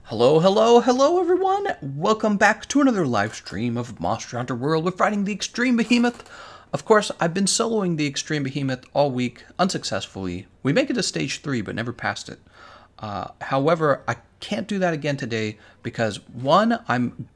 Hello, hello, hello everyone! Welcome back to another live stream of Monster Hunter World. We're fighting the Extreme Behemoth. Of course, I've been soloing the Extreme Behemoth all week, unsuccessfully. We make it to stage 3, but never passed it. However, I can't do that again today because, one, I'm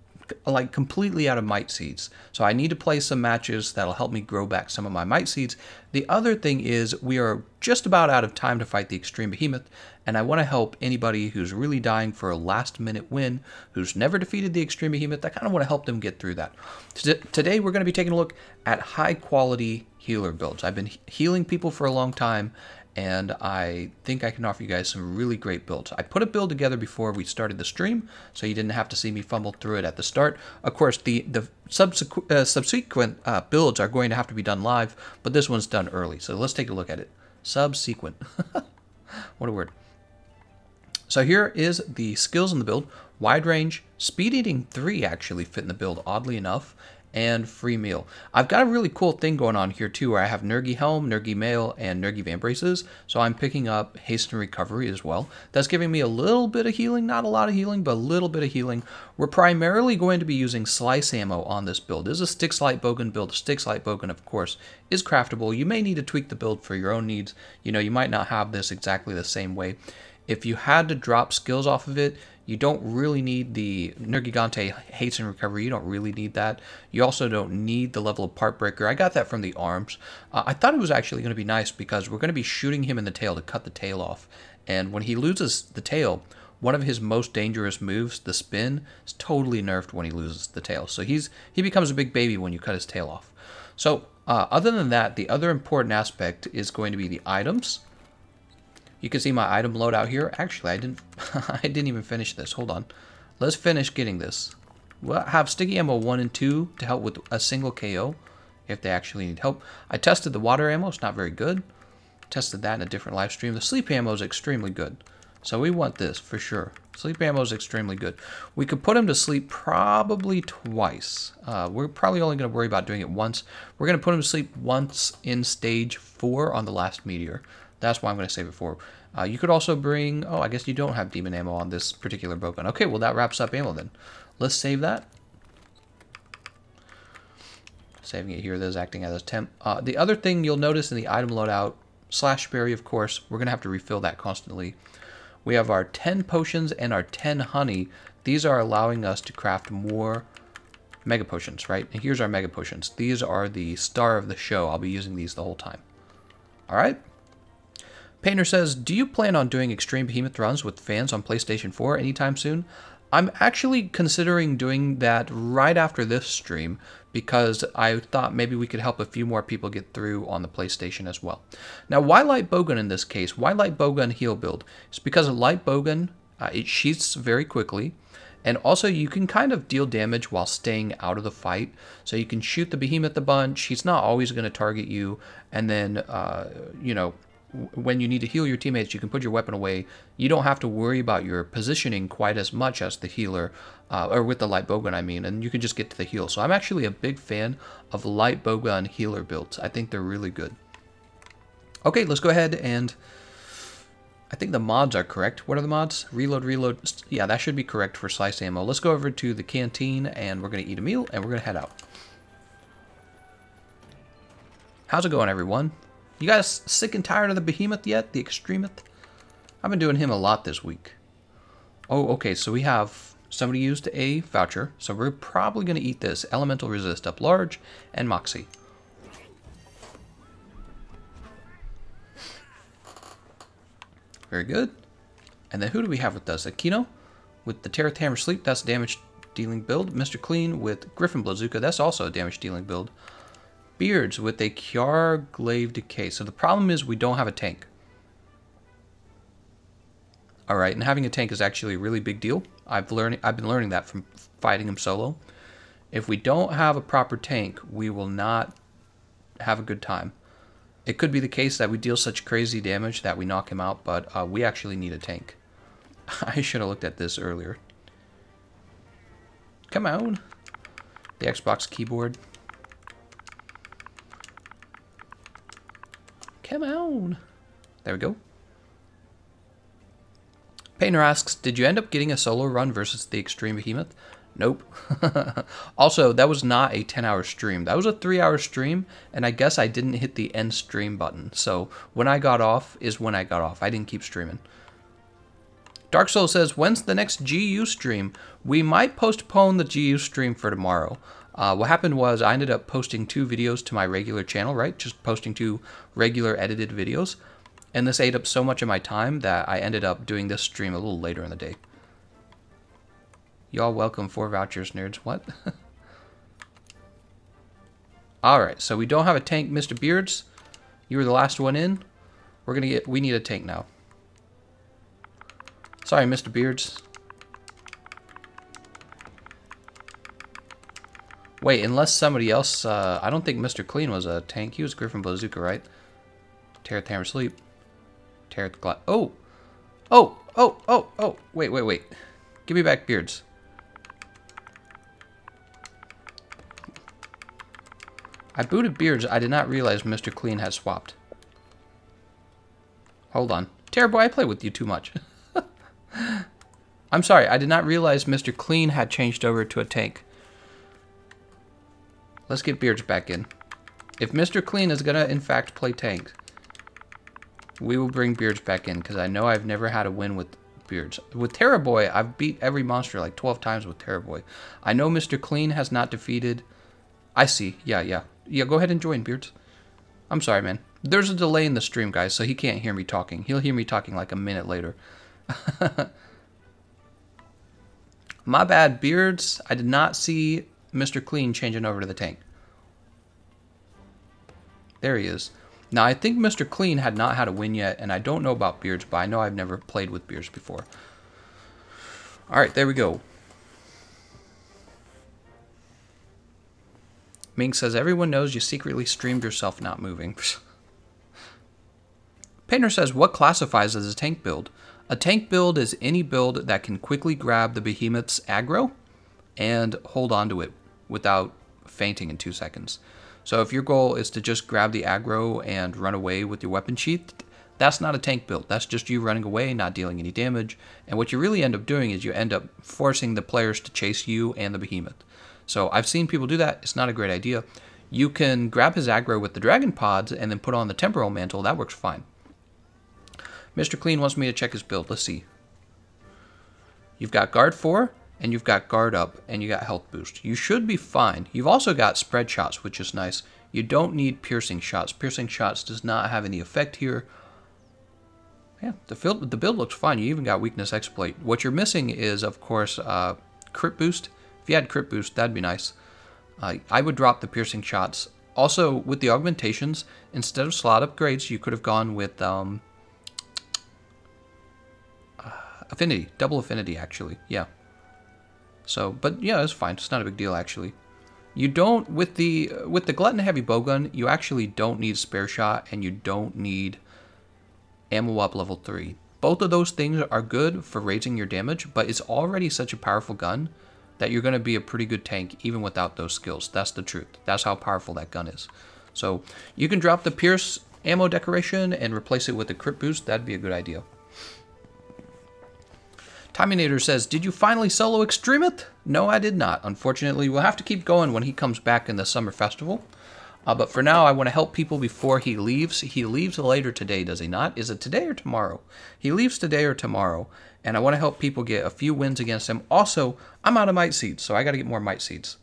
like completely out of mite seeds. So I need to play some matches that'll help me grow back some of my mite seeds. The other thing is we are just about out of time to fight the Extreme Behemoth, and I want to help anybody who's really dying for a last minute win, who's never defeated the Extreme Behemoth. I kind of want to help them get through that. Today we're going to be taking a look at high quality healer builds. I've been healing people for a long time, and I think I can offer you guys some really great builds. I put a build together before we started the stream, so you didn't have to see me fumble through it at the start. Of course, the subsequent builds are going to have to be done live, but this one's done early, so let's take a look at it. Subsequent. What a word. So here is the skills in the build. Wide range, speed eating 3 actually fit in the build, oddly enough, and free meal. I've got a really cool thing going on here too, where I have Nergi Helm, Nergi Mail, and Nergi Van Braces, so I'm picking up Haste and Recovery as well. That's giving me a little bit of healing, not a lot of healing, but a little bit of healing. We're primarily going to be using Slice Ammo on this build. This is a Sticks Light Bowgun build. Sticks Light Bowgun, of course, is craftable. You may need to tweak the build for your own needs. You know, you might not have this exactly the same way. If you had to drop skills off of it, you don't really need the Nergigante Haste and Recovery. You don't really need that. You also don't need the level of Part Breaker. I got that from the arms. I thought it was actually going to be nice because we're going to be shooting him in the tail to cut the tail off. And when he loses the tail, one of his most dangerous moves, the spin, is totally nerfed when he loses the tail. So he becomes a big baby when you cut his tail off. So other than that, the other important aspect is going to be the items. You can see my item loadout here. Actually, I didn't even finish this. Hold on. Let's finish getting this. We'll have sticky ammo 1 and 2 to help with a single KO if they actually need help. I tested the water ammo. It's not very good. Tested that in a different live stream. The sleep ammo is extremely good. So we want this for sure. Sleep ammo is extremely good. We could put him to sleep probably twice. We're probably only going to worry about doing it once. We're going to put him to sleep once in stage 4 on the last meteor. That's why I'm going to save it for. You could also bring... Oh, I guess you don't have demon ammo on this particular bowgun. Okay, well, that wraps up ammo then. Let's save that. Saving it here. That is acting as a temp. The other thing you'll notice in the item loadout, slash berry, of course, we're going to have to refill that constantly. We have our 10 potions and our 10 honey. These are allowing us to craft more mega potions, right? And here's our mega potions. These are the star of the show. I'll be using these the whole time. All right? Painter says, do you plan on doing Extreme Behemoth runs with fans on PlayStation 4 anytime soon? I'm actually considering doing that right after this stream because I thought maybe we could help a few more people get through on the PlayStation as well. Now, why Light Bowgun in this case? Why Light Bowgun heal build? It's because a Light Bowgun, it sheaths very quickly, and also you can kind of deal damage while staying out of the fight. So you can shoot the Behemoth a bunch. He's not always going to target you, and then, you know, when you need to heal your teammates, you can put your weapon away. You don't have to worry about your positioning quite as much as the healer, or with the Light Bowgun, I mean, and you can just get to the heal. So I'm actually a big fan of Light Bowgun healer builds. I think they're really good. Okay, let's go ahead and... I think the mods are correct. What are the mods? Reload, reload. Yeah, that should be correct for slice ammo. Let's go over to the canteen, and we're going to eat a meal, and we're going to head out. How's it going, everyone? You guys sick and tired of the Behemoth yet? The Extremoth? I've been doing him a lot this week. Oh, okay, so we have... Somebody used a voucher, so we're probably going to eat this. Elemental Resist up large, and Moxie. Very good. And then who do we have with us? Aquino with the Terrath Hammer Sleep. That's a damage dealing build. Mr. Clean with Griffin Blazuka. That's also a damage dealing build. Beards with a Kiar Glaive Decay. So the problem is we don't have a tank. Alright, and having a tank is actually a really big deal. I've been learning that from fighting him solo. If we don't have a proper tank, we will not have a good time. It could be the case that we deal such crazy damage that we knock him out, but we actually need a tank. I should have looked at this earlier. Come on. The Xbox keyboard. Come on. There we go. Painter asks, did you end up getting a solo run versus the Extreme Behemoth? Nope. Also, that was not a 10-hour stream. That was a 3-hour stream, and I guess I didn't hit the end stream button. So when I got off is when I got off. I didn't keep streaming. Dark Soul says, when's the next GU stream? We might postpone the GU stream for tomorrow. What happened was I ended up posting 2 videos to my regular channel, right? Just posting 2 regular edited videos. And this ate up so much of my time that I ended up doing this stream a little later in the day. Y'all welcome 4 vouchers, nerds. What? Alright, so we don't have a tank, Mr. Beards. You were the last one in. We need a tank now. Sorry, Mr. Beards. Wait, unless somebody else... I don't think Mr. Clean was a tank. He was Griffin Bazooka, right? Tear at the Hammer Sleep. Tear at the Glass... Oh! Oh! Wait. Give me back Beards. I booted Beards. I did not realize Mr. Clean had swapped. Hold on. Terrorboy, I play with you too much. I'm sorry. I did not realize Mr. Clean had changed over to a tank. Let's get Beards back in. If Mr. Clean is going to, in fact, play tank, we will bring Beards back in, because I know I've never had a win with Beards. With Terrorboy, I've beat every monster like 12 times with Terrorboy. I know Mr. Clean has not defeated... I see. Yeah, go ahead and join, Beards. I'm sorry, man. There's a delay in the stream, guys, so he can't hear me talking. He'll hear me talking like a minute later. My bad, Beards. I did not see Mr. Clean changing over to the tank. There he is. Now, I think Mr. Clean had not had a win yet, and I don't know about Beards, but I know I've never played with Beards before. Alright, there we go. Ming says, everyone knows you secretly streamed yourself not moving. Painter says, what classifies as a tank build? A tank build is any build that can quickly grab the behemoth's aggro and hold on to it without fainting in 2 seconds. So if your goal is to just grab the aggro and run away with your weapon sheath, that's not a tank build. That's just you running away, not dealing any damage. And what you really end up doing is you end up forcing the players to chase you and the behemoth. So I've seen people do that. It's not a great idea. You can grab his aggro with the dragon pods and then put on the temporal mantle. That works fine. Mr. Clean wants me to check his build. Let's see. You've got guard 4, and you've got guard up, and you got health boost. You should be fine. You've also got spread shots, which is nice. You don't need piercing shots. Piercing shots does not have any effect here. Yeah, the build looks fine. You even got weakness exploit. What you're missing is, of course, crit boost. If you had crit boost, that'd be nice. I would drop the piercing shots. Also, with the augmentations, instead of slot upgrades, you could have gone with affinity, double affinity, actually. Yeah. So, but yeah, it's fine. It's not a big deal, actually. You don't with the Glutton Heavy Bowgun, you actually don't need spare shot, and you don't need ammo up level 3. Both of those things are good for raising your damage, but it's already such a powerful gun that you're going to be a pretty good tank even without those skills. That's the truth. That's how powerful that gun is. So you can drop the Pierce ammo decoration and replace it with a crit boost. That'd be a good idea. Timinator says, did you finally solo Extremeth? No, I did not. Unfortunately, we'll have to keep going when he comes back in the summer festival. But for now, I want to help people before he leaves. He leaves later today, does he not? Is it today or tomorrow? He leaves today or tomorrow. And I want to help people get a few wins against him. Also, I'm out of might seeds, so I got to get more might seeds.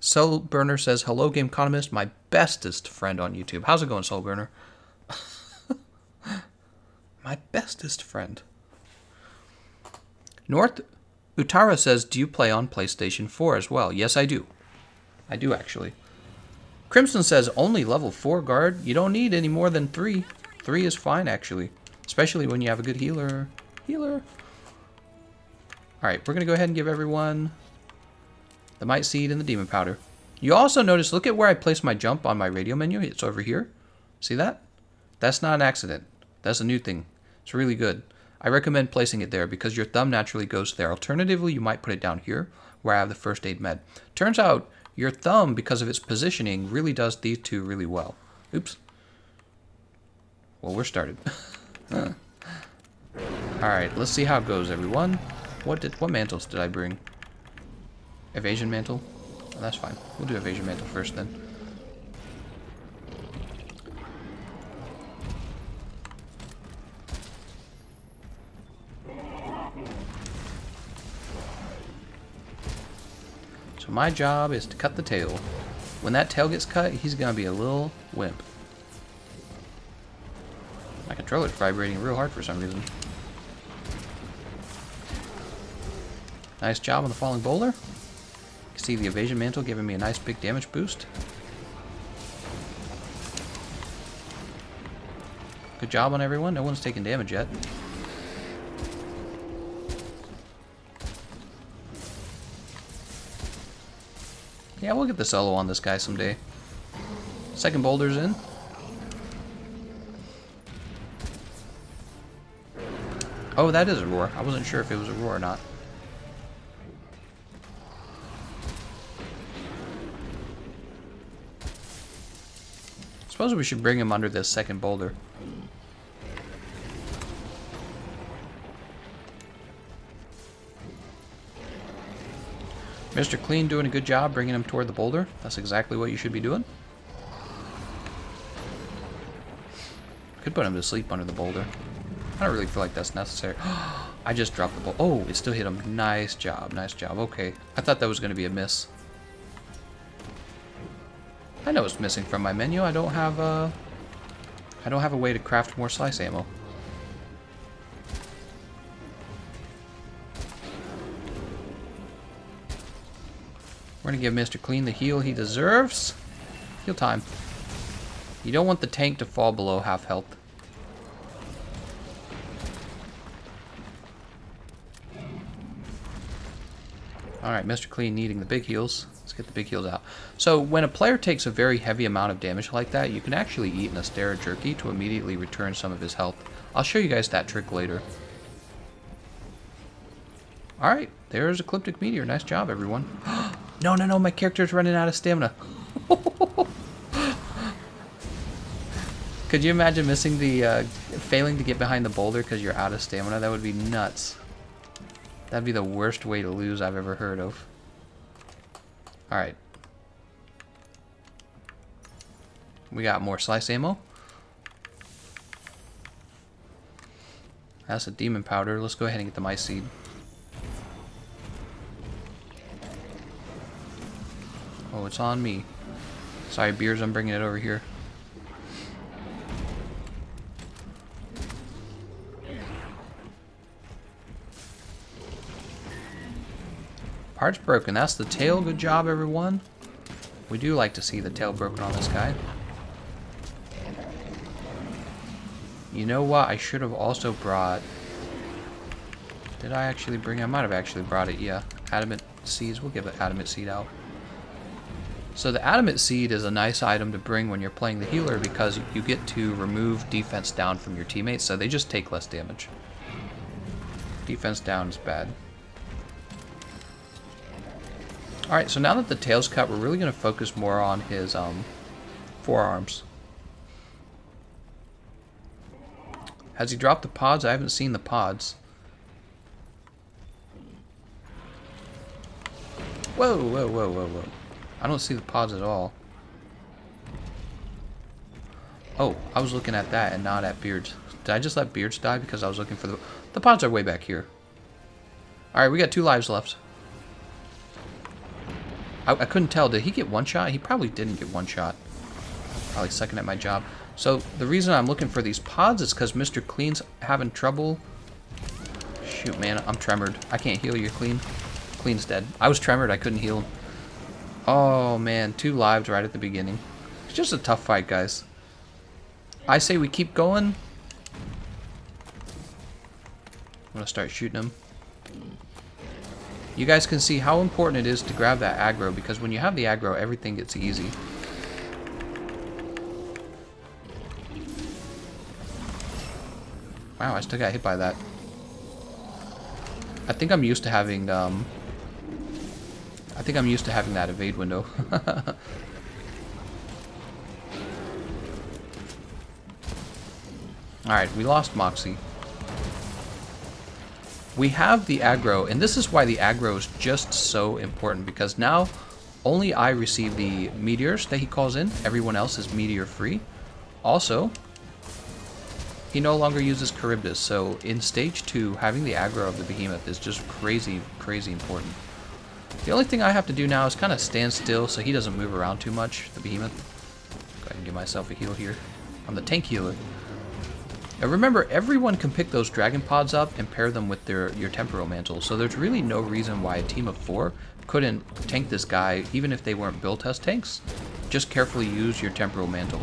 Soul Burner says, hello, Gameconomist, my bestest friend on YouTube. How's it going, Soul Burner? My bestest friend. North Utara says, do you play on PlayStation 4 as well? Yes, I do. I do, actually. Crimson says, only level 4 guard? You don't need any more than 3. 3 is fine, actually. Especially when you have a good healer. Alright, we're going to go ahead and give everyone the Might Seed and the Demon Powder. You also notice, look at where I placed my jump on my radio menu. It's over here. See that? That's not an accident. That's a new thing. It's really good. I recommend placing it there because your thumb naturally goes there. Alternatively, you might put it down here where I have the first aid med. Turns out your thumb, because of its positioning, really does these two really well. Oops. Well, we're started. Alright, let's see how it goes, everyone. What mantles did I bring? Evasion mantle? Oh, that's fine. We'll do evasion mantle first then. So my job is to cut the tail. When that tail gets cut, he's gonna be a little wimp. My controller's vibrating real hard for some reason. Nice job on the falling boulder. You can see the evasion mantle giving me a nice big damage boost. Good job on everyone. No one's taken damage yet. Yeah, we'll get the solo on this guy someday. Second boulder's in. Oh, that is a roar. I wasn't sure if it was a roar or not. Suppose we should bring him under this second boulder. Mr. Clean doing a good job bringing him toward the boulder. That's exactly what you should be doing. Could put him to sleep under the boulder. I don't really feel like that's necessary. I just dropped the ball. Oh, it still hit him. Nice job. Nice job. Okay. I thought that was going to be a miss. I know it's missing from my menu. I don't have a way to craft more slice ammo. We're going to give Mr. Clean the heal he deserves. Heal time. You don't want the tank to fall below half health. Alright, Mr. Clean needing the big heals. Let's get the big heals out. So, when a player takes a very heavy amount of damage like that, you can actually eat an Astera jerky to immediately return some of his health. I'll show you guys that trick later. Alright, there's Ecliptic Meteor. Nice job, everyone. No, no, no, my character's running out of stamina. Could you imagine missing the, failing to get behind the boulder because you're out of stamina? That would be nuts. That'd be the worst way to lose I've ever heard of. Alright. We got more slice ammo. That's a demon powder. Let's go ahead and get the mice seed. Oh, it's on me. Sorry, Beers, I'm bringing it over here. Part's broken. That's the tail. Good job, everyone. We do like to see the tail broken on this guy. You know what? I should have also brought... Did I actually bring... I might have actually brought it, yeah. Adamant seeds. We'll give the adamant seed out. So the adamant seed is a nice item to bring when you're playing the healer because you get to remove defense down from your teammates, so they just take less damage. Defense down is bad. Alright, so now that the tail's cut, we're really going to focus more on his forearms. Has he dropped the pods? I haven't seen the pods. Whoa, whoa, whoa, whoa, whoa. I don't see the pods at all. Oh, I was looking at that and not at Beards. Did I just let Beards die because I was looking for the... The pods are way back here. Alright, we got 2 lives left. I couldn't tell. Did he get one shot? He probably didn't get one shot. Probably second at my job. So the reason I'm looking for these pods is because Mr. Clean's having trouble. Shoot, man, I'm tremored. I can't heal you, Clean. Clean's dead. I was tremored. I couldn't heal him. Oh, man. 2 lives right at the beginning. It's just a tough fight, guys. I say we keep going. I'm going to start shooting him. You guys can see how important it is to grab that aggro, because when you have the aggro, everything gets easy. Wow, I still got hit by that. I think I'm used to having, that evade window. Alright, we lost Moxie. We have the aggro, and this is why the aggro is just so important, because now only I receive the meteors that he calls in. Everyone else is meteor free. Also, he no longer uses Charybdis, so in stage 2, having the aggro of the behemoth is just crazy, crazy important. The only thing I have to do now is kind of stand still so he doesn't move around too much, the behemoth. Go ahead and give myself a heal here. I'm the tank healer. Now remember, everyone can pick those dragon pods up and pair them with your temporal mantle, so there's really no reason why a team of 4 couldn't tank this guy, even if they weren't build test tanks. Just carefully use your temporal mantle.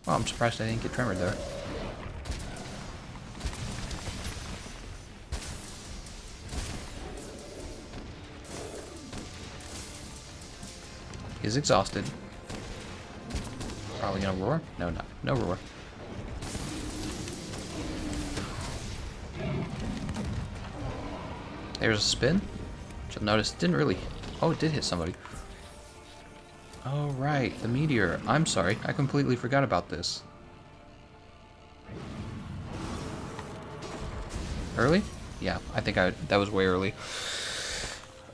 Oh, I'm surprised I didn't get tremored there. He's exhausted. Probably gonna roar? No, no roar. There's a spin. You'll notice it didn't really... Oh, it did hit somebody. Oh, right. The meteor. I'm sorry. I completely forgot about this. Early? Yeah, I think that was way early.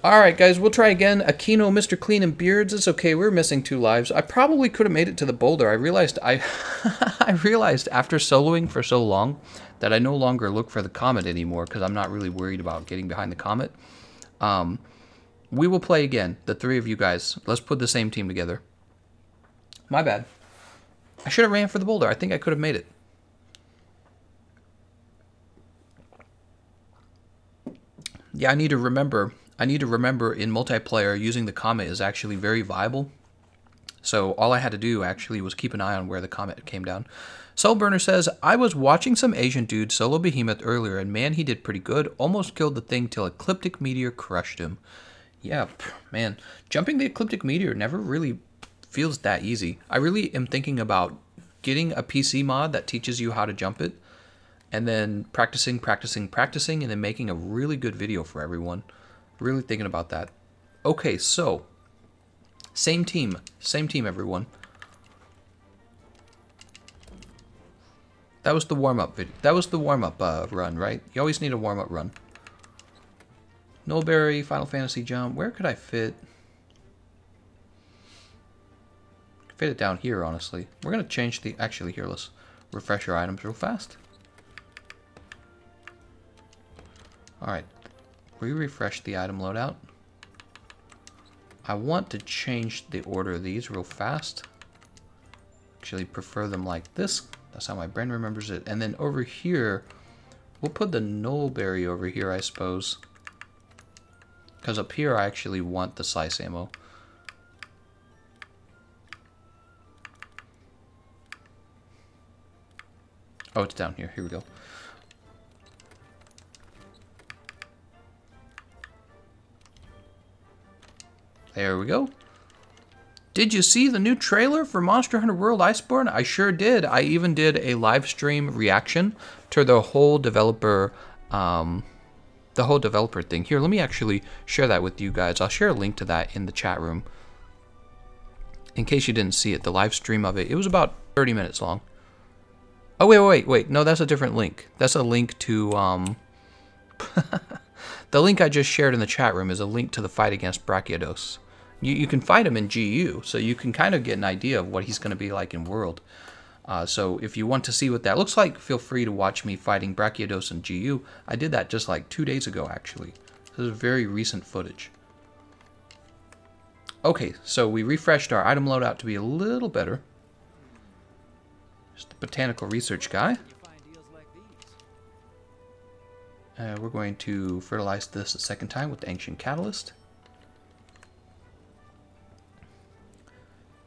Alright, guys. We'll try again. Aquino, Mr. Clean, and Beards. It's okay. We're missing 2 lives. I probably could have made it to the boulder. I realized I realized after soloing for so long that I no longer look for the comet anymore because I'm not really worried about getting behind the comet. We will play again, the 3 of you guys. Let's put the same team together. My bad. I should have ran for the boulder. I think I could have made it. Yeah, I need to remember in multiplayer using the comet is actually very viable. So all I had to do actually was keep an eye on where the comet came down. Soulburner says, I was watching some Asian dude solo behemoth earlier, and man, he did pretty good. Almost killed the thing till Ecliptic Meteor crushed him. Yeah, man. Jumping the Ecliptic Meteor never really feels that easy. I really am thinking about getting a PC mod that teaches you how to jump it, and then practicing, and then making a really good video for everyone. Really thinking about that. Okay, so same team, everyone. That was the warm-up video. That was the warm-up run, right? You always need a warm-up run. Nullberry, Final Fantasy jump. Where could I fit? Fit it down here, honestly. We're gonna change the. Actually, here, let's refresh our items real fast. All right, we refresh the item loadout. I want to change the order of these real fast. Actually, prefer them like this. That's how my brain remembers it. And then over here, we'll put the Nullberry over here, I suppose. Because up here, I actually want the slice ammo. Oh, it's down here. Here we go. There we go. Did you see the new trailer for Monster Hunter World Iceborne? I sure did. I even did a live stream reaction to the whole developer thing. Here, let me actually share that with you guys. I'll share a link to that in the chat room. In case you didn't see it, the live stream of it. It was about 30 minutes long. Oh, wait. No, that's a different link. That's a link to, the link I just shared in the chat room is a link to the fight against Brachiodos. You can fight him in GU, so you can kind of get an idea of what he's going to be like in World. So if you want to see what that looks like, feel free to watch me fighting Brachiodos in GU. I did that just like 2 days ago, actually. This is very recent footage. Okay, so we refreshed our item loadout to be a little better. Just the botanical research guy. We're going to fertilize this a second time with the Ancient Catalyst.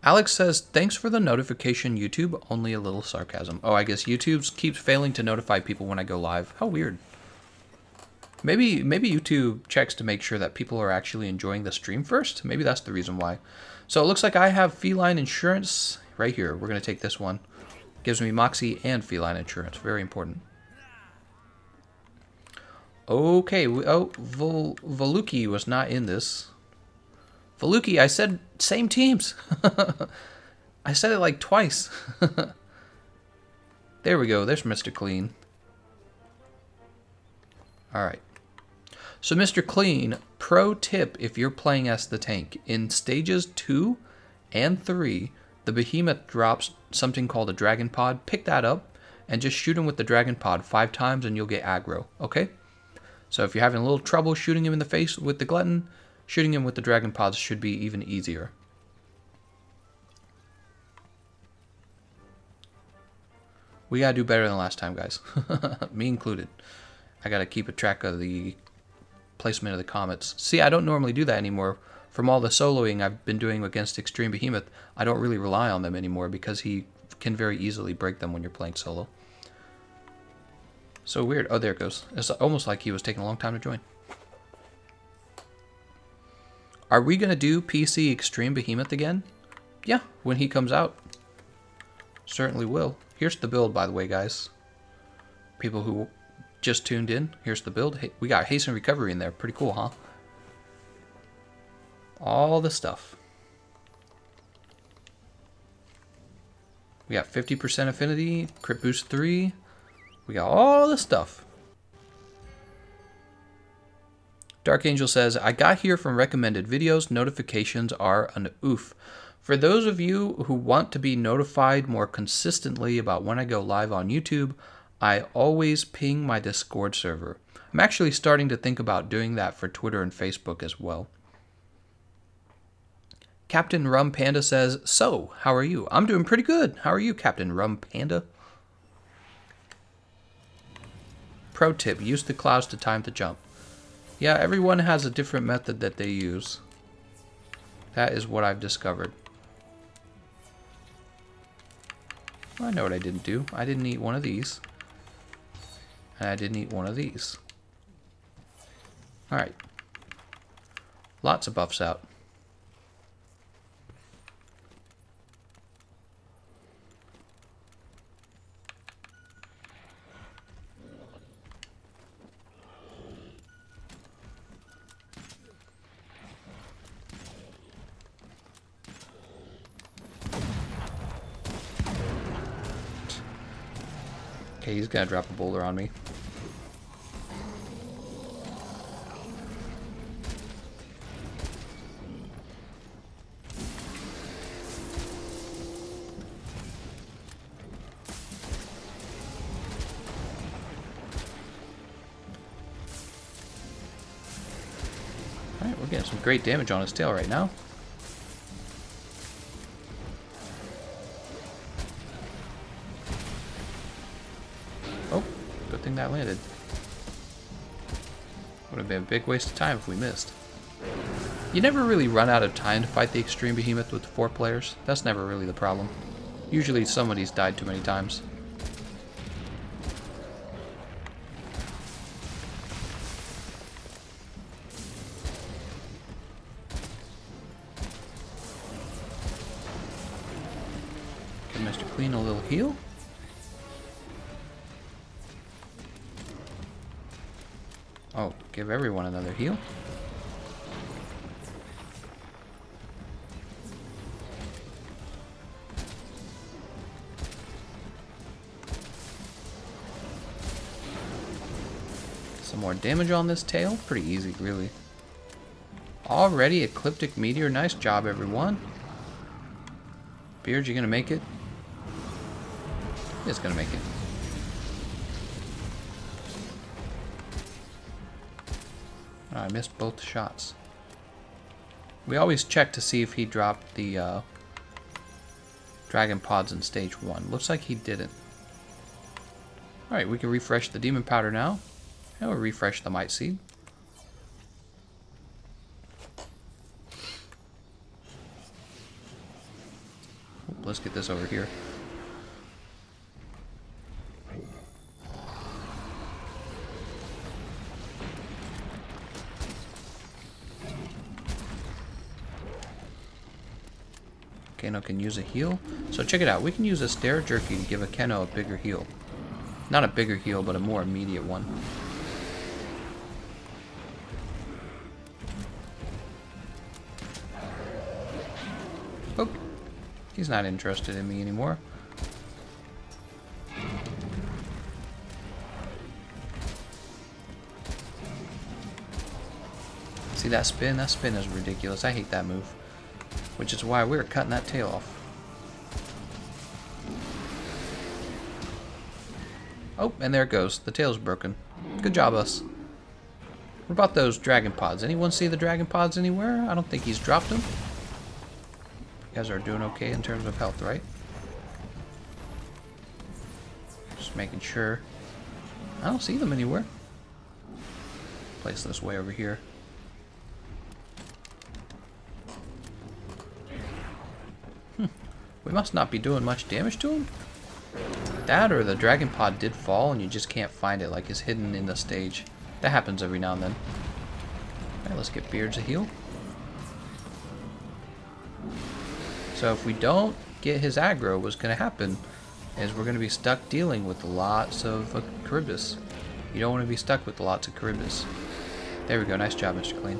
Alex says, thanks for the notification, YouTube. Only a little sarcasm. Oh, I guess YouTube keeps failing to notify people when I go live. How weird. Maybe YouTube checks to make sure that people are actually enjoying the stream first. Maybe that's the reason why. So it looks like I have feline insurance right here. We're going to take this one. Gives me Moxie and feline insurance. Very important. Okay. Oh, Voluki was not in this. Voluki, I said same teams. I said it like twice. There we go. There's Mr. Clean. Alright. So Mr. Clean, pro tip if you're playing as the tank. In stages 2 and 3, the behemoth drops something called a dragon pod. Pick that up and just shoot him with the dragon pod 5 times and you'll get aggro, okay? So if you're having a little trouble shooting him in the face with the glutton, shooting him with the dragon pods should be even easier. We gotta do better than last time, guys. Me included. I gotta keep a track of the placement of the comets. See, I don't normally do that anymore. From all the soloing I've been doing against Extreme Behemoth, I don't really rely on them anymore because he can very easily break them when you're playing solo. So weird. Oh, there it goes. It's almost like he was taking a long time to join. Are we gonna do PC Extreme Behemoth again? Yeah, when he comes out. Certainly will. Here's the build, by the way, guys. People who just tuned in, here's the build. Hey, we got haste and recovery in there. Pretty cool, huh? All the stuff. We got 50% affinity, crit boost 3. We got all the stuff. Dark Angel says, I got here from recommended videos. Notifications are an oof. For those of you who want to be notified more consistently about when I go live on YouTube, I always ping my Discord server. I'm actually starting to think about doing that for Twitter and Facebook as well. Captain Rum Panda says, so, how are you? I'm doing pretty good. How are you, Captain Rum Panda? Pro tip, use the clouds to time the jump. Yeah, everyone has a different method that they use. That is what I've discovered. Well, I know what I didn't do. I didn't eat one of these. And I didn't eat one of these. Alright. Lots of buffs out. Okay, he's gonna drop a boulder on me. Alright, we're getting some great damage on his tail right now. That landed. Would have been a big waste of time if we missed. You never really run out of time to fight the Extreme Behemoth with 4 players. That's never really the problem. Usually somebody's died too many times. Give Mr. Clean a little heal. Oh, give everyone another heal. Some more damage on this tail. Pretty easy, really. Already Ecliptic Meteor. Nice job, everyone. Beard, you gonna make it? It's gonna make it. Oh, I missed both shots. We always check to see if he dropped the dragon pods in stage 1. Looks like he didn't. Alright, we can refresh the demon powder now. And we'll refresh the might seed. Let's get this over here. Kano can use a heal. So check it out. We can use a Stare Jerky to give a Kano a bigger heal. Not a bigger heal, but a more immediate one. Oh, he's not interested in me anymore. See that spin? That spin is ridiculous. I hate that move. Which is why we're cutting that tail off. Oh, and there it goes. The tail's broken. Good job, us. What about those dragon pods? Anyone see the dragon pods anywhere? I don't think he's dropped them. You guys are doing okay in terms of health, right? Just making sure. I don't see them anywhere. Place this way over here. We must not be doing much damage to him. That or the dragon pod did fall and you just can't find it, like it's hidden in the stage. That happens every now and then. Alright, let's get Beards a heal. So if we don't get his aggro, what's going to happen is we're going to be stuck dealing with lots of Charybdis. You don't want to be stuck with lots of Charybdis. There we go, nice job, Mr. Clean.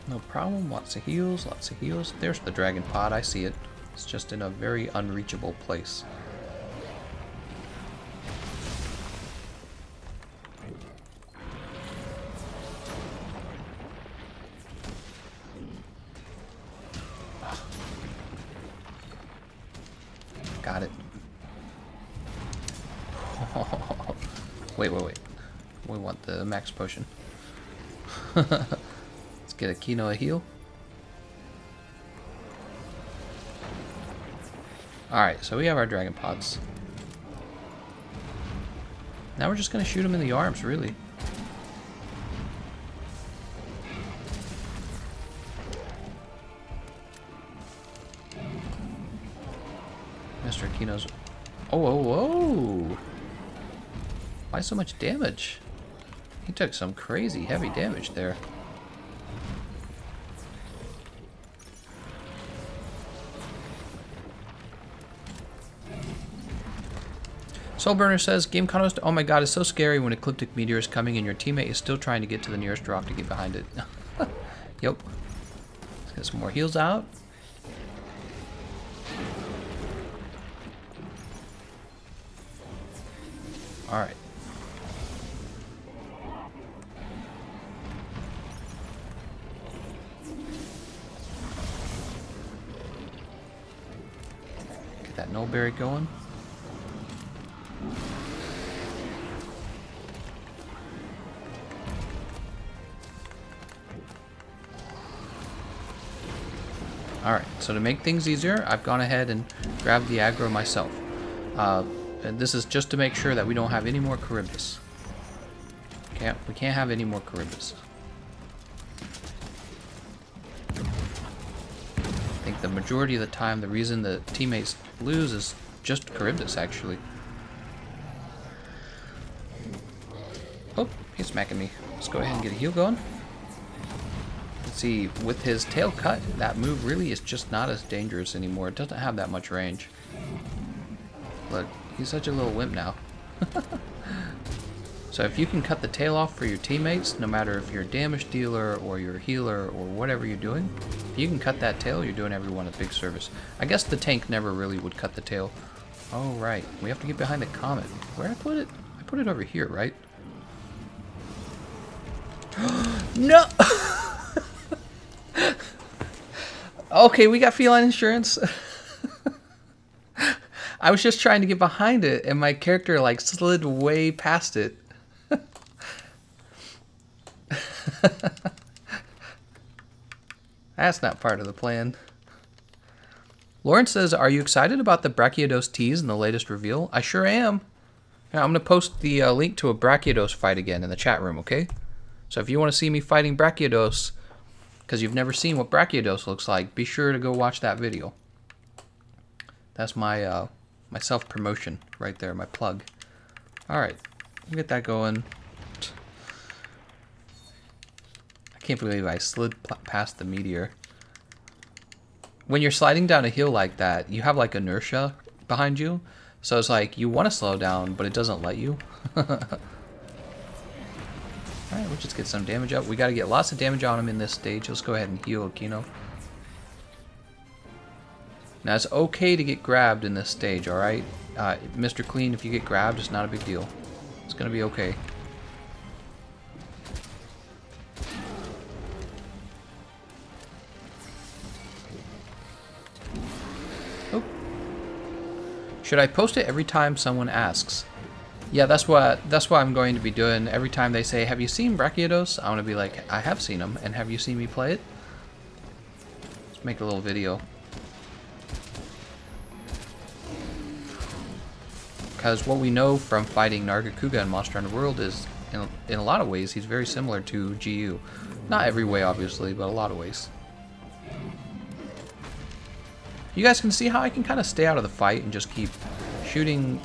No problem, lots of heals, lots of heals. There's the dragon pod, I see it. It's just in a very unreachable place. Got it. Wait. We want the max potion. Let's get a Kino a heal. Alright, so we have our dragon pods. Now we're just going to shoot him in the arms, really. Mr. Kino's... Oh! Why so much damage? He took some crazy heavy damage there. Soulburner says, Gameconomist, oh my god, it's so scary when Ecliptic Meteor is coming and your teammate is still trying to get to the nearest rock to get behind it. Yep. Let's get some more heals out. Alright. Get that Nullberry going. Alright, so to make things easier, I've gone ahead and grabbed the aggro myself. And this is just to make sure that we don't have any more Charybdis. We can't have any more Charybdis. I think the majority of the time, the reason the teammates lose is just Charybdis, actually. Oh, he's smacking me. Let's go ahead and get a heal going. See, with his tail cut, that move really is just not as dangerous anymore. It doesn't have that much range. Look, he's such a little wimp now. So if you can cut the tail off for your teammates, no matter if you're a damage dealer or you're a healer or whatever you're doing, if you can cut that tail, you're doing everyone a big service. I guess the tank never really would cut the tail. Oh, right. We have to get behind the comet. Where'd I put it? I put it over here, right? No! Okay, we got feline insurance. I was just trying to get behind it, and my character, like, slid way past it. That's not part of the plan. Lawrence says, are you excited about the Brachiodos tease in the latest reveal? I sure am. Yeah, I'm going to post the link to a Brachiodos fight again in the chat room, okay? So if you want to see me fighting Brachiodos, because you've never seen what Brachiodos looks like, be sure to go watch that video. That's my my self-promotion right there, my plug. Alright, we'll get that going. I can't believe I slid past the meteor. When you're sliding down a hill like that, you have like inertia behind you. So it's like, you want to slow down, but it doesn't let you. Alright, we'll just get some damage up. We got to get lots of damage on him in this stage. Let's go ahead and heal Aquino. Now, it's okay to get grabbed in this stage, alright? Mr. Clean, if you get grabbed, it's not a big deal. It's going to be okay. Should I post it every time someone asks? Yeah, that's what I'm going to be doing. Every time they say, have you seen Brachiodos? I want to be like, I have seen him, and have you seen me play it? Let's make a little video. Because what we know from fighting Nargacuga in Monster Hunter World is, in a lot of ways, he's very similar to GU. Not every way, obviously, but a lot of ways. You guys can see how I can kind of stay out of the fight and just keep shooting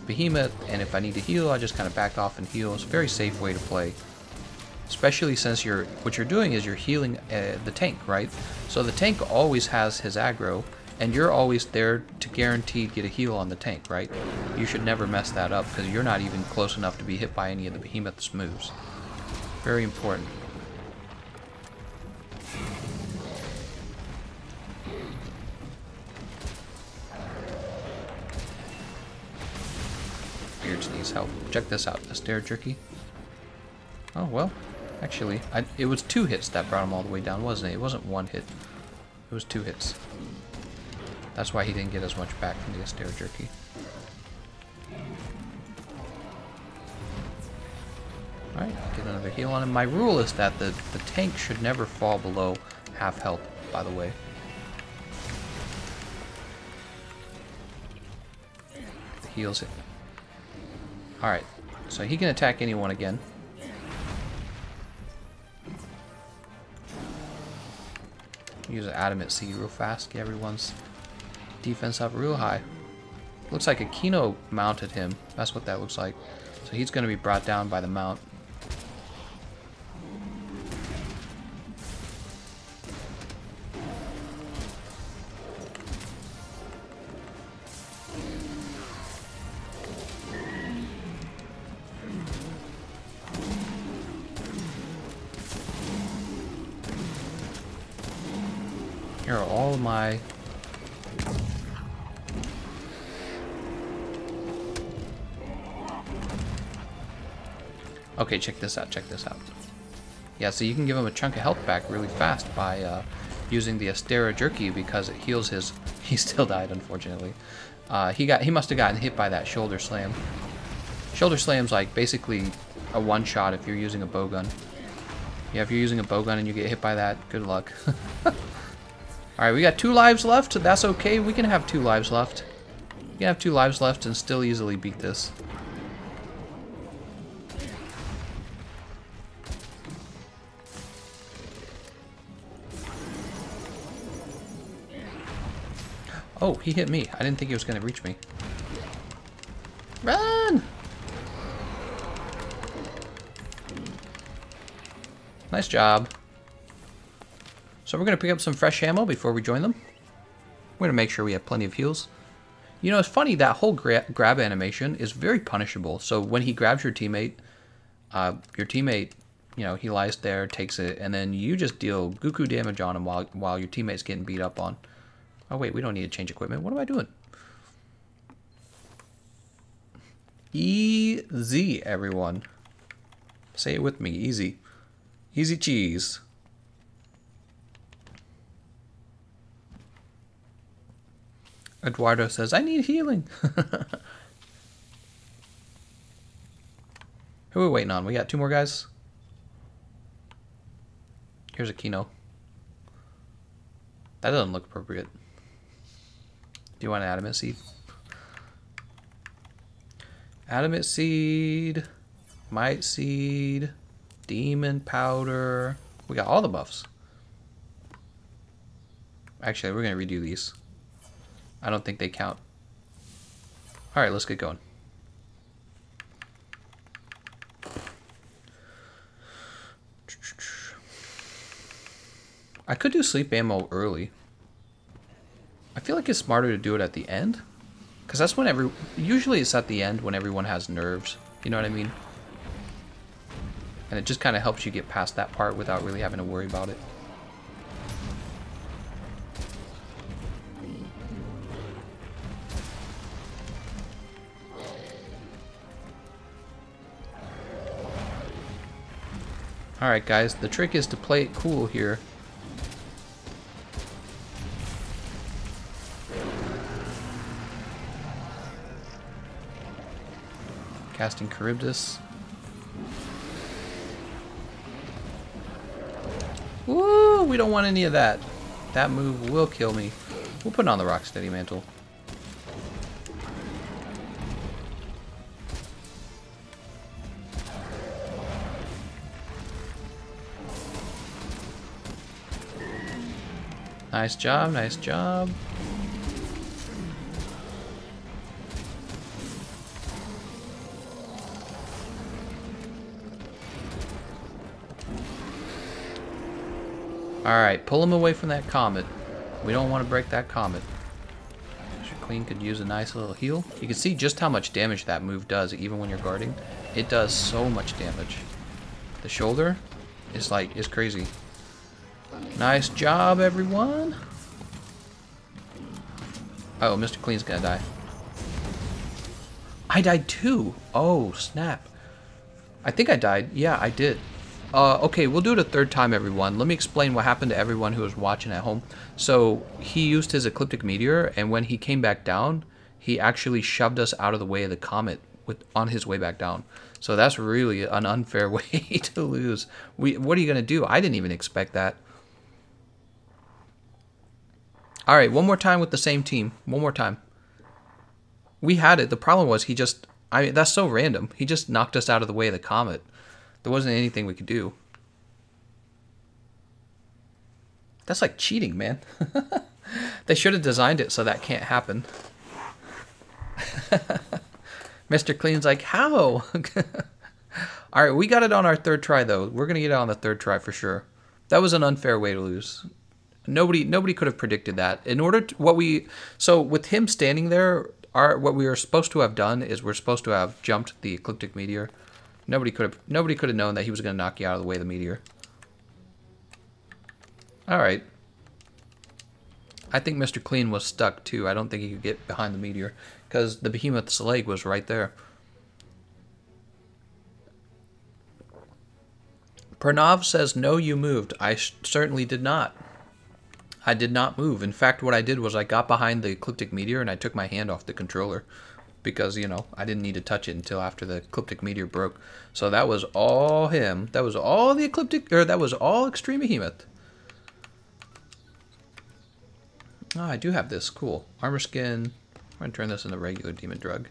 Behemoth, and if I need to heal, I just kind of back off and heal. It's a very safe way to play. Especially since what you're doing is you're healing the tank, right? So the tank always has his aggro, and you're always there to guaranteed get a heal on the tank, right? You should never mess that up, because you're not even close enough to be hit by any of the Behemoth's moves. Very important. Beards needs help. Check this out, the stair jerky. Oh, well, actually, it was 2 hits that brought him all the way down, wasn't it? It wasn't 1 hit. It was 2 hits. That's why he didn't get as much back from the stair jerky. Alright, get another heal on him. My rule is that the tank should never fall below half health, by the way. Heals it. Alright, so he can attack anyone again. Use an adamant seed real fast, get everyone's defense up real high. Looks like a Kino mounted him. That's what that looks like. So he's going to be brought down by the mount. Here are all of my... Okay, check this out, check this out. Yeah, so you can give him a chunk of health back really fast by using the Astera Jerky because it heals his... He still died, unfortunately. He must have gotten hit by that shoulder slam. Shoulder slam's like basically a one-shot if you're using a bowgun. Yeah, if you're using a bowgun and you get hit by that, good luck. Alright, we got 2 lives left. That's okay. We can have 2 lives left. We can have 2 lives left and still easily beat this. Oh, he hit me. I didn't think he was going to reach me. Run! Nice job. So we're going to pick up some fresh ammo before we join them. We're going to make sure we have plenty of heals. You know, it's funny, that whole grab animation is very punishable. So when he grabs your teammate, you know, he lies there, takes it, and then you just deal Goku damage on him while your teammate's getting beat up on. Oh wait, we don't need to change equipment. What am I doing? Easy, everyone. Say it with me, easy. Easy cheese. Eduardo says, I need healing. Who are we waiting on? We got 2 more guys. Here's a Kino. That doesn't look appropriate. Do you want an adamant seed? Adamant seed, might seed, demon powder. We got all the buffs. Actually, we're going to redo these. I don't think they count. Alright, let's get going. I could do sleep ammo early. I feel like it's smarter to do it at the end. Because that's when usually it's at the end when everyone has nerves. You know what I mean? And it just kind of helps you get past that part without really having to worry about it. Alright guys, the trick is to play it cool here. Casting Charybdis. Woo! We don't want any of that. That move will kill me. We'll put on the Rocksteady Mantle. Nice job, nice job. Alright, pull him away from that comet. We don't want to break that comet. Queen could use a nice little heal. You can see just how much damage that move does, even when you're guarding. It does so much damage. The shoulder is crazy. Nice job, everyone. Oh, Mr. Clean's gonna die. I died too. Oh, snap. I think I died. Yeah, I did. Okay, we'll do it a third time, everyone. Let me explain what happened to everyone who was watching at home. So, he used his Ecliptic Meteor, and when he came back down, he actually shoved us out of the way of the comet on his way back down. So that's really an unfair way to lose. What are you going to do? I didn't even expect that. Alright, one more time with the same team. One more time. We had it. The problem was that's so random. He just knocked us out of the way of the comet. There wasn't anything we could do. That's like cheating, man. They should have designed it so that can't happen. Mr. Clean's like, how? Alright, we got it on our third try, though. We're going to get it on the third try for sure. That was an unfair way to lose. Nobody could have predicted that. So with him standing there, what we were supposed to have done is we're supposed to have jumped the Ecliptic Meteor. Nobody could have known that he was going to knock you out of the way of the meteor. Alright. I think Mr. Clean was stuck too. I don't think he could get behind the meteor because the behemoth's leg was right there. Pranav says, no, you moved. I certainly did not. I did not move. In fact, what I did was I got behind the Ecliptic Meteor and I took my hand off the controller. Because, you know, I didn't need to touch it until after the Ecliptic Meteor broke. So that was all him. That was all that was all Extreme Behemoth. Oh, I do have this. Cool. Armor skin. I'm going to turn this into regular demon drug.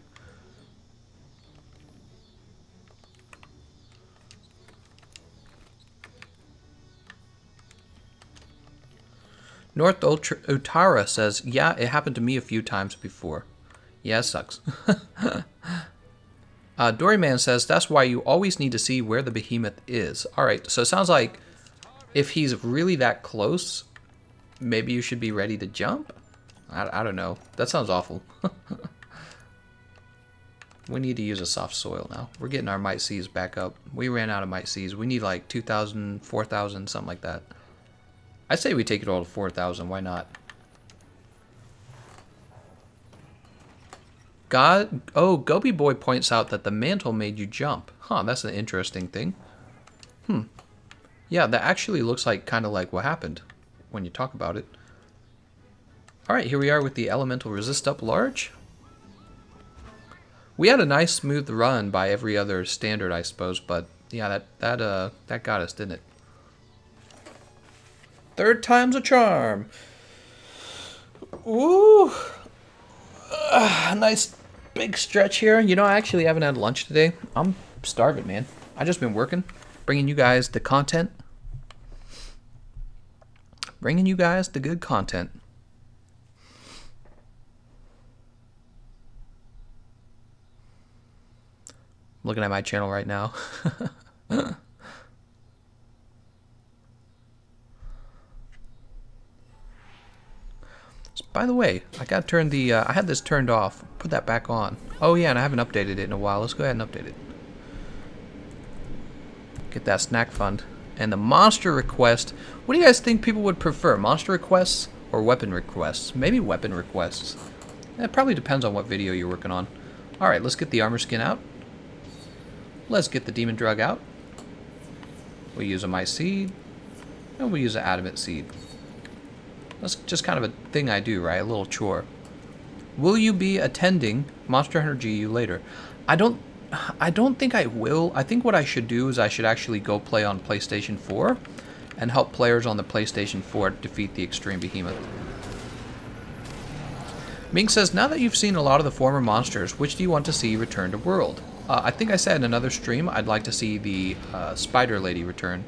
North Utara says, yeah, it happened to me a few times before. Yeah, it sucks. Doryman says, that's why you always need to see where the behemoth is. Alright, so it sounds like if he's really that close, maybe you should be ready to jump? I don't know. That sounds awful. We need to use a soft soil now. We're getting our Might C's back up. We ran out of Might C's. We need like 2,000, 4,000, something like that. I say we take it all to 4,000. Why not? Gobi Boy points out that the mantle made you jump. Huh, that's an interesting thing. Yeah, that actually looks like kind of like what happened when you talk about it. Alright, here we are with the Elemental Resist up large. We had a nice smooth run by every other standard, I suppose, but yeah, that got us, didn't it? Third time's a charm. Ooh. Nice big stretch here. You know, I actually haven't had lunch today. I'm starving, man. I just been working, bringing you guys the content. Bringing you guys the good content. I'm looking at my channel right now. By the way, I got turned I had this turned off. Put that back on. Oh yeah, and I haven't updated it in a while. Let's go ahead and update it. Get that snack fund. And the monster request. What do you guys think people would prefer? Monster requests or weapon requests? Maybe weapon requests. It probably depends on what video you're working on. Alright, let's get the armor skin out. Let's get the demon drug out. We'll use a Might Seed. And we'll use an Adamant Seed. That's just kind of a thing I do, right? A little chore. Will you be attending Monster Hunter GU later? I don't I don't think I will. I think what I should do is I should actually go play on PlayStation 4 and help players on the PlayStation 4 defeat the Extreme Behemoth. Ming says, now that you've seen a lot of the former monsters, which do you want to see return to World? I think I said in another stream I'd like to see the Spider Lady return.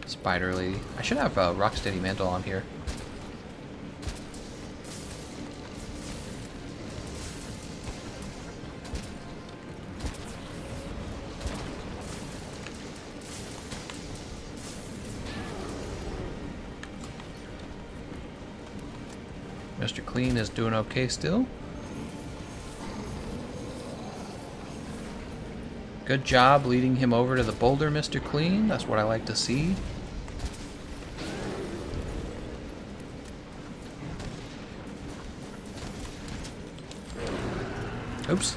Spider Lady. I should have Rocksteady Mantle on here. Mr. Clean is doing okay still. Good job leading him over to the boulder, Mr. Clean. That's what I like to see. Oops.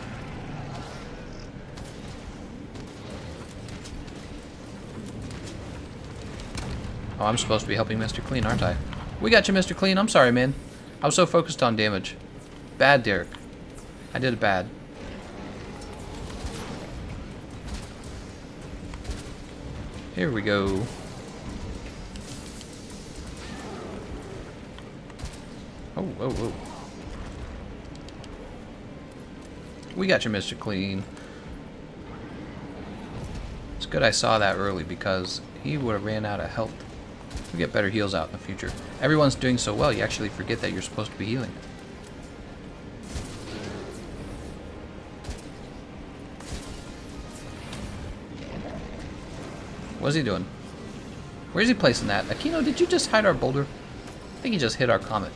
Oh, I'm supposed to be helping Mr. Clean, aren't I? We got you, Mr. Clean. I'm sorry, man. I was so focused on damage. Bad, Derek. I did it bad. Here we go. Oh, oh, oh. We got you, Mr. Clean. It's good I saw that early because he would have ran out of health. We get better heals out in the future. Everyone's doing so well, you actually forget that you're supposed to be healing. What's he doing? Where's he placing that? Aquino, did you just hide our boulder? I think he just hit our comet.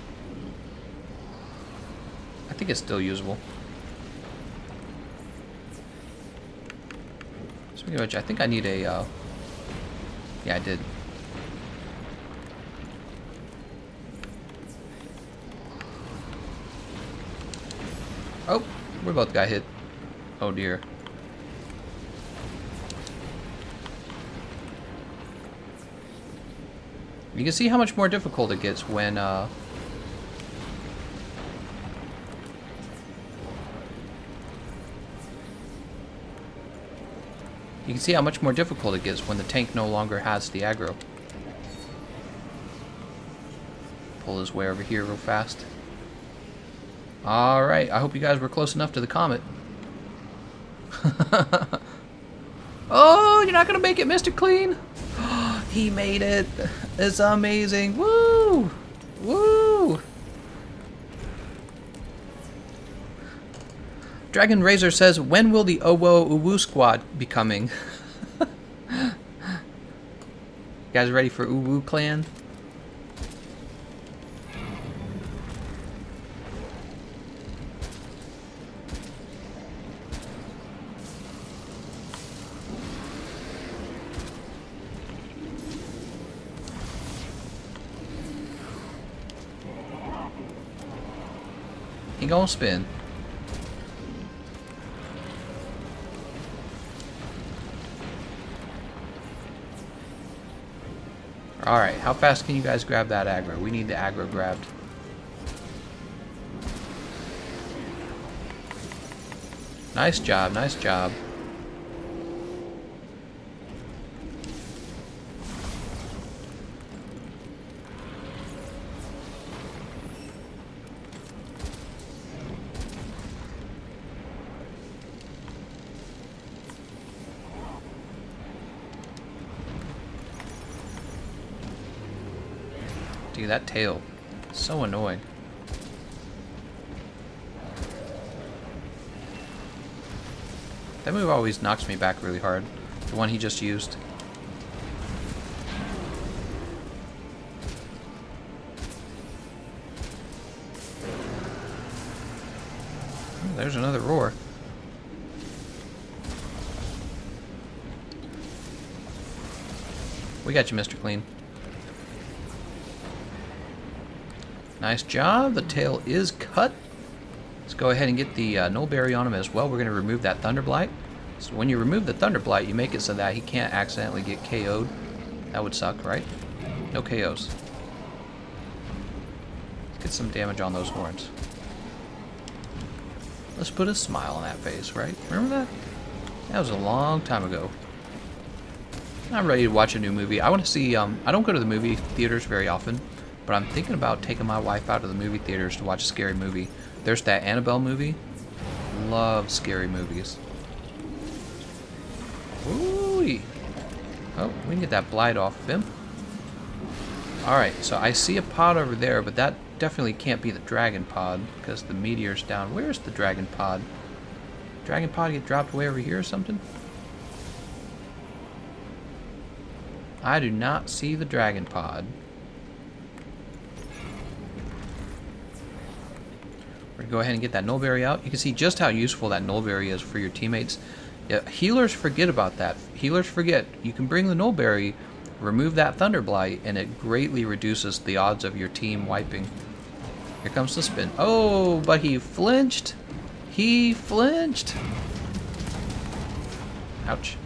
I think it's still usable. Speaking of which, I think I need a... Yeah, I did. Oh, we both got hit. Oh dear. You can see how much more difficult it gets when you can see how much more difficult it gets when the tank no longer has the aggro. Pull his way over here real fast. Alright, I hope you guys were close enough to the comet. Oh, you're not gonna make it, Mr. Clean? He made it. It's amazing. Woo! Woo! Dragon Razor says, when will the Owo Uwu squad be coming? You guys ready for Uwu clan? He gonna spin. Alright, how fast can you guys grab that aggro? We need the aggro grabbed. Nice job, nice job. Dude, that tail. So annoying. That move always knocks me back really hard. The one he just used. Oh, there's another roar. We got you, Mr. Clean. Nice job. The tail is cut. Let's go ahead and get the null berry on him as well. We're going to remove that Thunder Blight. So when you remove the Thunder Blight, you make it so that he can't accidentally get KO'd. That would suck, right? No KOs. Let's get some damage on those horns. Let's put a smile on that face, right? Remember that? That was a long time ago. I'm ready to watch a new movie. I want to see, I don't go to the movie theaters very often, but I'm thinking about taking my wife out to the movie theaters to watch a scary movie. There's that Annabelle movie. Love scary movies. Ooh. Oh, we can get that blight off of him. Alright, so I see a pod over there, but that definitely can't be the dragon pod because the meteor's down. Where's the dragon pod? Dragon pod get dropped way over here or something? I do not see the dragon pod. We're going to go ahead and get that nullberry out. You can see just how useful that nullberry is for your teammates. Yeah, healers forget about that. Healers forget. You can bring the nullberry, remove that thunder blight, and it greatly reduces the odds of your team wiping. Here comes the spin. Oh, but he flinched. He flinched. Ouch.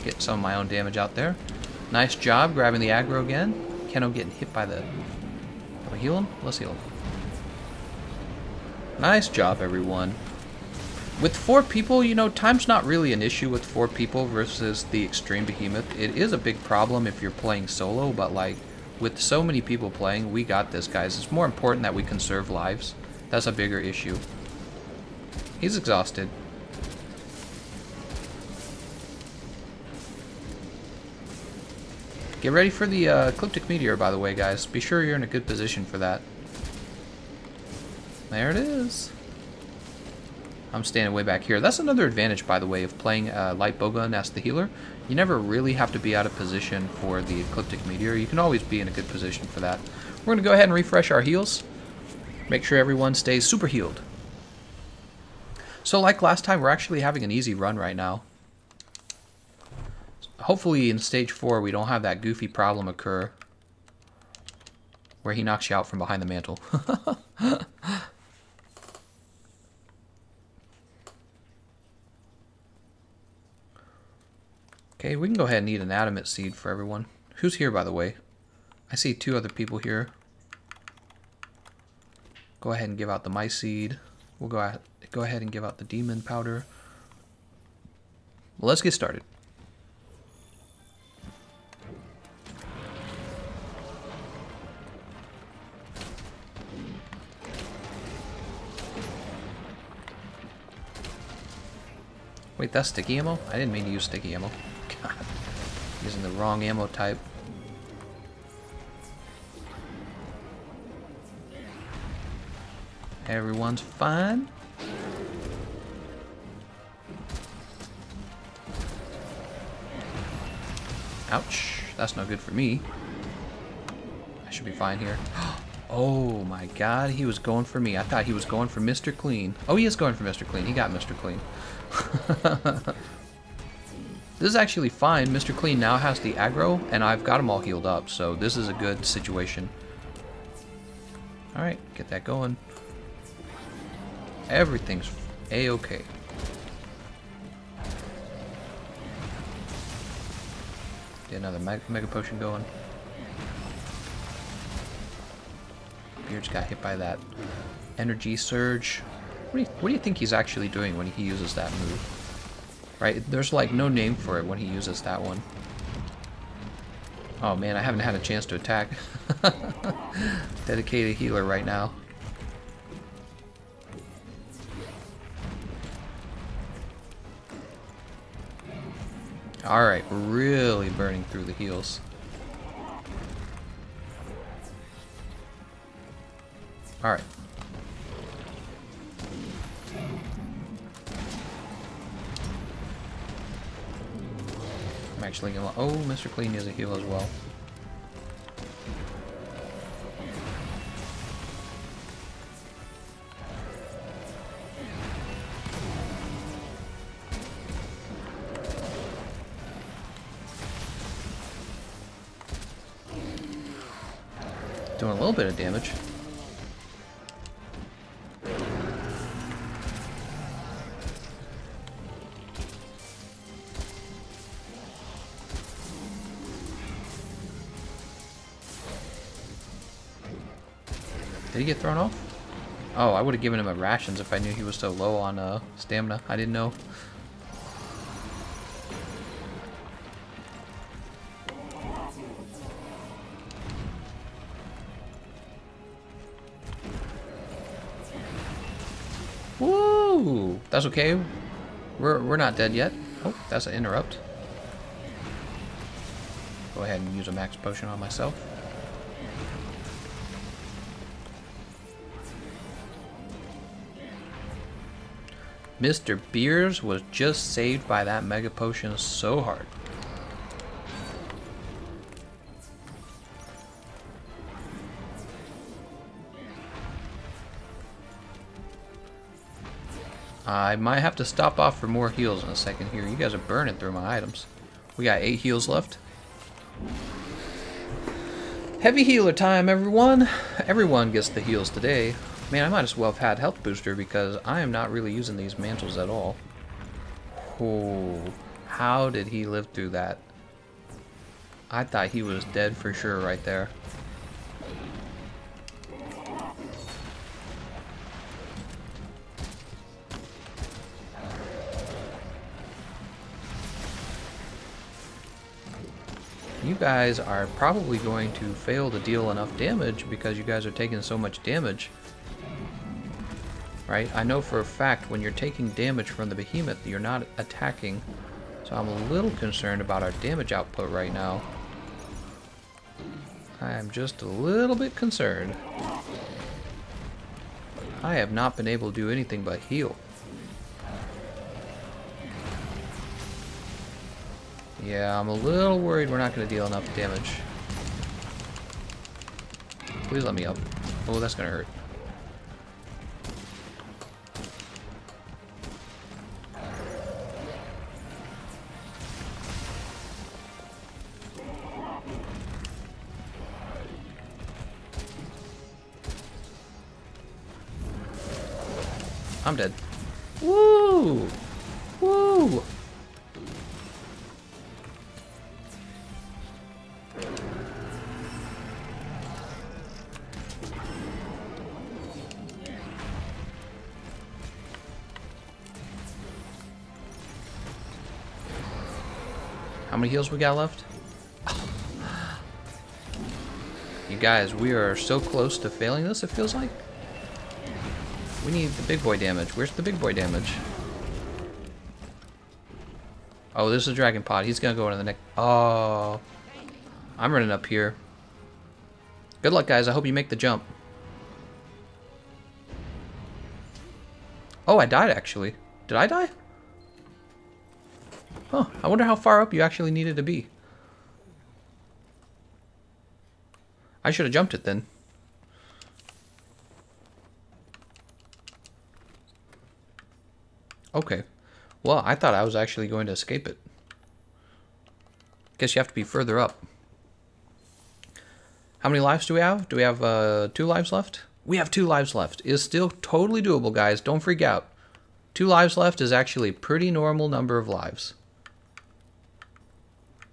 Get some of my own damage out there. Nice job grabbing the aggro again. Keno getting hit by the... Can we heal him? Let's heal him. Nice job, everyone. With 4 people, you know, time's not really an issue with 4 people versus the Extreme Behemoth. It is a big problem if you're playing solo, but like, with so many people playing, we got this, guys. It's more important that we conserve lives. That's a bigger issue. He's exhausted. Get ready for the Ecliptic Meteor, by the way, guys. Be sure you're in a good position for that. There it is. I'm standing way back here. That's another advantage, by the way, of playing Light Bowgun as the healer. You never really have to be out of position for the Ecliptic Meteor. You can always be in a good position for that. We're going to go ahead and refresh our heals. Make sure everyone stays super healed. So like last time, we're actually having an easy run right now. Hopefully in stage 4 we don't have that goofy problem occur where he knocks you out from behind the mantle. Okay, we can go ahead and eat an adamant seed for everyone. Who's here, by the way? I see 2 other people here. Go ahead and give out the mice seed. We'll go ahead and give out the demon powder. Well, let's get started. Wait, that's sticky ammo? I didn't mean to use sticky ammo. God, using the wrong ammo type. Everyone's fine. Ouch, that's no good for me. I should be fine here. Oh my god, he was going for me. I thought he was going for Mr. Clean. Oh, he is going for Mr. Clean. He got Mr. Clean. This is actually fine. Mr. Clean now has the aggro, and I've got them all healed up, so this is a good situation. Alright, get that going. Everything's a-okay. Get another mega potion going. Beard's got hit by that energy surge. What do you think he's actually doing when he uses that move? Right, there's like no name for it when he uses that one. Oh man, I haven't had a chance to attack. Dedicated healer right now. Alright, we're really burning through the heals. Alright. I'm actually gonna... Oh, Mr. Clean is a heal as well. Doing a little bit of damage. Did he get thrown off? Oh, I would have given him a rations if I knew he was so low on stamina. I didn't know. Woo! That's okay. We're not dead yet. Oh, that's an interrupt. Go ahead and use a max potion on myself. Mr. Beers was just saved by that mega potion so hard. I might have to stop off for more heals in a second here. You guys are burning through my items. We got 8 heals left. Heavy healer time, everyone. Everyone gets the heals today. Man, I might as well have had health booster because I am not really using these mantles at all. Oh, how did he live through that? I thought he was dead for sure right there. You guys are probably going to fail to deal enough damage because you guys are taking so much damage. Right? I know for a fact when you're taking damage from the behemoth, you're not attacking. So I'm a little concerned about our damage output right now. I am just a little bit concerned. I have not been able to do anything but heal. Yeah, I'm a little worried we're not going to deal enough damage. Please let me up. Oh, that's going to hurt. I'm dead. Woo! Woo! How many heals we got left? You guys, we are so close to failing this, it feels like. We need the big boy damage. Where's the big boy damage? Oh, this is a dragon pod. He's gonna go into the neck. Oh, I'm running up here. Good luck, guys. I hope you make the jump. Oh, I died, actually. Did I die? Huh. I wonder how far up you actually needed to be. I should have jumped it then. Okay. Well, I thought I was actually going to escape it. Guess you have to be further up. How many lives do we have? Do we have 2 lives left? We have 2 lives left. It's still totally doable, guys. Don't freak out. 2 lives left is actually a pretty normal number of lives.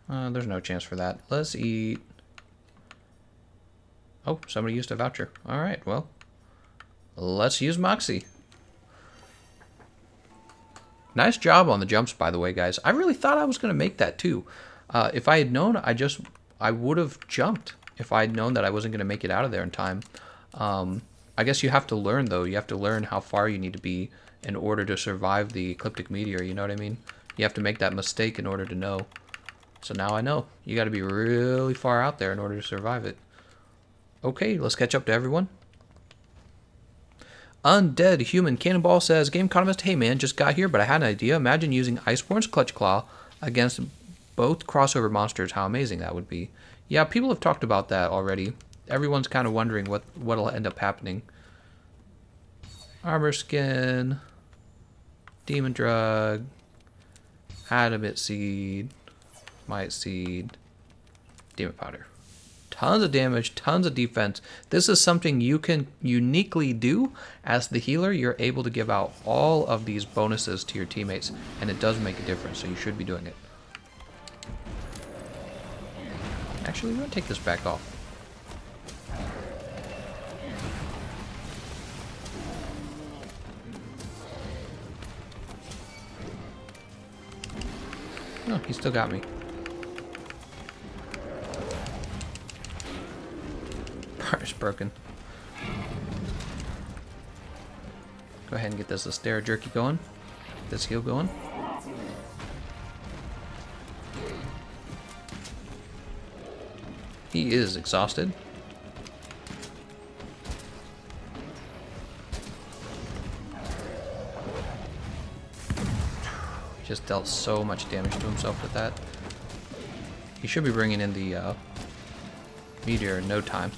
There's no chance for that. Let's eat. Oh, somebody used a voucher. Alright, well. Let's use Moxie. Nice job on the jumps, by the way, guys. I really thought I was going to make that, too. If I had known, I would have jumped. If I had known that I wasn't going to make it out of there in time. I guess you have to learn, though. You have to learn how far you need to be in order to survive the ecliptic meteor, you know what I mean? You have to make that mistake in order to know. So now I know. You got to be really far out there in order to survive it. Okay, let's catch up to everyone. Undead Human Cannonball says, Gameconomist, hey man, just got here, but I had an idea. Imagine using Iceborne's Clutch Claw against both crossover monsters. How amazing that would be. Yeah, people have talked about that already. Everyone's kind of wondering what'll end up happening. Armor Skin, Demon Drug, Adamant Seed, Might Seed, Demon Powder. Tons of damage, tons of defense. This is something you can uniquely do. As the healer, you're able to give out all of these bonuses to your teammates, and it does make a difference, so you should be doing it. Actually, we're going to take this back off. Oh, he still got me. Bar's broken. Go ahead and get this Astera jerky going. Get this heal going. He is exhausted. Just dealt so much damage to himself with that. He should be bringing in the meteor in no time.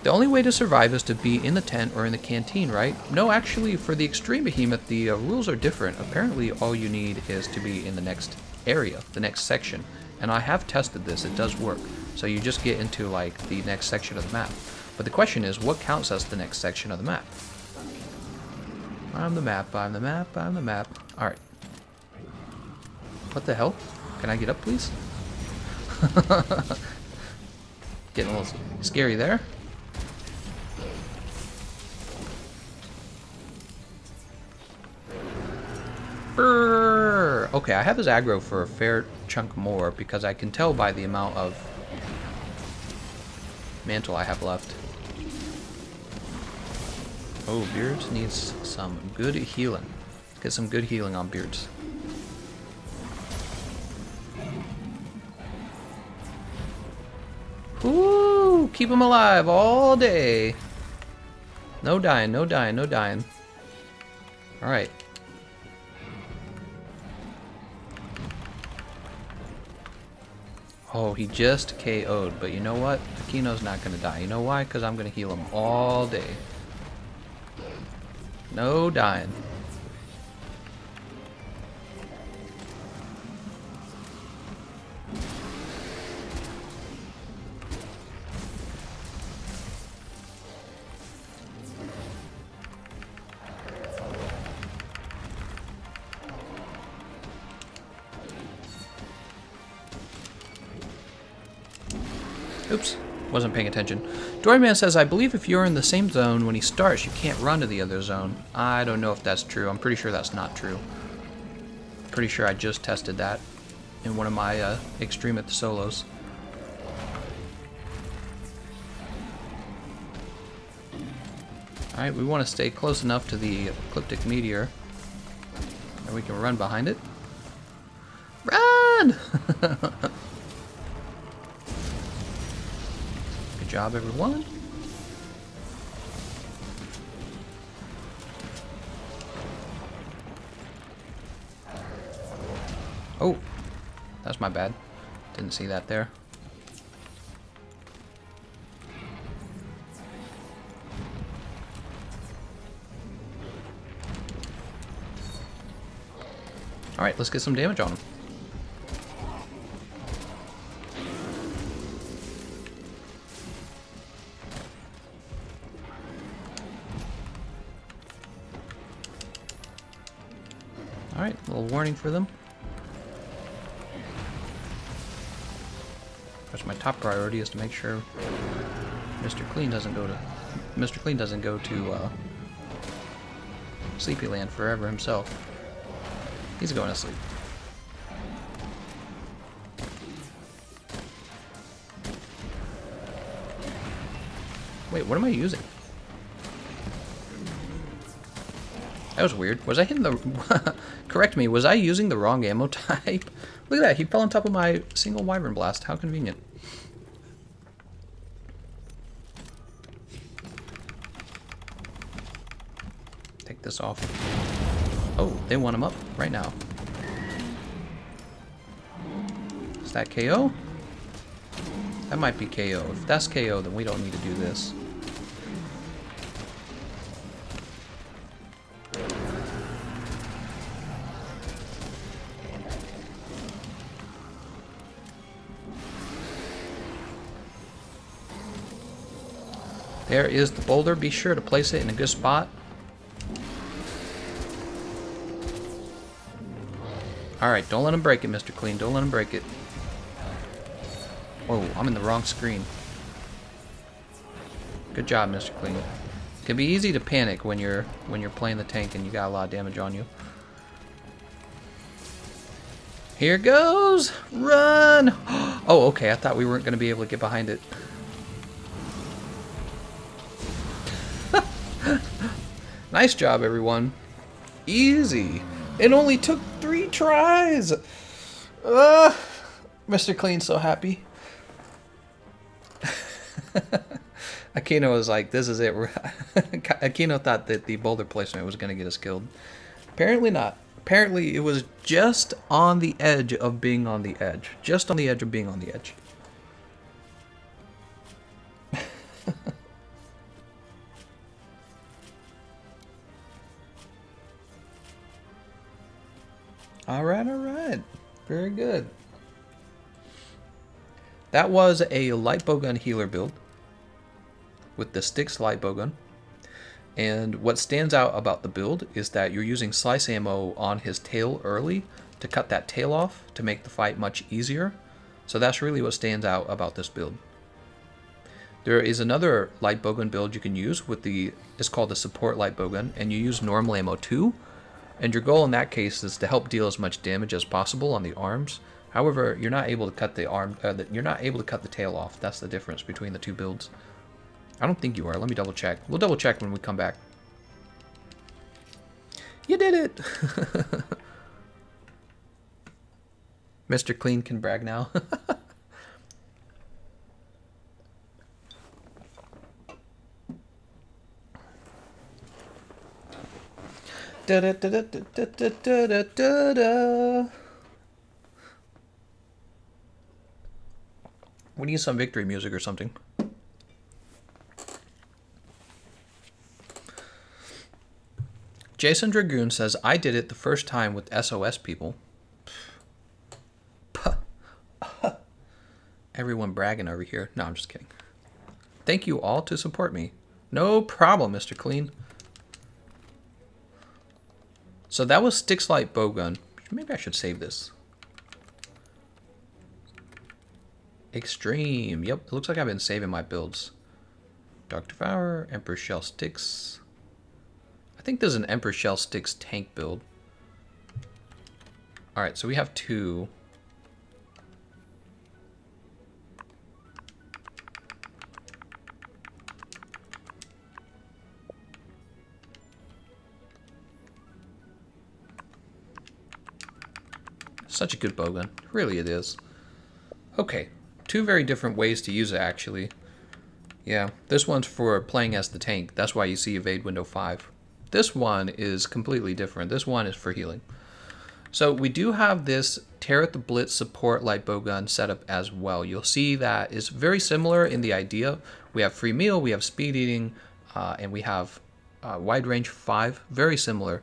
The only way to survive is to be in the tent or in the canteen, right? No, actually, for the Extreme Behemoth, the rules are different. Apparently, all you need is to be in the next area, the next section. And I have tested this, it does work. So you just get into, like, the next section of the map. But the question is, what counts as the next section of the map? I'm the map, I'm the map, I'm the map. Alright. What the hell? Can I get up, please? Getting a little scary there. Brrr. Okay, I have his aggro for a fair chunk more because I can tell by the amount of mantle I have left. Oh, Beards needs some good healing. Get some good healing on Beards. Woo! Keep him alive all day. No dying, no dying, no dying. Alright. Oh, he just KO'd, but you know what? Aquino's not gonna die. You know why? Because I'm gonna heal him all day. No dying. Oops, wasn't paying attention. Doryman says, I believe if you're in the same zone when he starts, you can't run to the other zone. I don't know if that's true. I'm pretty sure that's not true. Pretty sure I just tested that in one of my Extreme solos. Alright, we want to stay close enough to the ecliptic meteor that we can run behind it. Run! Good job, everyone. Oh, that's my bad. Didn't see that there. Alright, let's get some damage on him. Alright, a little warning for them. Of course, my top priority is to make sure Mr. Clean doesn't go to Sleepy Land forever himself. He's going to sleep. Wait, what am I using? That was weird. Was I hitting the... Correct me, was I using the wrong ammo type? Look at that, he fell on top of my single Wyvern Blast. How convenient. Take this off. Oh, they want him up right now. Is that KO? That might be KO. If that's KO, then we don't need to do this. There is the boulder. Be sure to place it in a good spot. Alright, don't let him break it, Mr. Clean. Don't let him break it. Whoa, I'm in the wrong screen. Good job, Mr. Clean. It can be easy to panic when you're playing the tank and you got a lot of damage on you. Here goes! Run! Oh, okay, I thought we weren't going to be able to get behind it. Nice job, everyone. Easy. It only took 3 tries! Mr. Clean's so happy. Aquino was like, this is it. Aquino thought that the boulder placement was going to get us killed. Apparently not. Apparently it was just on the edge of being on the edge. Just on the edge of being on the edge. Alright, alright. Very good. That was a light bowgun healer build with the Styx light bowgun. And what stands out about the build is that you're using slice ammo on his tail early to cut that tail off to make the fight much easier. So that's really what stands out about this build. There is another light bowgun build you can use with it's called the support light bowgun, and you use normal ammo too. And your goal in that case is to help deal as much damage as possible on the arms. However, you're not able to cut you're not able to cut the tail off. That's the difference between the two builds. I don't think you are. Let me double check. We'll double check when we come back. You did it! Mr. Clean can brag now. Da da da da da da da da da. We need some victory music or something. Jason Dragoon says, I did it the first time with SOS people. Everyone bragging over here. No, I'm just kidding. Thank you all to support me. No problem, Mr. Clean. So that was Styx light bowgun. Maybe I should save this. Extreme. Yep, it looks like I've been saving my builds. Dark Devourer, Emperor Shell Styx. I think there's an Emperor Shell Styx tank build. Alright, so we have 2. Such a good bowgun. Really it is. Okay, 2 very different ways to use it actually. Yeah, this one's for playing as the tank. That's why you see evade window 5. This one is completely different. This one is for healing. So we do have this Tear the Blitz support light bowgun setup as well. You'll see that it's very similar in the idea. We have free meal, we have speed eating, and we have wide range 5. Very similar.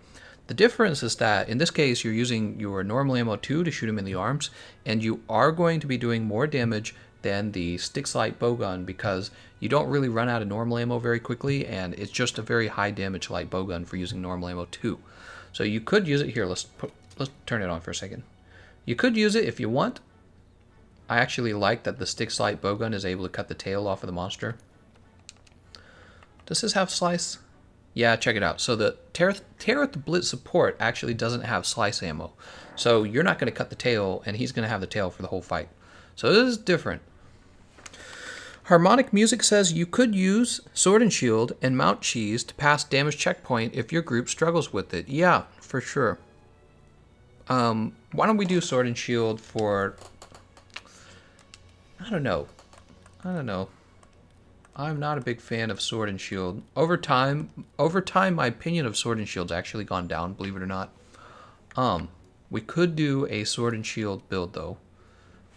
The difference is that in this case you're using your normal ammo 2 to shoot him in the arms, and you are going to be doing more damage than the Styx light bowgun because you don't really run out of normal ammo very quickly, and it's just a very high damage light bowgun for using normal ammo 2. So you could use it here. Let's turn it on for a second. You could use it if you want. I actually like that the Styx light bowgun is able to cut the tail off of the monster. Does this have slice? Yeah, check it out. So the Tear the Blitz support actually doesn't have slice ammo. So you're not going to cut the tail, and he's going to have the tail for the whole fight. So this is different. Harmonic Music says you could use Sword and Shield and Mount Cheese to pass damage checkpoint if your group struggles with it. Yeah, for sure. Why don't we do Sword and Shield for... I don't know. I'm not a big fan of Sword and Shield. Over time, my opinion of Sword and Shield's actually gone down, believe it or not. We could do a Sword and Shield build, though.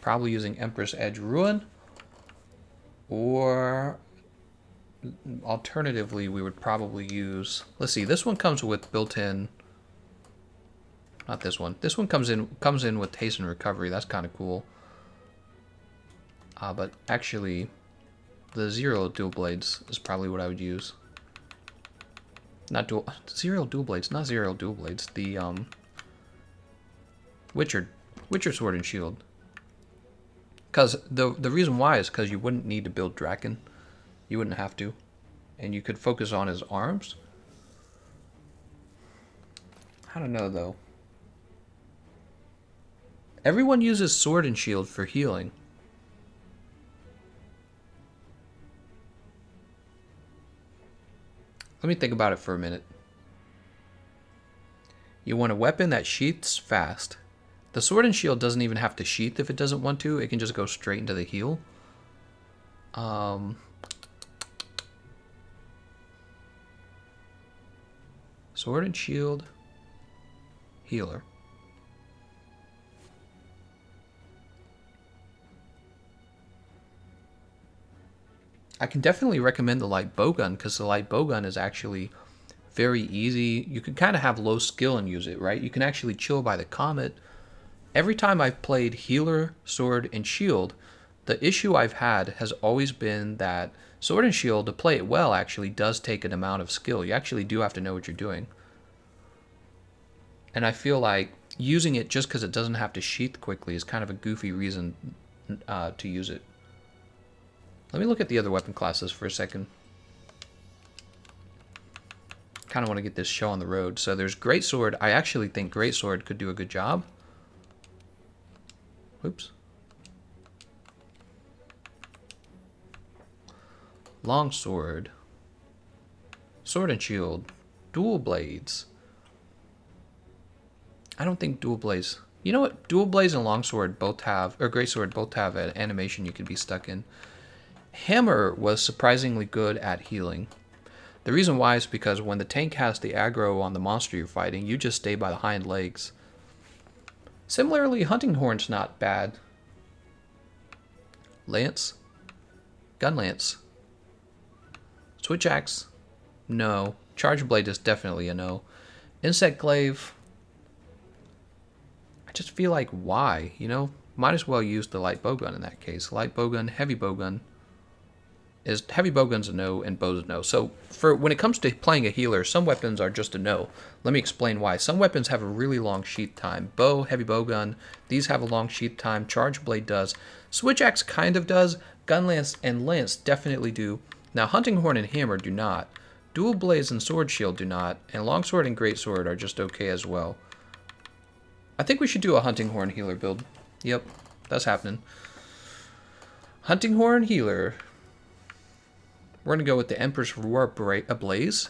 Probably using Empress Edge Ruin. Or, alternatively, we would probably use... Let's see, this one comes with built-in... Not this one. This one comes in with Haste and Recovery. That's kind of cool. But actually... The Zero Dual Blades is probably what I would use. Not Zero Dual Blades, not Zero Dual Blades. The Witcher Sword and Shield. Because the reason why is because you wouldn't need to build Draken. You wouldn't have to. And you could focus on his arms. I don't know though. Everyone uses sword and shield for healing. Let me think about it for a minute. You want a weapon that sheaths fast. The sword and shield doesn't even have to sheath if it doesn't want to. It can just go straight into the heal. Sword and shield. Healer. I can definitely recommend the light bowgun because the light bowgun is actually very easy. You can kind of have low skill and use it, right? You can actually chill by the comet. Every time I've played healer, sword, and shield, the issue I've had has always been that sword and shield, to play it well, actually does take an amount of skill. You actually do have to know what you're doing. And I feel like using it just because it doesn't have to sheath quickly is kind of a goofy reason to use it. Let me look at the other weapon classes for a second. Kind of want to get this show on the road. So there's Greatsword. I actually think Greatsword could do a good job. Oops. Longsword. Sword and shield. Dual blades. I don't think dual blades. You know what? Dual blades and longsword both have, or greatsword both have an animation you could be stuck in. Hammer was surprisingly good at healing. The reason why is because when the tank has the aggro on the monster you're fighting, you just stay by the hind legs. Similarly, hunting horn's not bad. Lance. Gun lance. Switch axe. No. Charge blade is definitely a no. Insect glaive. I just feel like why, you know? Might as well use the light bowgun in that case. Light bowgun, heavy bowgun. Heavy bowgun's a no and bow's a no. So for when it comes to playing a healer, some weapons are just a no. Let me explain why. Some weapons have a really long sheath time. Bow, heavy bowgun, these have a long sheath time. Charge blade does. Switch axe kind of does. Gun lance and lance definitely do. Now hunting horn and hammer do not. Dual blades and sword shield do not. And longsword and greatsword are just okay as well. I think we should do a hunting horn healer build. Yep, that's happening. Hunting horn healer. We're going to go with the Empress Roar Blaze.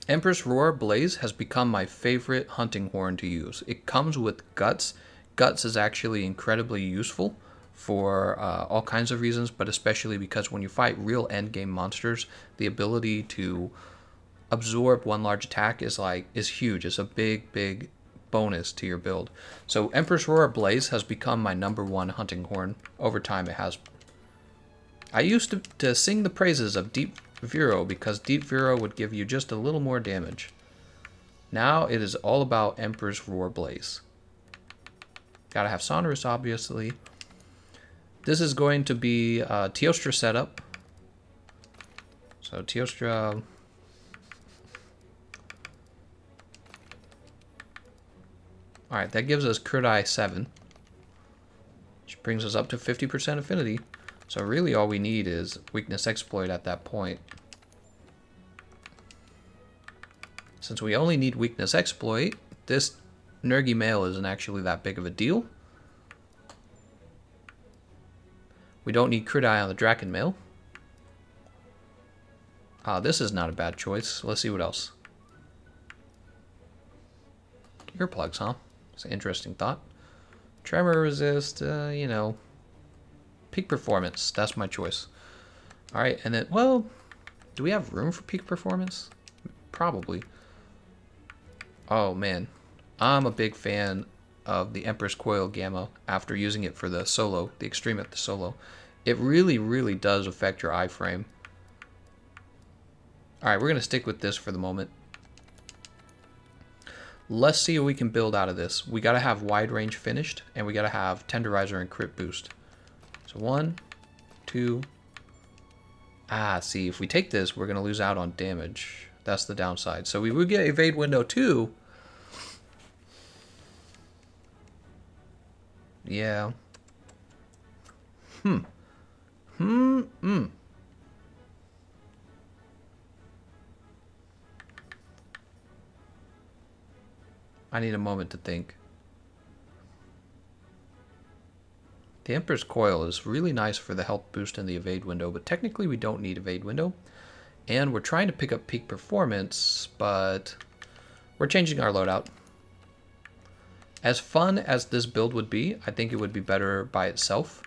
Empress Roar Blaze has become my favorite hunting horn to use. It comes with Guts. Guts is actually incredibly useful for all kinds of reasons, but especially because when you fight real endgame monsters, the ability to absorb one large attack is huge. It's a big bonus to your build. So Empress Roar Blaze has become my #1 hunting horn. Over time it has. I used to sing the praises of Deep Vero because Deep Vero would give you just a little more damage. Now it is all about Emperor's Roar Blaze. Gotta have Sonorous, obviously. This is going to be Teostra setup. So Teostra. Alright, that gives us Crit Eye 7. Which brings us up to 50% affinity. So really all we need is Weakness Exploit at that point. Since we only need Weakness Exploit, this Nergy Male isn't actually that big of a deal. We don't need Crit Eye on the Draken Male. This is not a bad choice. Let's see what else. Earplugs, huh? It's an interesting thought. Tremor resist, you know. Peak performance, that's my choice. Alright, and then, well, do we have room for peak performance? Probably. Oh man, I'm a big fan of the Empress Coil Gamma after using it for the solo, the Extreme at the solo. It really does affect your iframe. Alright, we're going to stick with this for the moment. Let's see what we can build out of this. We got to have wide range finished, and we got to have Tenderizer and Crit Boost. So 1, 2. See, if we take this, we're going to lose out on damage. That's the downside. So we would get Evade Window 2. Yeah. I need a moment to think. The Emperor's Coil is really nice for the health boost and the evade window, but technically we don't need evade window. And we're trying to pick up peak performance, but we're changing our loadout. As fun as this build would be, I think it would be better by itself.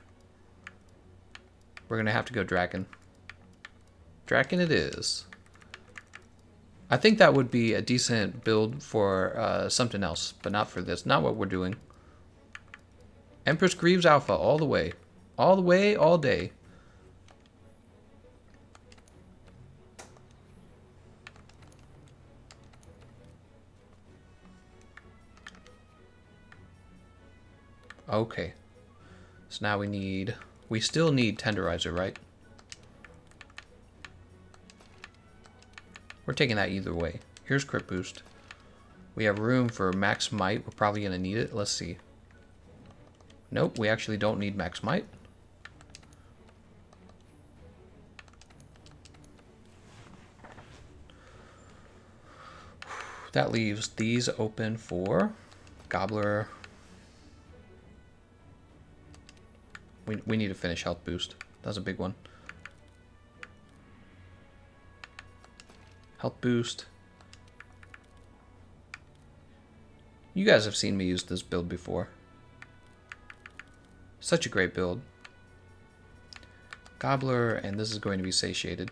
We're going to have to go Draken. Draken it is. I think that would be a decent build for something else, but not for this. Not what we're doing. Empress Greaves Alpha all the way. All the way, all day. Okay. So now we still need Tenderizer, right? We're taking that either way. Here's crit boost. We have room for max might. We're probably going to need it. Let's see. Nope, we actually don't need max might. That leaves these open for Gobbler. We need to finish health boost. That's a big one. Health boost. You guys have seen me use this build before. Such a great build. Gobbler, and this is going to be satiated.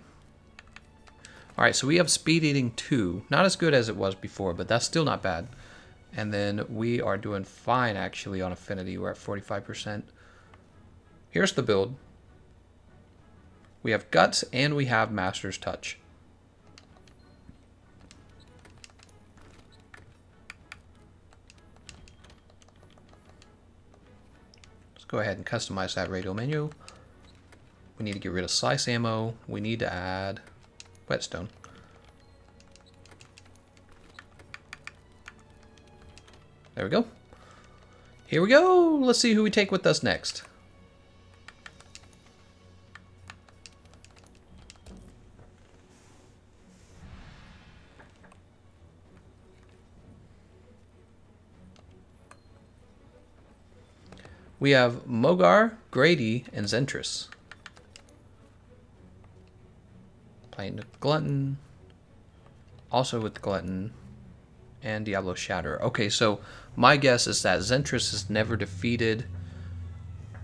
Alright, so we have Speed Eating 2. Not as good as it was before, but that's still not bad. And then we are doing fine, actually, on Affinity. We're at 45%. Here's the build. We have Guts, and we have Master's Touch. Go ahead and customize that radial menu. We need to get rid of slice ammo. We need to add whetstone. There we go. Here we go. Let's see who we take with us next. We have Mogar, Grady, and Zentris. Playing the Glutton. Also with the Glutton. And Diablo Shatter. Okay, so my guess is that Zentris is never defeated.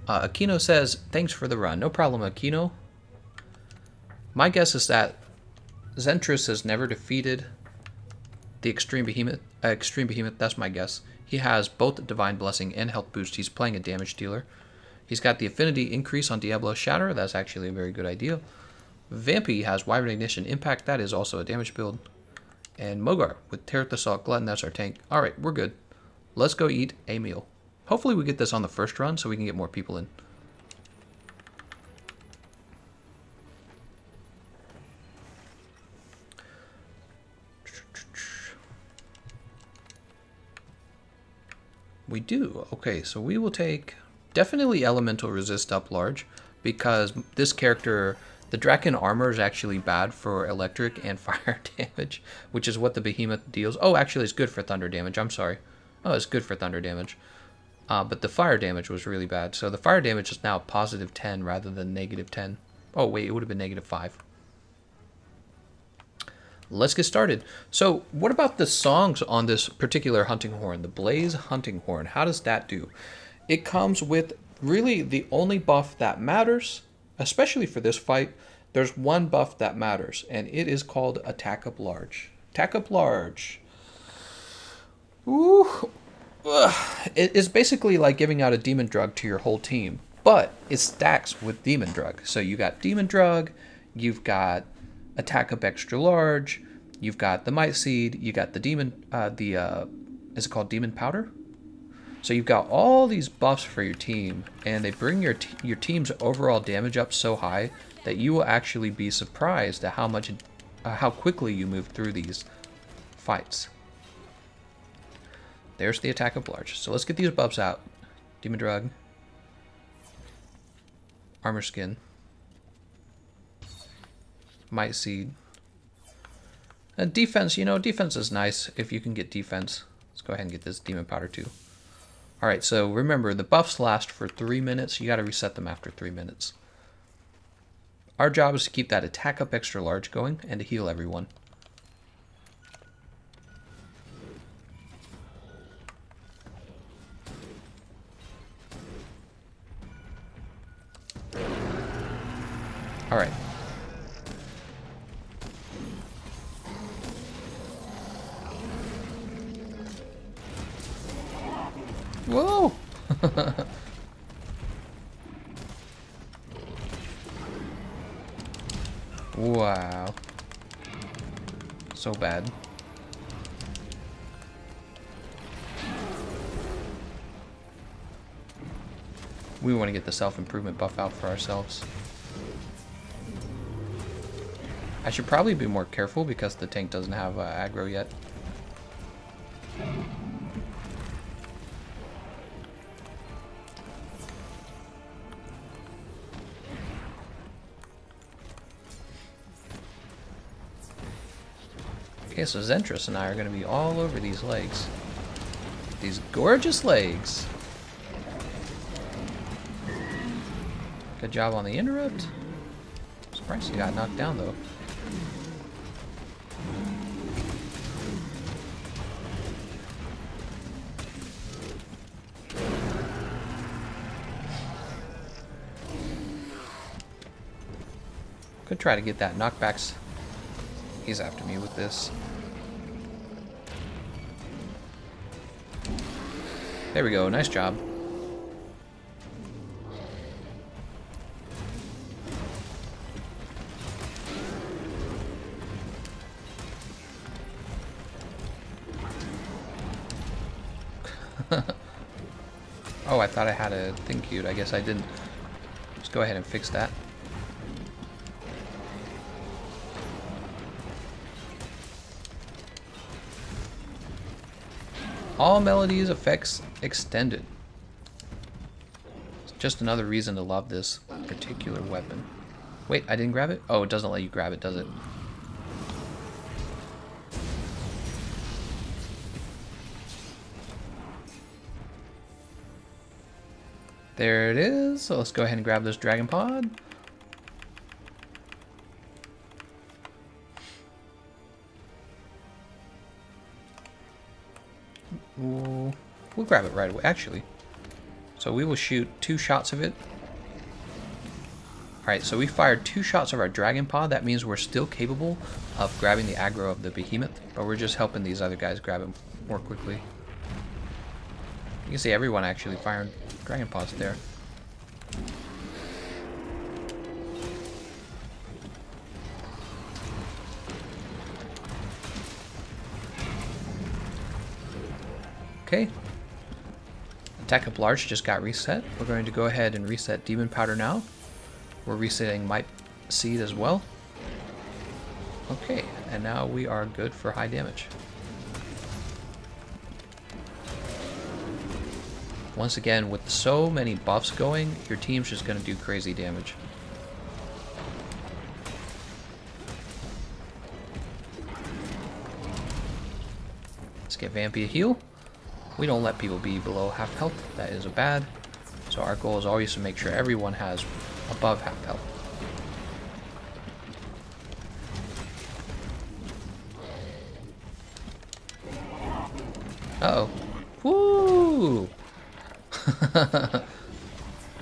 Aquino says, thanks for the run. No problem, Aquino. My guess is that Zentris has never defeated the Extreme Behemoth. That's my guess. He has both Divine Blessing and Health Boost. He's playing a damage dealer. He's got the Affinity increase on Diablo Shatter. That's actually a very good idea. Vampy has Wyvern Ignition Impact. That is also a damage build. And Mogar with Tear Assault Glutton. That's our tank. Alright, we're good. Let's go eat a meal. Hopefully we get this on the first run so we can get more people in. We do. Okay, so we will take definitely Elemental Resist up large because this character, the Draken armor is actually bad for electric and fire damage, which is what the Behemoth deals. Oh, actually it's good for thunder damage. I'm sorry. Oh, it's good for thunder damage. But the fire damage was really bad. So the fire damage is now positive 10 rather than negative 10. Oh, wait, it would have been negative 5. Let's get started. So what about the songs on this particular hunting horn, the Blaze hunting horn? How does that do? It comes with really the only buff that matters, especially for this fight. There's one buff that matters, and it is called Attack Up Large. Attack Up Large. Ooh. It is basically like giving out a demon drug to your whole team, but it stacks with demon drug. So you got demon drug, you've got Attack Up Extra Large, you've got the Might Seed, you got the demon, is it called Demon Powder? So you've got all these buffs for your team, and they bring your team's overall damage up so high that you will actually be surprised at how quickly you move through these fights. There's the Attack Up Large. So let's get these buffs out. Demon Drug, Armor Skin, Might Seed. And defense, defense is nice if you can get defense. Let's go ahead and get this Demon Powder too. Alright, so remember, the buffs last for 3 minutes. You gotta reset them after 3 minutes. Our job is to keep that attack up extra large going and to heal everyone. Alright. Whoa! Wow. So bad. We want to get the self-improvement buff out for ourselves. I should probably be more careful because the tank doesn't have aggro yet. Okay, so Zentris and I are going to be all over these legs. These gorgeous legs. Good job on the interrupt. Surprised he got knocked down, though. Could try to get that knockbacks. He's after me with this. There we go, nice job. Oh, I thought I had a thing queued. I guess I didn't. Let's go ahead and fix that. All melodies effects extended. It's just another reason to love this particular weapon. Wait, I didn't grab it? Oh, it doesn't let you grab it, does it? There it is. So let's go ahead and grab this dragon pod. We'll grab it right away, actually. So we will shoot 2 shots of it. Alright, so we fired 2 shots of our dragon pod. That means we're still capable of grabbing the aggro of the behemoth, but we're just helping these other guys grab it more quickly. You can see everyone actually firing dragon pods there. Okay. Attack up large just got reset. We're going to go ahead and reset demon powder now. We're resetting might seed as well. Okay, and now we are good for high damage. Once again, with so many buffs going, your team's just going to do crazy damage. Let's get Vampy a heal. We don't let people be below half health. That is a bad. So our goal is always to make sure everyone has above half health. Uh-oh. Woo!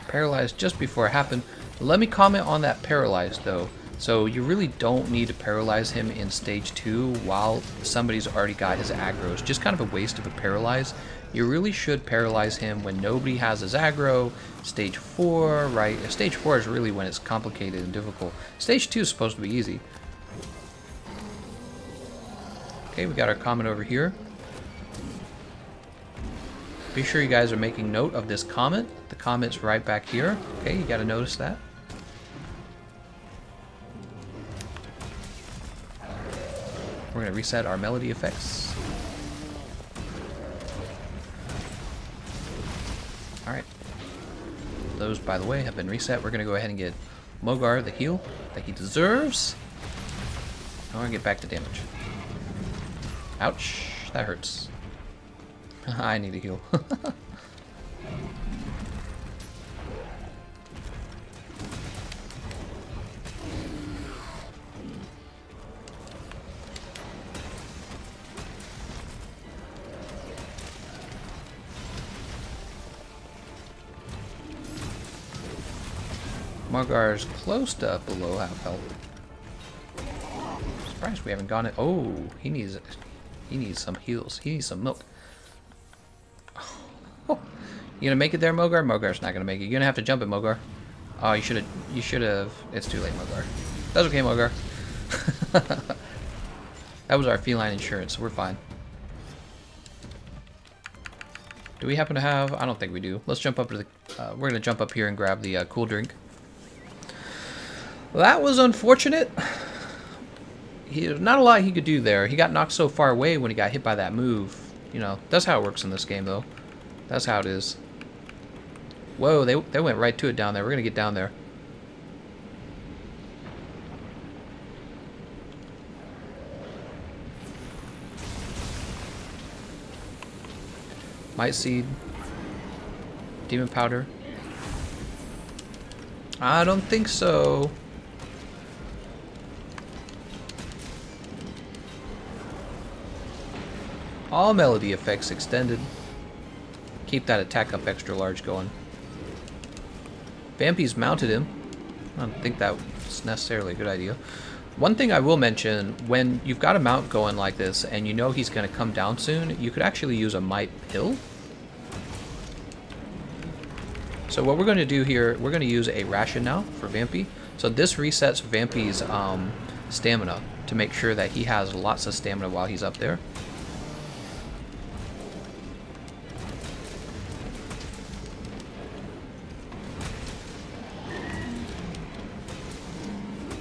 Paralyzed just before it happened. Let me comment on that paralyzed though. So you really don't need to paralyze him in stage 2 while somebody's already got his aggro. It's just kind of a waste of a paralyze. You really should paralyze him when nobody has his aggro. Stage 4, right? Stage 4 is really when it's complicated and difficult. Stage 2 is supposed to be easy. Okay, we got our comment over here. Be sure you guys are making note of this comment. The comment's right back here. Okay, you gotta notice that. We're going to reset our melody effects. Alright. Those, by the way, have been reset. We're going to go ahead and get Mogar the heal that he deserves. I want to get back to damage. Ouch. That hurts. I need a heal. Margar's close to below half health. Surprised we haven't gone it. Oh, he needs some heals. He needs some milk. Oh, you gonna make it there, Mogar? Mogar's not gonna make it. You're gonna have to jump it, Mogar. Oh, you should have. It's too late, Mogar. That's okay, Mogar. That was our feline insurance. So we're fine. Do we happen to have? I don't think we do. Let's jump up to the. We're gonna jump up here and grab the cool drink. That was unfortunate. There's not a lot he could do there. He got knocked so far away when he got hit by that move. You know, that's how it works in this game, though. That's how it is. Whoa, they went right to it down there. We're gonna get down there. Might Seed. Demon Powder. I don't think so. All melody effects extended. Keep that attack up extra large going. Vampy's mounted him. I don't think that was necessarily a good idea. One thing I will mention, when you've got a mount going like this and you know he's going to come down soon, you could actually use a might pill. So what we're going to do here, we're going to use a ration now for Vampy. So this resets Vampy's stamina to make sure that he has lots of stamina while he's up there.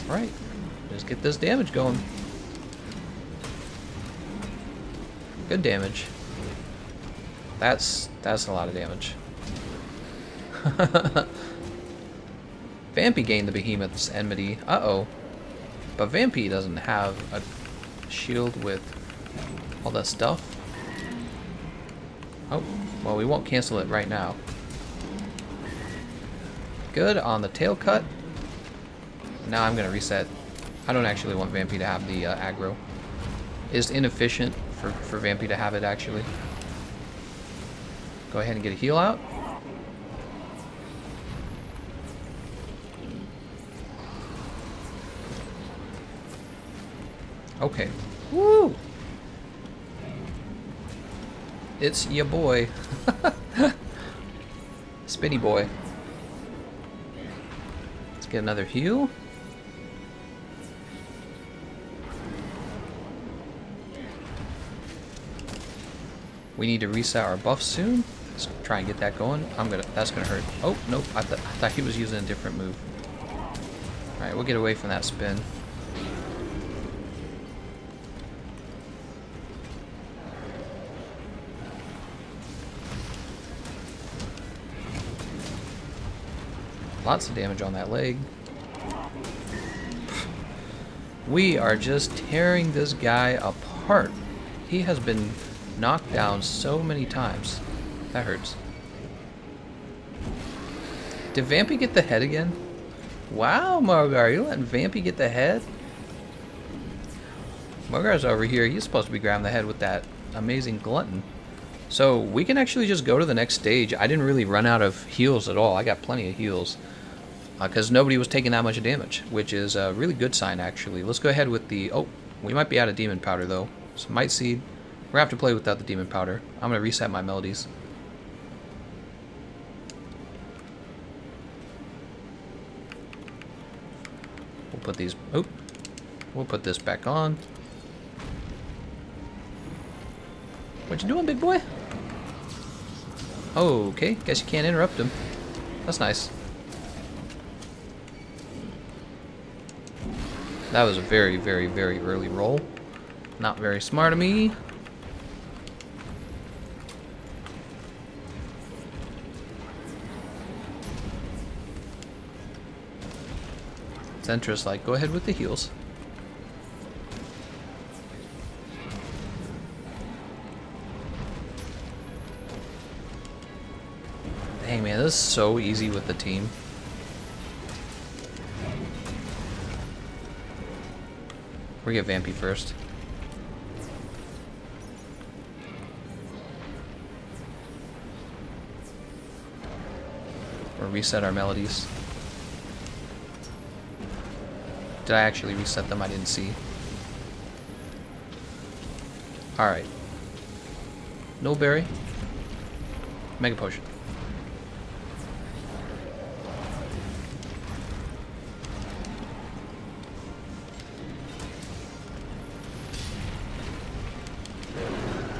Alright, let's get this damage going. Good damage. That's a lot of damage. Vampy gained the Behemoth's enmity. Uh-oh. But Vampy doesn't have a shield with all that stuff. Oh, well, we won't cancel it right now. Good on the tail cut. Now I'm going to reset. I don't actually want Vampy to have the aggro. It's inefficient for Vampy to have it, actually. Go ahead and get a heal out. Okay. Woo! It's ya boy. Spinny boy. Let's get another heal. We need to reset our buff soon. Let's try and get that going. That's gonna hurt. Oh, nope. I thought he was using a different move. Alright, we'll get away from that spin. Lots of damage on that leg. We are just tearing this guy apart. He has been knocked down so many times. That hurts. Did Vampy get the head again? Wow, Margar, you letting Vampy get the head? Margar's over here. He's supposed to be grabbing the head with that amazing glutton. So we can actually just go to the next stage. I didn't really run out of heals at all. I got plenty of heals. Because nobody was taking that much damage, which is a really good sign, actually. Let's go ahead with the... Oh, we might be out of Demon Powder, though. So Might Seed. We're going to have to play without the Demon Powder. I'm going to reset my melodies. We'll put these... Oh, we'll put this back on. What you doing, big boy? Oh, okay. Guess you can't interrupt him. That's nice. That was a very, very, very early roll. Not very smart of me. Zentra's like, go ahead with the heals. Man, this is so easy with the team. We're gonna get Vampy first. Or reset our melodies. Did I actually reset them? I didn't see. Alright. No berry. Mega potion.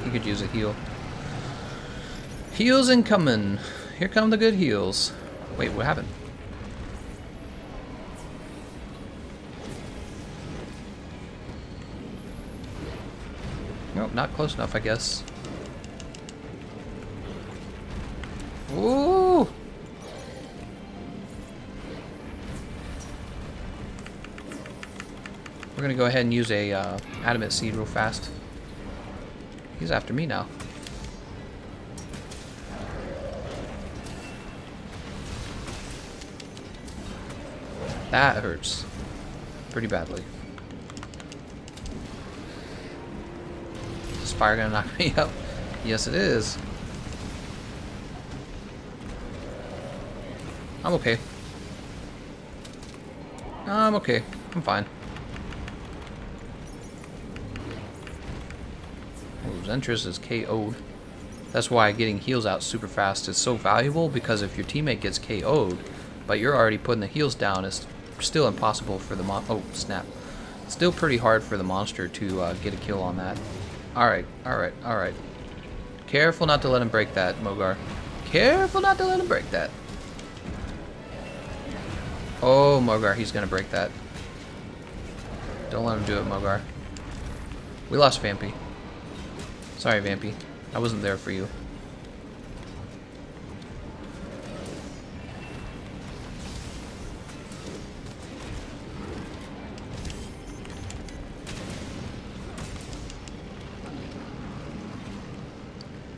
He could use a heal. Heals incoming. Here come the good heals. Wait, what happened? Nope, not close enough, I guess. Ooh! We're gonna go ahead and use a adamant seed real fast. He's after me now. That hurts pretty badly. Is fire gonna knock me up? Yes, it is. I'm okay. I'm okay. I'm fine. Oh, Zentress is KO'd. That's why getting heals out super fast is so valuable, because if your teammate gets KO'd, but you're already putting the heals down, it's still impossible for the oh, snap. Still pretty hard for the monster to get a kill on that. Alright, alright, alright. Careful not to let him break that, Mogar. Careful not to let him break that. Oh, Mogar, he's gonna break that. Don't let him do it, Mogar. We lost Vampy. Sorry, Vampy. I wasn't there for you.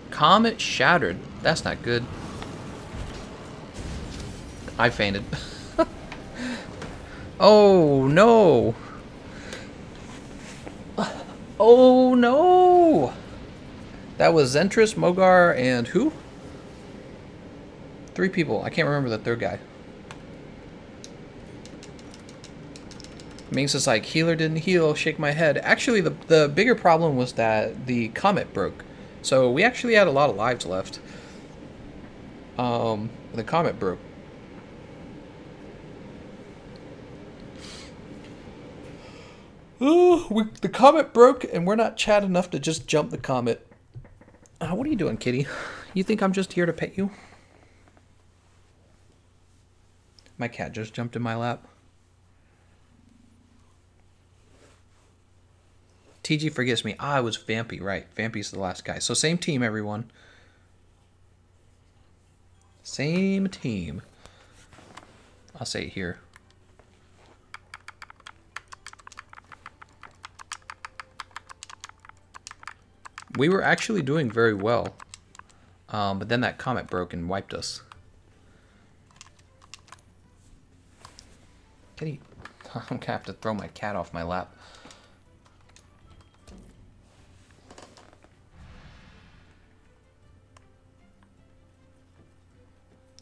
Comet shattered. That's not good. I fainted. Oh no! Oh no! That was Zentress, Mogar, and who? 3 people. I can't remember the third guy. Minx is like, healer didn't heal, shake my head. Actually, the bigger problem was that the comet broke. So we actually had a lot of lives left. The comet broke. Oh, the comet broke, and we're not Chad enough to just jump the comet. What are you doing, kitty? You think I'm just here to pet you? My cat just jumped in my lap. TG forgets me. Ah, it was Vampy, right. Vampy's the last guy. So same team, everyone. Same team. I'll say it here. We were actually doing very well. But then that comet broke and wiped us. Kitty. I'm gonna have to throw my cat off my lap.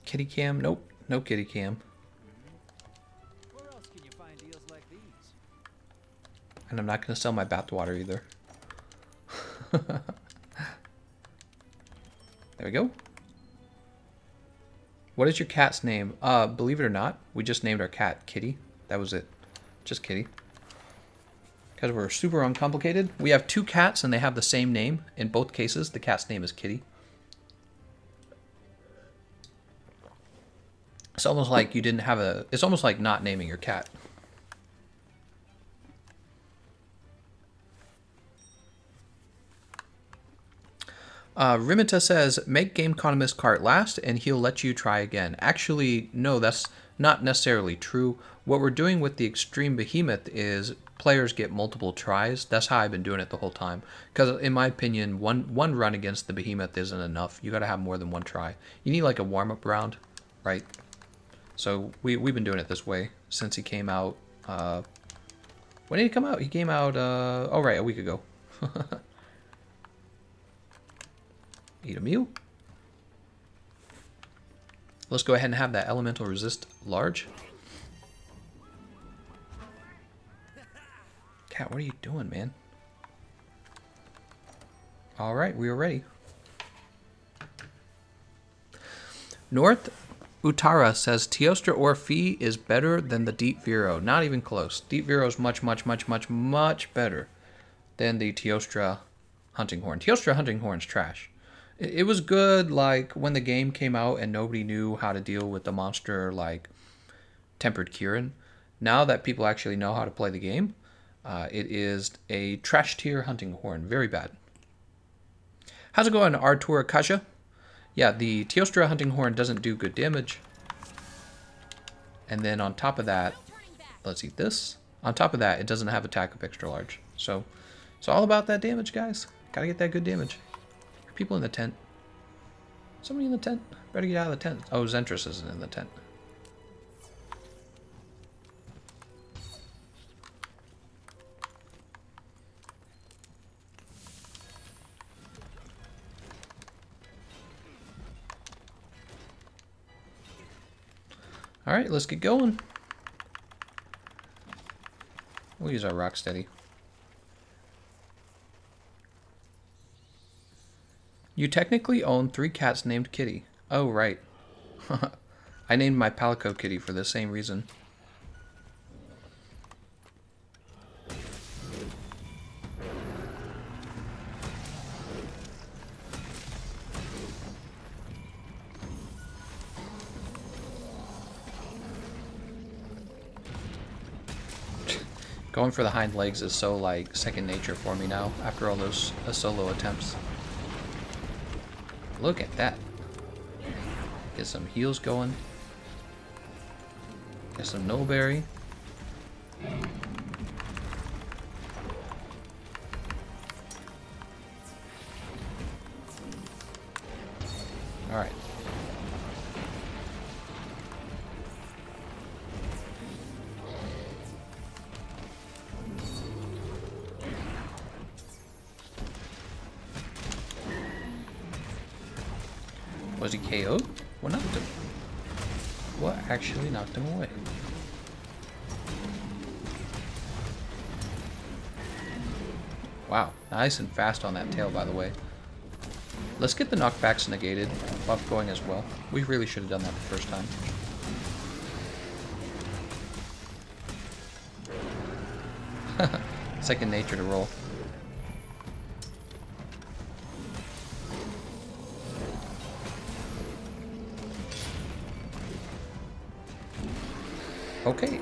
Kitty cam? Nope. No kitty cam. Where else can you find deals like these? And I'm not going to sell my bathwater either. There we go. What is your cat's name? Believe it or not, we just named our cat Kitty. That was it. Just Kitty. Because we're super uncomplicated. We have 2 cats and they have the same name. In both cases, the cat's name is Kitty. It's almost like you didn't have a... It's almost like not naming your cat. Rimita says, make Gameconomist cart last and he'll let you try again. Actually, no, that's not necessarily true. What we're doing with the Extreme Behemoth is players get multiple tries. That's how I've been doing it the whole time. Because in my opinion, one run against the Behemoth isn't enough. You got to have more than one try. You need like a warm-up round. right? So we've been doing it this way since he came out. When did he come out? He came out, oh right, a week ago. Eat a meal. Let's go ahead and have that elemental resist large. Cat, what are you doing, man? Alright, we are ready. North Utara says Teostra or Fee is better than the Deep Vero. Not even close. Deep Vero is much better than the Teostra Hunting Horn. Teostra Hunting Horn's trash. It was good like when the game came out and nobody knew how to deal with the monster like Tempered Kirin. Now that people actually know how to play the game, it is a trash tier Hunting Horn. Very bad. How's it going, Artur Kasha? Yeah, the Teostra Hunting Horn doesn't do good damage. And then on top of that, let's eat this. On top of that, it doesn't have attack of extra large. So it's all about that damage, guys. Gotta get that good damage. People in the tent. Somebody in the tent? Better get out of the tent. Oh, Zentress isn't in the tent. Alright, let's get going. We'll use our Rocksteady. You technically own 3 cats named Kitty. Oh, right. I named my Palico Kitty for the same reason. Going for the hind legs is so, like, second nature for me now, after all those solo attempts. Look at that. Get some heals going. Get some Nullberry. Alright. Was he KO'd? What knocked him? What actually knocked him away? Wow, nice and fast on that tail, by the way. Let's get the knockbacks negated. Buff going as well. We really should have done that the first time. Second nature to roll. Okay.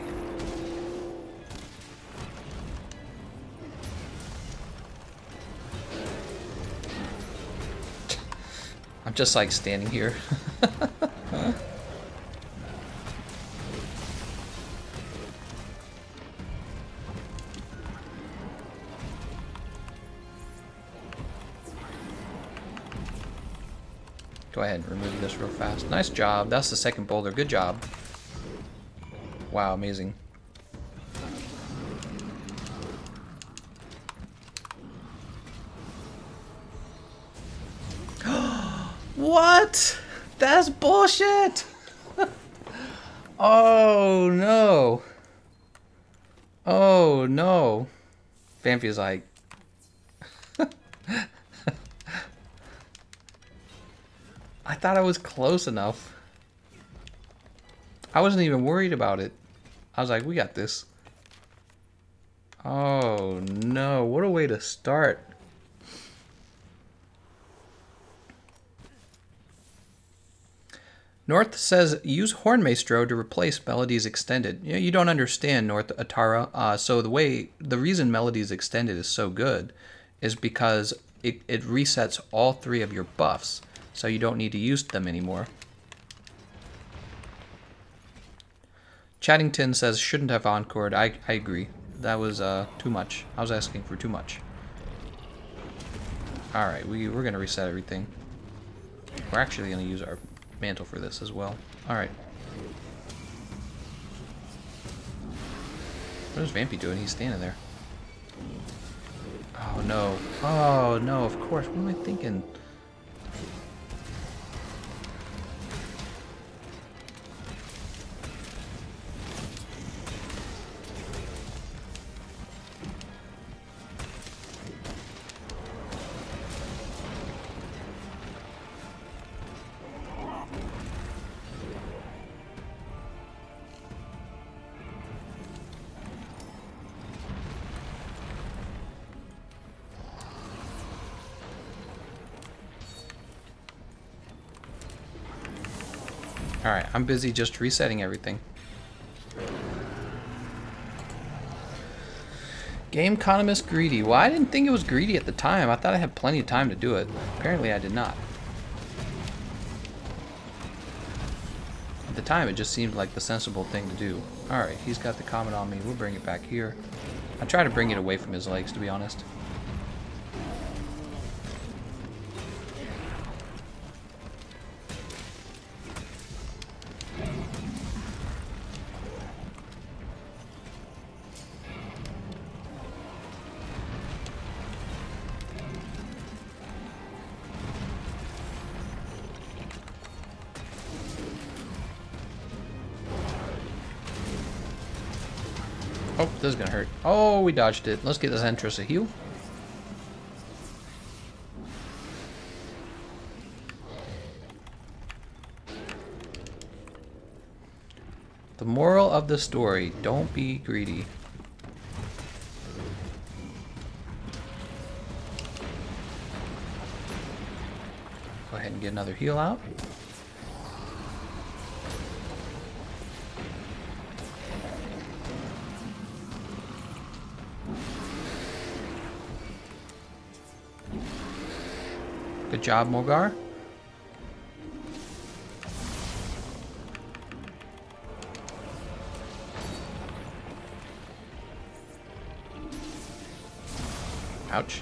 I'm just like standing here. Go ahead and remove this real fast. Nice job. That's the second boulder. Good job. Wow, amazing. What? That's bullshit! Oh no. Oh no. Vampy's like... I thought I was close enough. I wasn't even worried about it. I was like, we got this. Oh no, what a way to start. North says, use Horn Maestro to replace Melodies Extended. You know, you don't understand, North Atara. So the reason Melodies Extended is so good is because it resets all 3 of your buffs. So you don't need to use them anymore. Chattington says, shouldn't have encored. I agree. That was too much. I was asking for too much. Alright, we're going to reset everything. We're actually going to use our mantle for this as well. Alright. What is Vampy doing? He's standing there. Oh no. Oh no, of course. What am I thinking? Alright, I'm busy just resetting everything. Gameconomist greedy. Well, I didn't think it was greedy at the time. I thought I had plenty of time to do it. Apparently I did not. At the time, it just seemed like the sensible thing to do. Alright, he's got the comment on me. We'll bring it back here. I try to bring it away from his legs, to be honest. Oh, this is gonna hurt. Oh, we dodged it. Let's get this Entrance a heal. The moral of the story, don't be greedy. Go ahead and get another heal out. Good job, Mogar. Ouch.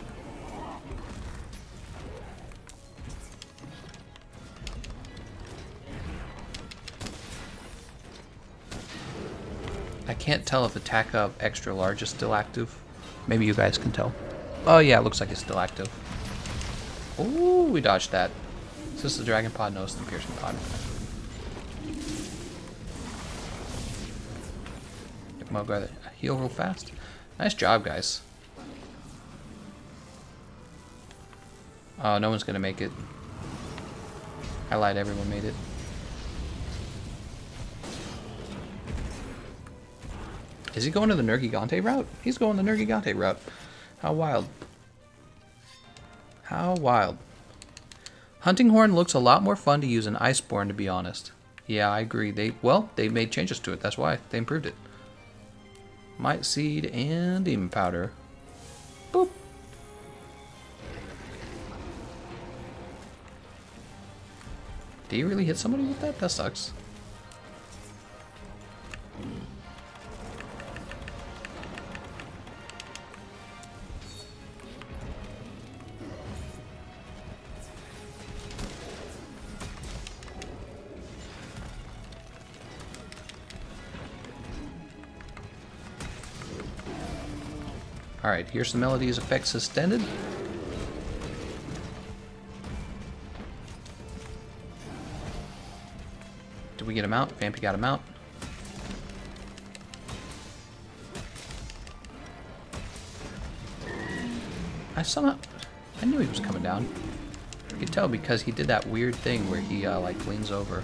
I can't tell if attack of extra large is still active. Maybe you guys can tell. Oh yeah, it looks like it's still active. Ooh, we dodged that. Is this the Dragon Pod? No, it's the Piercing Pod. Get Mogar heal real fast. Nice job, guys. Oh, no one's gonna make it. I lied, everyone made it. Is he going to the Nergigante route? He's going the Nergigante route. How wild. How wild. Hunting Horn looks a lot more fun to use in Iceborne, to be honest. Yeah, I agree. They made changes to it. That's why. They improved it. Might Seed and Demon Powder. Boop. Did you really hit somebody with that? That sucks. Alright, here's the Melody's effects extended. Did we get him out? Vampy got him out. I knew he was coming down. You could tell because he did that weird thing where he like leans over.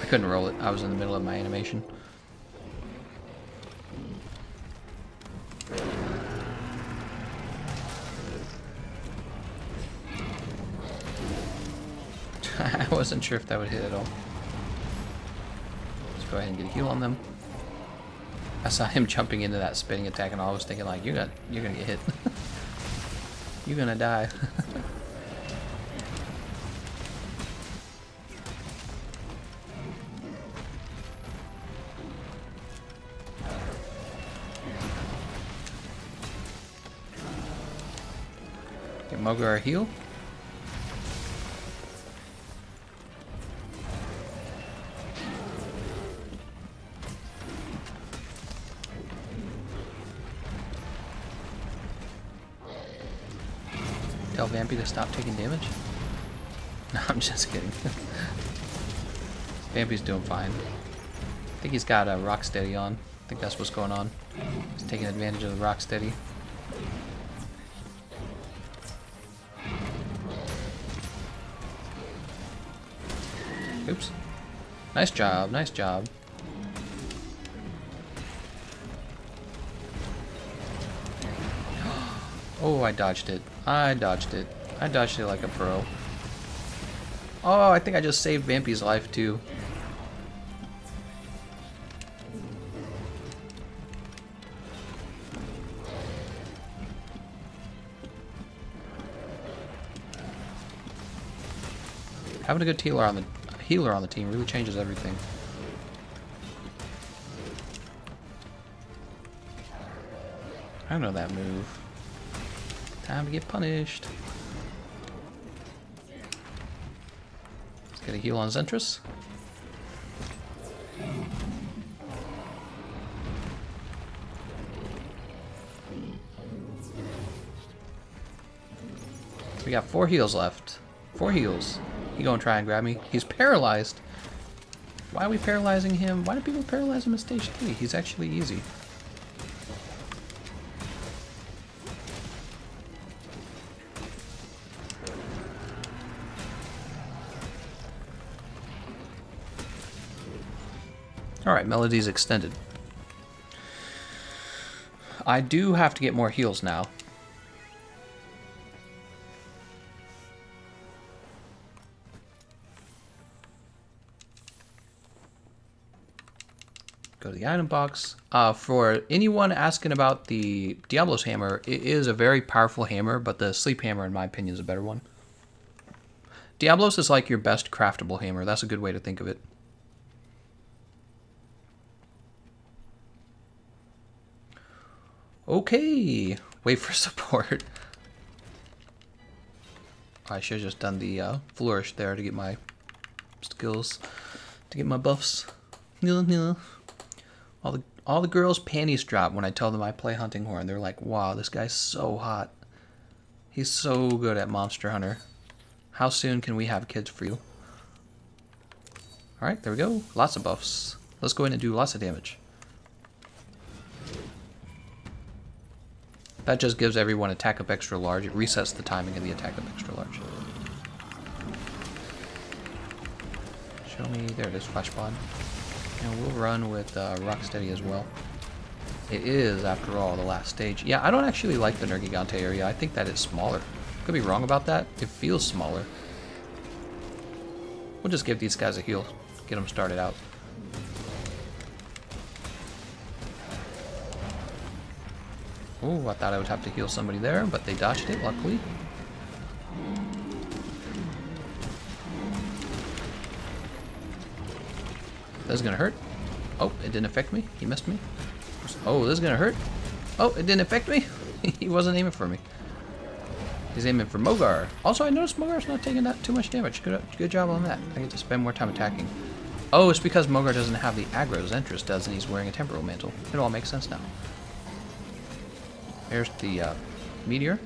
I couldn't roll it. I was in the middle of my animation. I wasn't sure if that would hit at all. Let's go ahead and get a heal on them. I saw him jumping into that spinning attack and I was thinking like, you're gonna get hit. You're gonna die. Get Mogar a heal. Tell Vampy to stop taking damage? No, I'm just kidding. Vampy's doing fine. I think he's got a Rocksteady on. I think that's what's going on. He's taking advantage of the Rocksteady. Oops. Nice job, nice job. Oh, I dodged it. I dodged it. I dodged it like a pro. Oh, I think I just saved Vampy's life too. Having a good healer on the team really changes everything. I know that move. Time to get punished. Let's get a heal on Zentris. We got 4 heals left. 4 heals. He gonna try and grab me. He's paralyzed. Why are we paralyzing him? Why do people paralyze him in stage 3? He's actually easy. Alright, Melody's extended. I do have to get more heals now. Go to the item box. For anyone asking about the Diablo's hammer, it is a very powerful hammer, but the sleep hammer, in my opinion, is a better one. Diablo's is like your best craftable hammer. That's a good way to think of it. Okay, wait for support. I should have just done the flourish there to get my skills, to get my buffs. All the girls' panties drop when I tell them I play Hunting Horn. They're like, wow, this guy's so hot. He's so good at Monster Hunter. How soon can we have kids for you? Alright, there we go. Lots of buffs. Let's go in and do lots of damage. That just gives everyone attack up extra large. It resets the timing of the attack up extra large. Show me. There it is, Flash Pod. And we'll run with Rocksteady as well. It is, after all, the last stage. Yeah, I don't actually like the Nergigante area. I think that it's smaller. Could be wrong about that. It feels smaller. We'll just give these guys a heal. Get them started out. Oh, I thought I would have to heal somebody there, but they dodged it, luckily. This is gonna hurt. Oh, it didn't affect me. He missed me. Oh, this is gonna hurt. Oh, it didn't affect me. He wasn't aiming for me. He's aiming for Mogar. Also, I noticed Mogar's not taking that too much damage. Good job on that. I get to spend more time attacking. Oh, it's because Mogar doesn't have the aggro Zentris does, and he's wearing a temporal mantle. It all makes sense now. There's the meteor.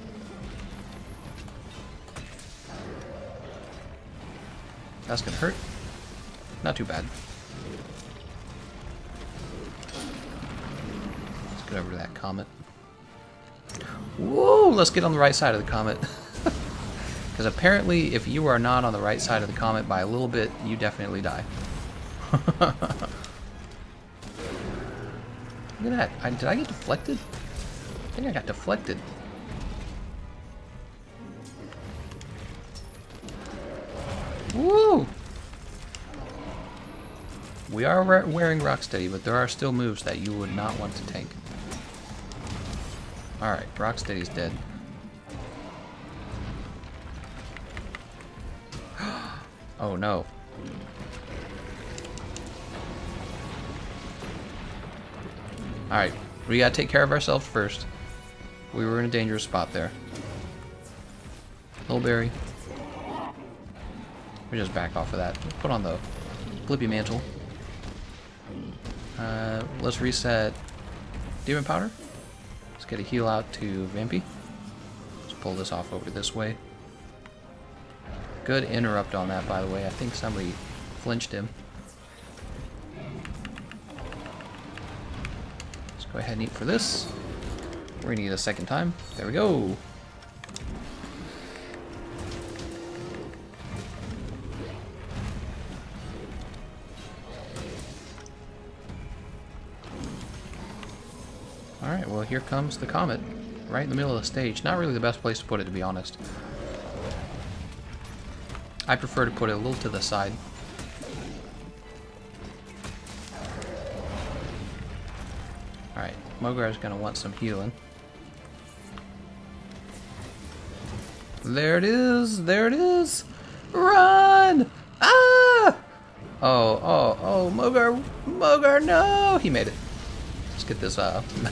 That's gonna hurt. Not too bad. Let's get over to that comet. Whoa! Let's get on the right side of the comet. Because apparently, if you are not on the right side of the comet by a little bit, you definitely die. Look at that. Did I get deflected? I think I got deflected. Woo! We are wearing Rocksteady, but there are still moves that you would not want to tank. Alright, Rocksteady's dead. Oh no. Alright, we gotta take care of ourselves first. We were in a dangerous spot there. Lilberry. We just back off of that. Put on the Flippy Mantle. Let's reset Demon Powder. Let's get a heal out to Vampy. Let's pull this off over this way. Good interrupt on that, by the way. I think somebody flinched him. Let's go ahead and eat for this. We're gonna eat a second time. There we go. Alright, well here comes the Comet. Right in the middle of the stage. Not really the best place to put it, to be honest. I prefer to put it a little to the side. Alright, Mogar's gonna want some healing. There it is! There it is! Run! Ah! Oh, Mogar! Mogar, no! He made it. Let's get this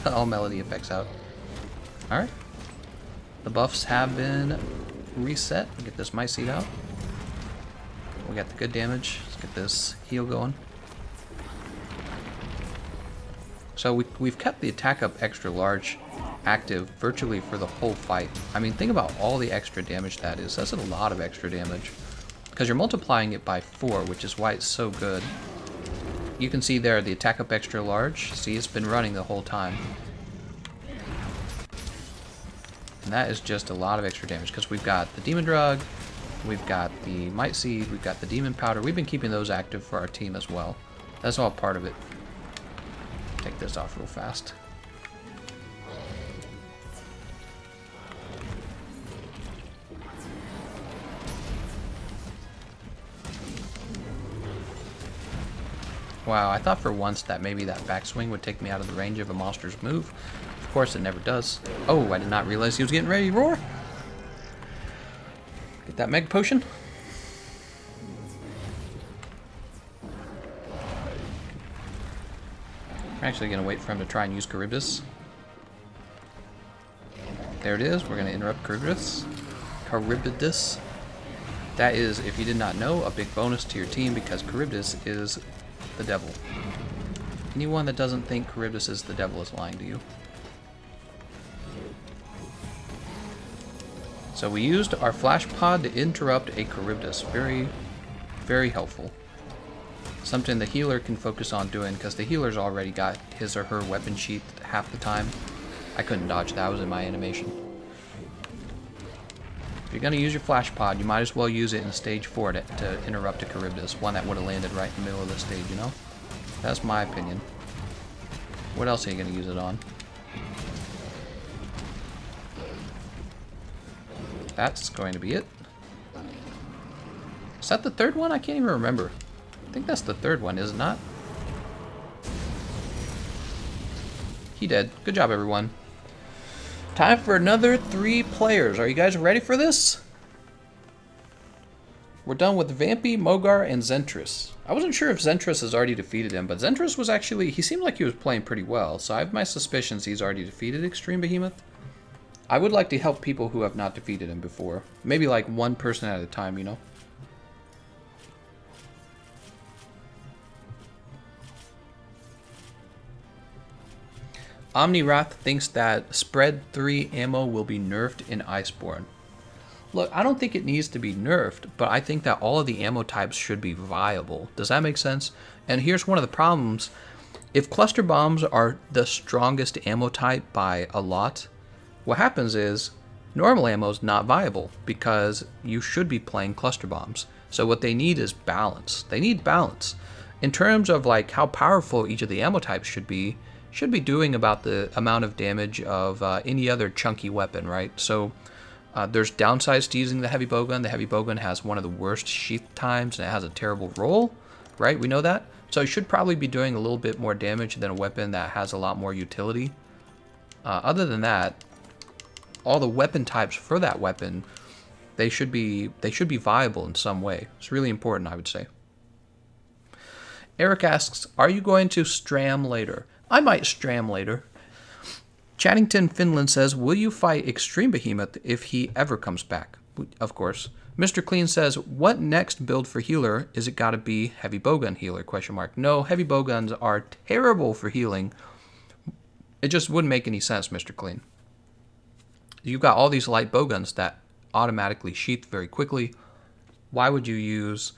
all melody effects out. Alright. The buffs have been reset. Get this Might Seed out. We got the good damage. Let's get this heal going. So we've kept the attack up extra large active virtually for the whole fight. I mean, think about all the extra damage that is. That's a lot of extra damage. Because you're multiplying it by 4, which is why it's so good. You can see there the attack up extra large. See, it's been running the whole time. And that is just a lot of extra damage because we've got the Demon Drug, we've got the Might Seed, we've got the Demon Powder. We've been keeping those active for our team as well. That's all part of it. Take this off real fast. Wow, I thought for once that maybe that backswing would take me out of the range of a monster's move. Of course, it never does. Oh, I did not realize he was getting ready to roar. Get that Meg Potion. I'm actually going to wait for him to try and use Charybdis. There it is. We're going to interrupt Charybdis. Charybdis. That is, if you did not know, a big bonus to your team because Charybdis is the devil. Anyone that doesn't think Charybdis is the devil is lying to you. So we used our Flash Pod to interrupt a Charybdis. Very, very helpful. Something the healer can focus on doing because the healer's already got his or her weapon sheath half the time. I couldn't dodge that. I was in my animation. If you're going to use your Flash Pod, you might as well use it in stage 4 to interrupt a Charybdis. One that would have landed right in the middle of the stage, you know? That's my opinion. What else are you going to use it on? That's going to be it. Is that the third one? I can't even remember. I think that's the third one, is it not? He did. Good job, everyone. Time for another 3 players. Are you guys ready for this? We're done with Vampy, Mogar, and Zentris. I wasn't sure if Zentris has already defeated him, but Zentris was actually... He seemed like he was playing pretty well, so I have my suspicions he's already defeated Extreme Behemoth. I would like to help people who have not defeated him before. Maybe like one person at a time, you know? Omnirath thinks that Spread 3 ammo will be nerfed in Iceborne. Look, I don't think it needs to be nerfed, but I think that all of the ammo types should be viable. Does that make sense? And here's one of the problems. If cluster bombs are the strongest ammo type by a lot, what happens is normal ammo is not viable because you should be playing cluster bombs. So what they need is balance. They need balance. In terms of like how powerful each of the ammo types should be doing about the amount of damage of any other chunky weapon, right? So there's downsides to using the heavy bowgun. The heavy bowgun has one of the worst sheath times and it has a terrible roll, right? We know that. So it should probably be doing a little bit more damage than a weapon that has a lot more utility. Other than that, all the weapon types for that weapon, they should be viable in some way. It's really important, I would say. Eric asks, are you going to stram later? I might stram later. Chaddington Finland says, will you fight Extreme Behemoth if he ever comes back? of course. Mr. Clean says, what next build for healer? Is it got to be heavy bowgun healer? Question mark. No, heavy bowguns are terrible for healing. It just wouldn't make any sense, Mr. Clean. You've got all these light bowguns that automatically sheath very quickly. Why would you use,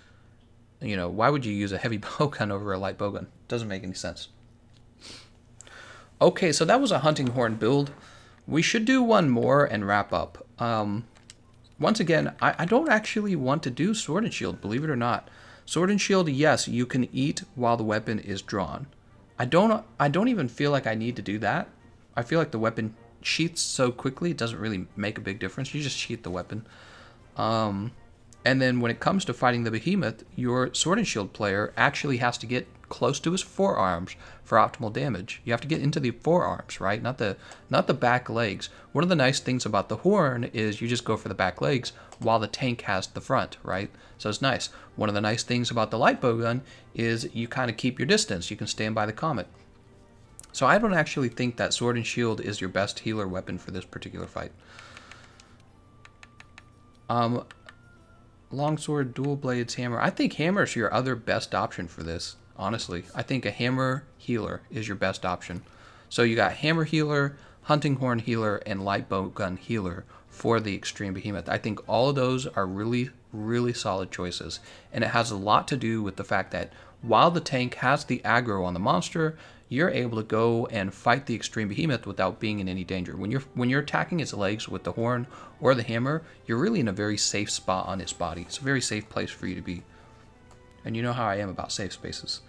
why would you use a heavy bowgun over a light bowgun? Doesn't make any sense. Okay, so that was a hunting horn build. We should do one more and wrap up. Once again, I don't actually want to do sword and shield, believe it or not. Sword and shield, yes, you can eat while the weapon is drawn. I don't even feel like I need to do that. I feel like the weapon sheaths so quickly, it doesn't really make a big difference. You just sheath the weapon. And then when it comes to fighting the behemoth, your sword and shield player actually has to get close to his forearms for optimal damage. You have to get into the forearms, right? Not the back legs. One of the nice things about the horn is you just go for the back legs while the tank has the front, right? So it's nice. One of the nice things about the light bowgun is you kind of keep your distance. You can stand by the comet. So I don't actually think that sword and shield is your best healer weapon for this particular fight. Longsword, dual blades, hammer. I think hammer is your other best option for this, honestly. I think a hammer healer is your best option. So you got hammer healer, hunting horn healer, and light bowgun healer for the Extreme Behemoth. I think all of those are really, really solid choices. And it has a lot to do with the fact that while the tank has the aggro on the monster, you're able to go and fight the Extreme Behemoth without being in any danger. When you're attacking its legs with the horn or the hammer, you're really in a very safe spot on its body. It's a very safe place for you to be. And you know how I am about safe spaces.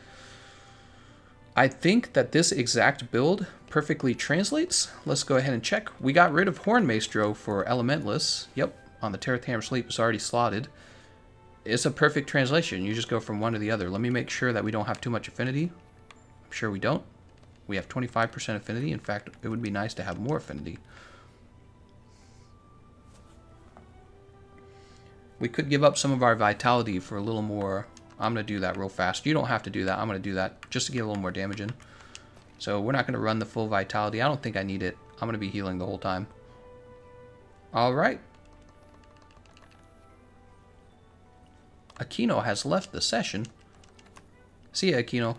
I think that this exact build perfectly translates. Let's go ahead and check. We got rid of Horn Maestro for Elementless. Yep, on the Terrath Hammer Sleep, it's already slotted. It's a perfect translation. You just go from one to the other. Let me make sure that we don't have too much affinity. I'm sure we don't. We have 25% affinity. In fact, it would be nice to have more affinity. We could give up some of our vitality for a little more. I'm going to do that real fast. You don't have to do that. I'm going to do that just to get a little more damage in. So we're not going to run the full vitality. I don't think I need it. I'm going to be healing the whole time. All right. Aquino has left the session. See ya, Aquino.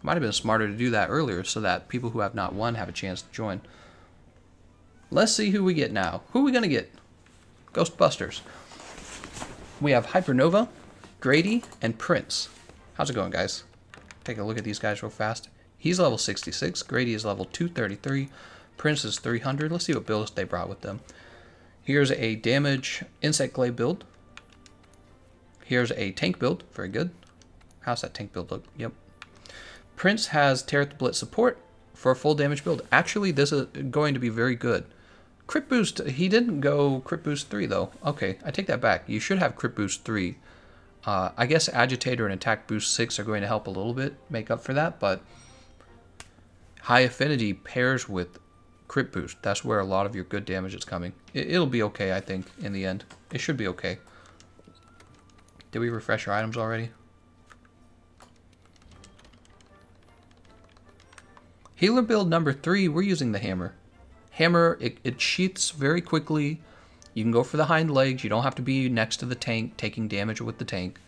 Might have been smarter to do that earlier so that people who have not won have a chance to join. Let's see who we get now. Who are we going to get? Ghostbusters. We have Hypernova, Grady, and Prince. How's it going, guys? Take a look at these guys real fast. He's level 66. Grady is level 233. Prince is 300. Let's see what builds they brought with them. Here's a damage insect glaive build. Here's a tank build. Very good. How's that tank build look? Yep. Prince has Terrath Blitz support for a full damage build. Actually, this is going to be very good. Crit Boost, he didn't go Crit Boost 3 though. Okay, I take that back. You should have Crit Boost 3. I guess Agitator and Attack Boost 6 are going to help a little bit make up for that, but High Affinity pairs with Crit Boost. That's where a lot of your good damage is coming. It'll be okay, I think, in the end. It should be okay. Did we refresh our items already? Healer build number 3, we're using the hammer. Hammer, it sheaths very quickly. You can go for the hind legs. You don't have to be next to the tank, taking damage with the tank.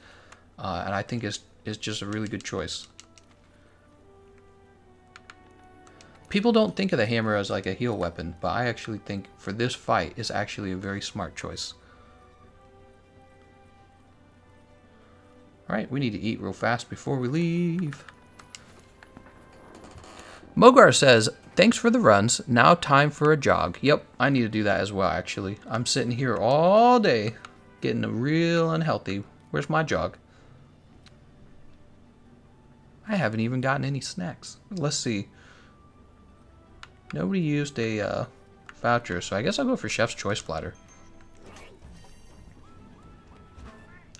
And I think it's just a really good choice. People don't think of the hammer as like a heal weapon, but I actually think for this fight it's actually a very smart choice. Alright, we need to eat real fast before we leave. Mogar says, thanks for the runs. Now time for a jog. Yep, I need to do that as well, actually. I'm sitting here all day getting real unhealthy. Where's my jog? I haven't even gotten any snacks. Let's see. Nobody used a voucher, so I guess I'll go for Chef's Choice Platter.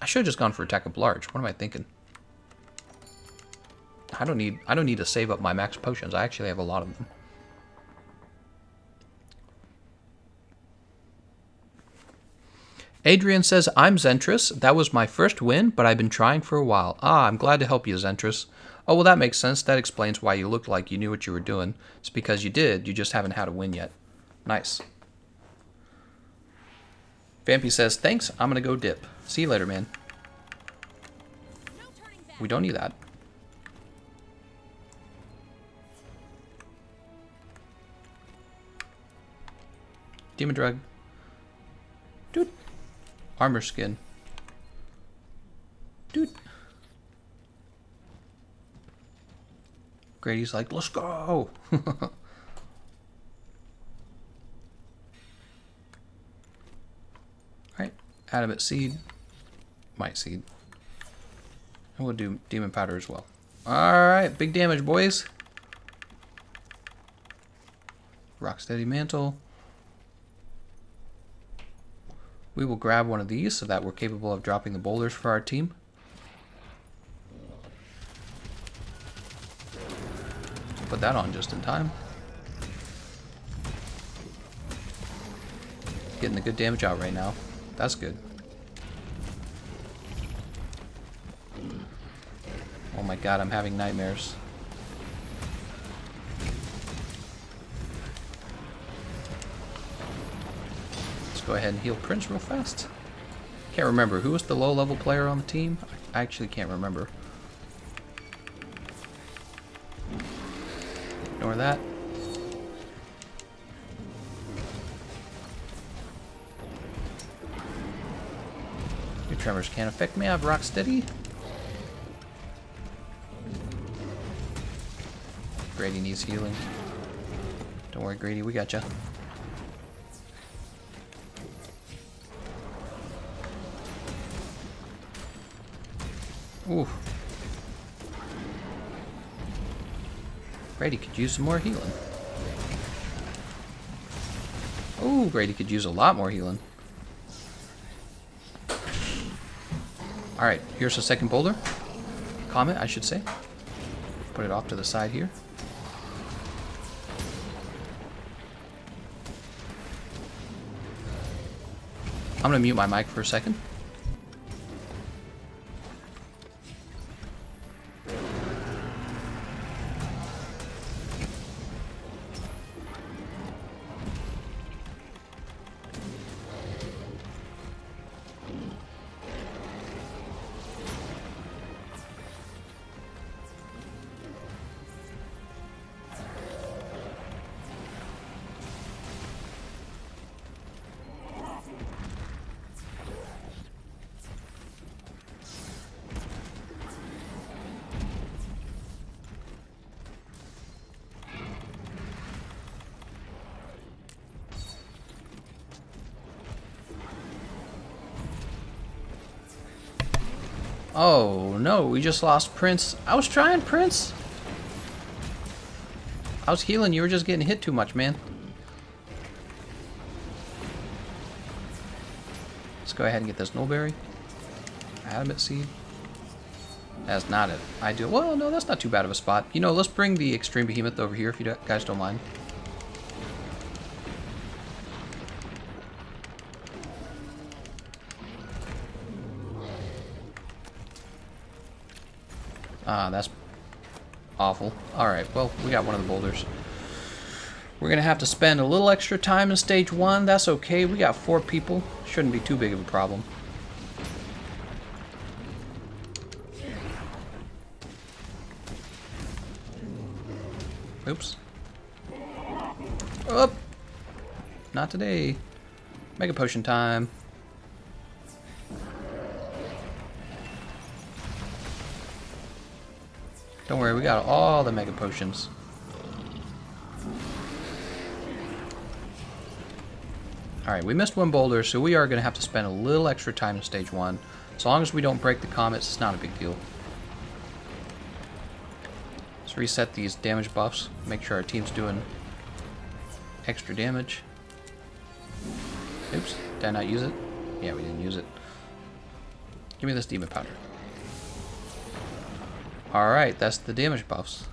I should have just gone for Attack of Large. What am I thinking? I don't need to save up my max potions. I actually have a lot of them. Adrian says, I'm Zentris. That was my first win, but I've been trying for a while. Ah, I'm glad to help you, Zentris. Oh, well, that makes sense. That explains why you looked like you knew what you were doing. It's because you did. You just haven't had a win yet. Nice. Vampy says, thanks, I'm gonna go dip. See you later, man. We don't need that. Demon drug. Dude. Armor skin. Dude. Grady's like, let's go. Alright. Adamant seed. Might seed. And we'll do demon powder as well. Alright. Big damage, boys. Rocksteady mantle. We will grab one of these so that we're capable of dropping the boulders for our team. Put that on just in time. Getting the good damage out right now. That's good. Oh my god, I'm having nightmares. Go ahead and heal Prince real fast. Can't remember. Who was the low-level player on the team? I actually can't remember. Ignore that. Your tremors can't affect me. I have Rocksteady. Grady needs healing. Don't worry, Grady. We got you. Ooh. Grady could use some more healing. Ooh, Grady could use a lot more healing. Alright, here's the second boulder. Comet, I should say. Put it off to the side here. I'm gonna mute my mic for a second. Oh no, we just lost Prince. I was trying, Prince. I was healing, you were just getting hit too much, man. Let's go ahead and get this Nullberry. Adamant seed. That's not it. Ideal. Well, no, that's not too bad of a spot. You know, let's bring the Extreme Behemoth over here if you guys don't mind. Ah, that's awful. Alright, well, we got one of the boulders. We're going to have to spend a little extra time in stage 1. That's okay. We got 4 people. Shouldn't be too big of a problem. Oops. Oh! Not today. Mega potion time. Don't worry, we got all the mega potions. Alright, we missed one boulder, so we are going to have to spend a little extra time in stage 1. As long as we don't break the comets, it's not a big deal. Let's reset these damage buffs. Make sure our team's doing extra damage. Oops, did I not use it? Yeah, we didn't use it. Give me this demon powder. Alright, that's the damage buffs.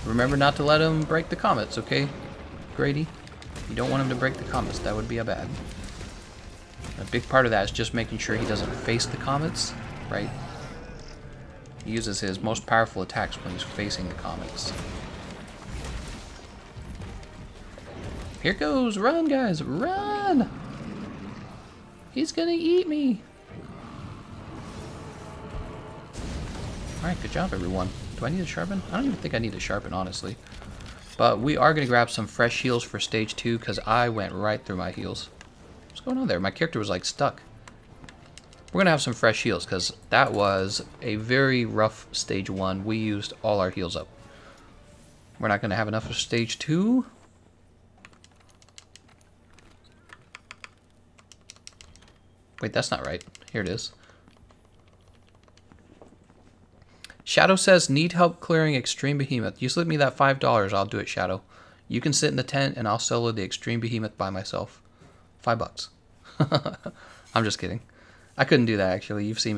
Remember not to let him break the comets, okay, Grady? You don't want him to break the comets, that would be a bad. A big part of that is just making sure he doesn't face the comets. right? He uses his most powerful attacks when he's facing the comets. Here goes! Run, guys! Run! He's gonna eat me! Alright, good job, everyone. Do I need to sharpen? I don't even think I need to sharpen, honestly. But we are gonna grab some fresh heals for stage 2, because I went right through my heals. What's going on there? My character was, like, stuck. We're gonna have some fresh heals, because that was a very rough stage 1. We used all our heals up. We're not gonna have enough for stage 2. Wait, that's not right. Here it is. Shadow says, need help clearing Extreme Behemoth. You slip me that $5, I'll do it, Shadow. You can sit in the tent and I'll solo the Extreme Behemoth by myself. $5. I'm just kidding. I couldn't do that, actually. You've seen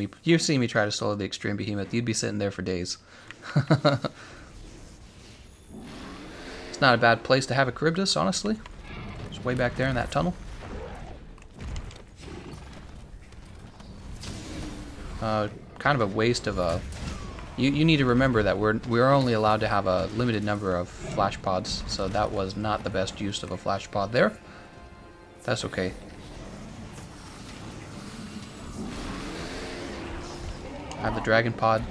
me try to solo the Extreme Behemoth. You'd be sitting there for days. It's not a bad place to have a Charybdis, honestly. It's way back there in that tunnel. Kind of a waste of a... You need to remember that we're only allowed to have a limited number of flash pods, so that was not the best use of a flash pod there. That's okay. I have the dragon pod.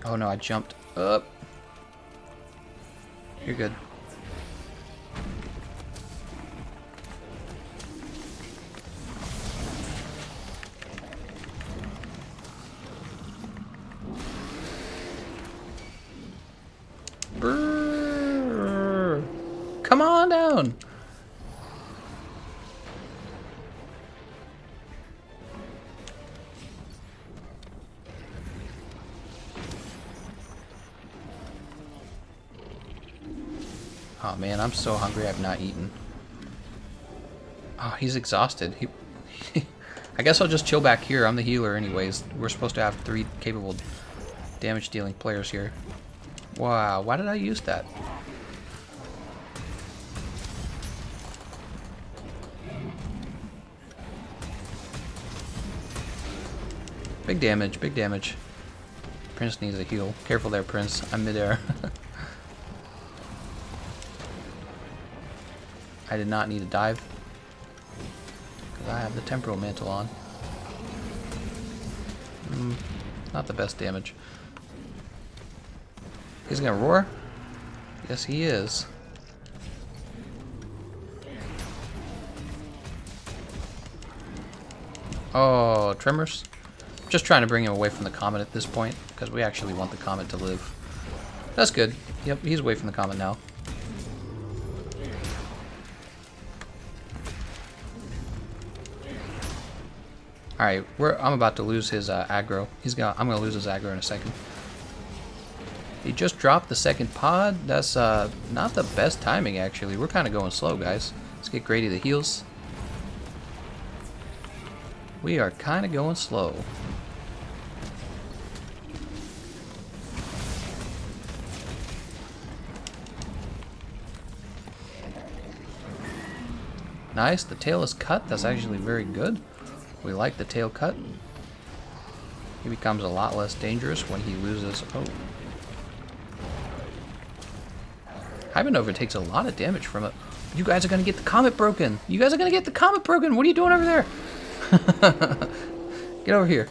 Oh no, I jumped up. You're good. Brrr. Come on down. Oh man, I'm so hungry. I've not eaten. Oh, he's exhausted. I guess I'll just chill back here. I'm the healer anyways. We're supposed to have 3 capable damage dealing players here. Wow, why did I use that? Big damage, big damage. Prince needs a heal. Careful there, Prince. I'm midair. I did not need to dive, because I have the temporal mantle on. Not the best damage. He's gonna roar? Yes, he is. Oh, tremors? Just trying to bring him away from the comet at this point, because we actually want the comet to live. That's good. Yep, he's away from the comet now. Alright, I'm about to lose his aggro. I'm gonna lose his aggro in a second. He just dropped the second pod. That's not the best timing, actually. We're kind of going slow, guys. Let's get Grady the heals. We are kind of going slow. Nice, the tail is cut. That's actually very good. We like the tail cut. He becomes a lot less dangerous when he loses... Oh. Ivanova takes a lot of damage from it. You guys are going to get the comet broken. You guys are going to get the comet broken. What are you doing over there? Get over here.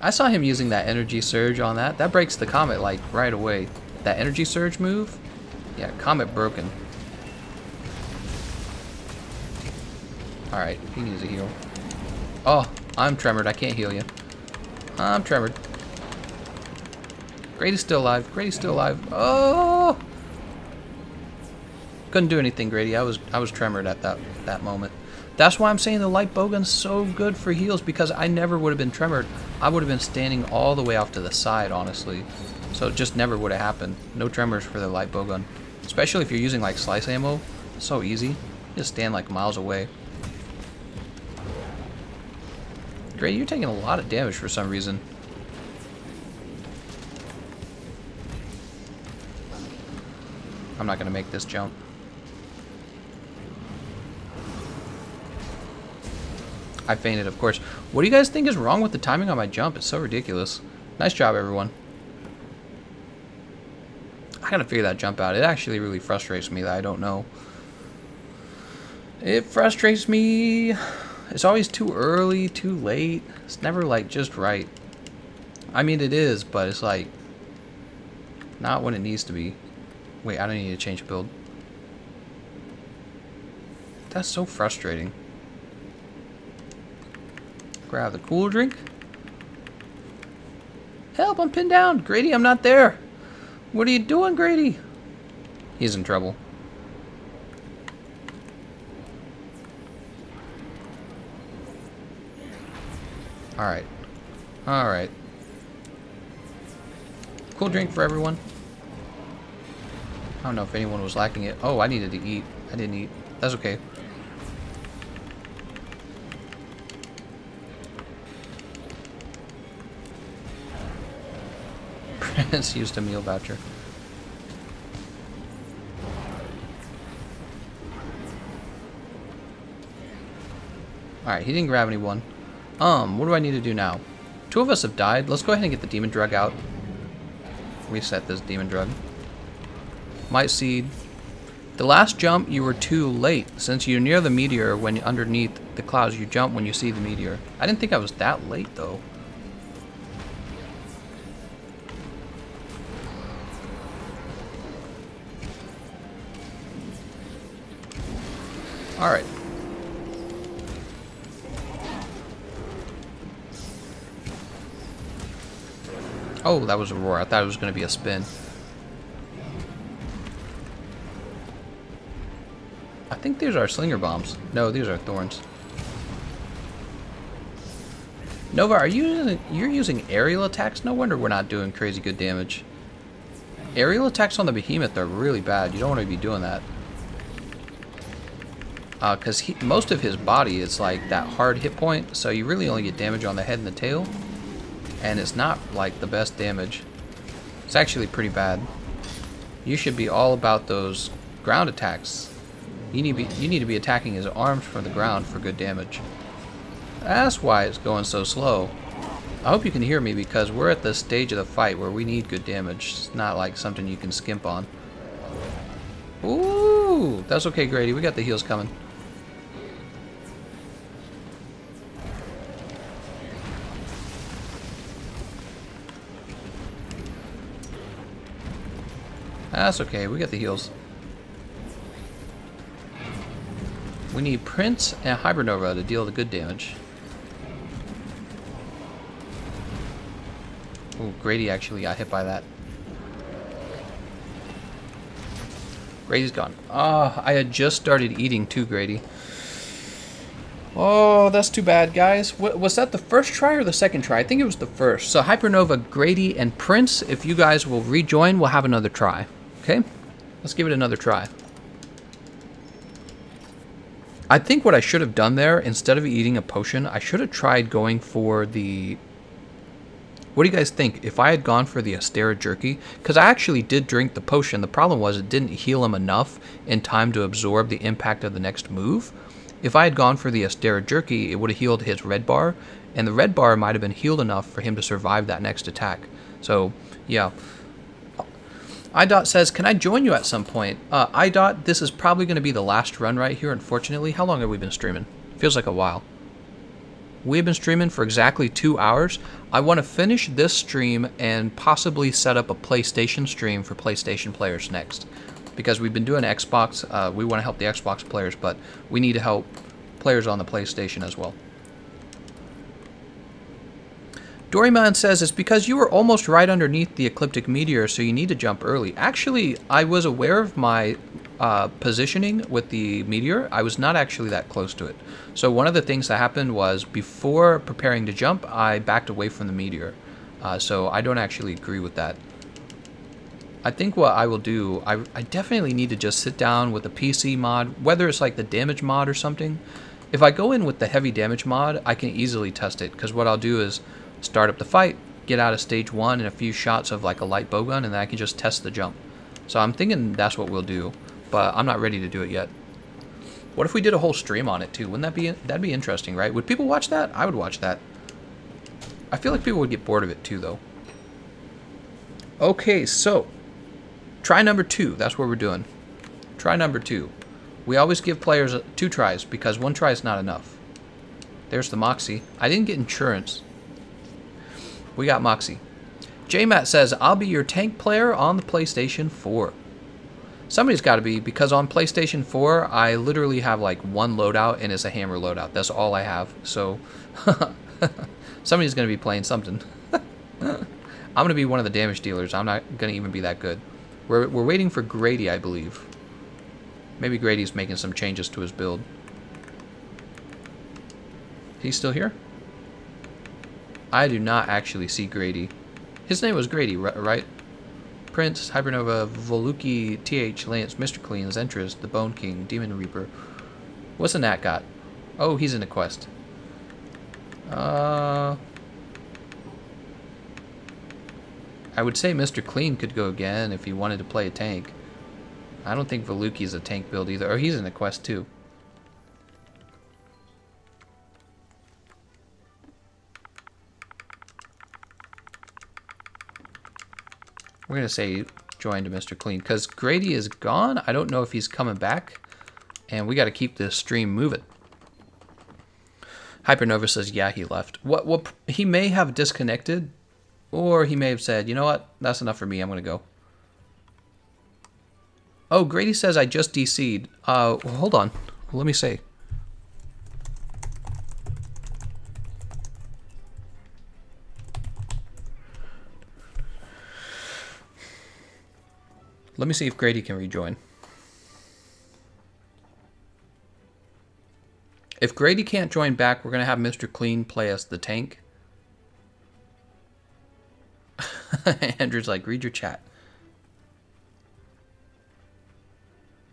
I saw him using that energy surge on that. That breaks the comet like right away. That energy surge move. Yeah, comet broken. Alright, he needs a heal. Oh, I'm tremored. I can't heal you. I'm tremored. Grady's still alive. Grady's still alive. Oh! Couldn't do anything, Grady. I was tremored at that moment. That's why I'm saying the light bowgun's so good for heals, because I never would have been tremored. I would have been standing all the way off to the side, honestly. So it just never would have happened. No tremors for the light bowgun. Especially if you're using like slice ammo. It's so easy. You just stand like miles away. Grady, you're taking a lot of damage for some reason. I'm not gonna make this jump. I fainted, of course. What do you guys think is wrong with the timing on my jump? It's so ridiculous. Nice job, everyone. I gotta figure that jump out. It actually really frustrates me that I don't know. It frustrates me. It's always too early, too late. It's never, like, just right. I mean, it is, but it's, like, not when it needs to be. Wait, I don't need to change build. That's so frustrating. Grab the cooler drink. Help, I'm pinned down. Grady, I'm not there. What are you doing, Grady? He's in trouble. Alright. Alright. Cool drink for everyone. I don't know if anyone was lacking it. Oh, I needed to eat. I didn't eat. That's okay. Prince used a meal voucher. Alright, he didn't grab anyone. What do I need to do now? 2 of us have died. Let's go ahead and get the demon drug out. Reset this demon drug. Might seed. The last jump, you were too late. Since you're near the meteor, when you're underneath the clouds, you jump when you see the meteor. I didn't think I was that late, though. Alright. Oh, that was a roar. I thought it was going to be a spin. I think these are slinger bombs. No, these are thorns. Nova, are you you're using aerial attacks? No wonder we're not doing crazy good damage. Aerial attacks on the behemoth are really bad. You don't want to be doing that. Because most of his body is like that hard hit point, so you really only get damage on the head and the tail. And it's not like the best damage. It's actually pretty bad. You should be all about those ground attacks. You need to be attacking his arms from the ground for good damage. That's why it's going so slow. I hope you can hear me because we're at the stage of the fight where we need good damage. It's not like something you can skimp on. Ooh, that's okay, Grady. We got the heals coming. That's okay, we got the heals. We need Prince and Hybernova to deal the good damage. Ooh, Grady actually got hit by that. Grady's gone. Ah, I had just started eating too, Grady. Oh, that's too bad, guys. Was that the first try or the second try? I think it was the first. So Hypernova, Grady, and Prince, if you guys will rejoin, we'll have another try. Okay? Let's give it another try. I think what I should have done there, instead of eating a potion, I should have tried going for the... What do you guys think? If I had gone for the Astera Jerky, because I actually did drink the potion, the problem was it didn't heal him enough in time to absorb the impact of the next move. If I had gone for the Astera Jerky, it would have healed his red bar, and the red bar might have been healed enough for him to survive that next attack. So, yeah. iDot says, can I join you at some point? iDot, this is probably going to be the last run right here, unfortunately. How long have we been streaming? Feels like a while. We've been streaming for exactly 2 hours. I want to finish this stream and possibly set up a PlayStation stream for PlayStation players next. Because we've been doing Xbox, we want to help the Xbox players, but we need to help players on the PlayStation as well. Doryman says, it's because you were almost right underneath the ecliptic meteor, so you need to jump early. Actually, I was aware of my positioning with the meteor. I was not actually that close to it. So one of the things that happened was, before preparing to jump, I backed away from the meteor. So I don't actually agree with that. I think what I will do, I definitely need to just sit down with a PC mod, whether it's like the damage mod or something. If I go in with the heavy damage mod, I can easily test it, because what I'll do is start up the fight, get out of stage 1 and a few shots of like a light bowgun, and then I can just test the jump. So I'm thinking that's what we'll do, but I'm not ready to do it yet. What if we did a whole stream on it too? Wouldn't that be, that'd be interesting, right? Would people watch that? I would watch that. I feel like people would get bored of it too, though. Okay, so try number 2. That's what we're doing. Try number 2. We always give players 2 tries because 1 try is not enough. There's the Moxie. I didn't get insurance. We got Moxie. JMatt says, I'll be your tank player on the PlayStation 4. Somebody's got to be, because on PlayStation 4, I literally have like 1 loadout, and it's a hammer loadout. That's all I have. So, somebody's going to be playing something. I'm going to be one of the damage dealers. I'm not going to even be that good. We're waiting for Grady, I believe. Maybe Grady's making some changes to his build. He's still here? I do not actually see Grady. His name was Grady, right? Prince, Hypernova, Voluki, TH, Lance, Mr. Clean, Zentris, the Bone King, Demon Reaper. What's the Nat got? Oh, he's in a quest. I would say Mr. Clean could go again if he wanted to play a tank. I don't think Voluki's a tank build either. Or he's in a quest too. We're going to say join to Mr. Clean because Grady is gone. I don't know if he's coming back. And we got to keep this stream moving. Hypernova says, yeah, he left. What he may have disconnected, or he may have said, you know what? That's enough for me. I'm going to go. Oh, Grady says I just DC'd. Well, hold on. Let me say. Let me see if Grady can rejoin. If Grady can't join back, we're going to have Mr. Clean play as the tank. Andrew's like, read your chat.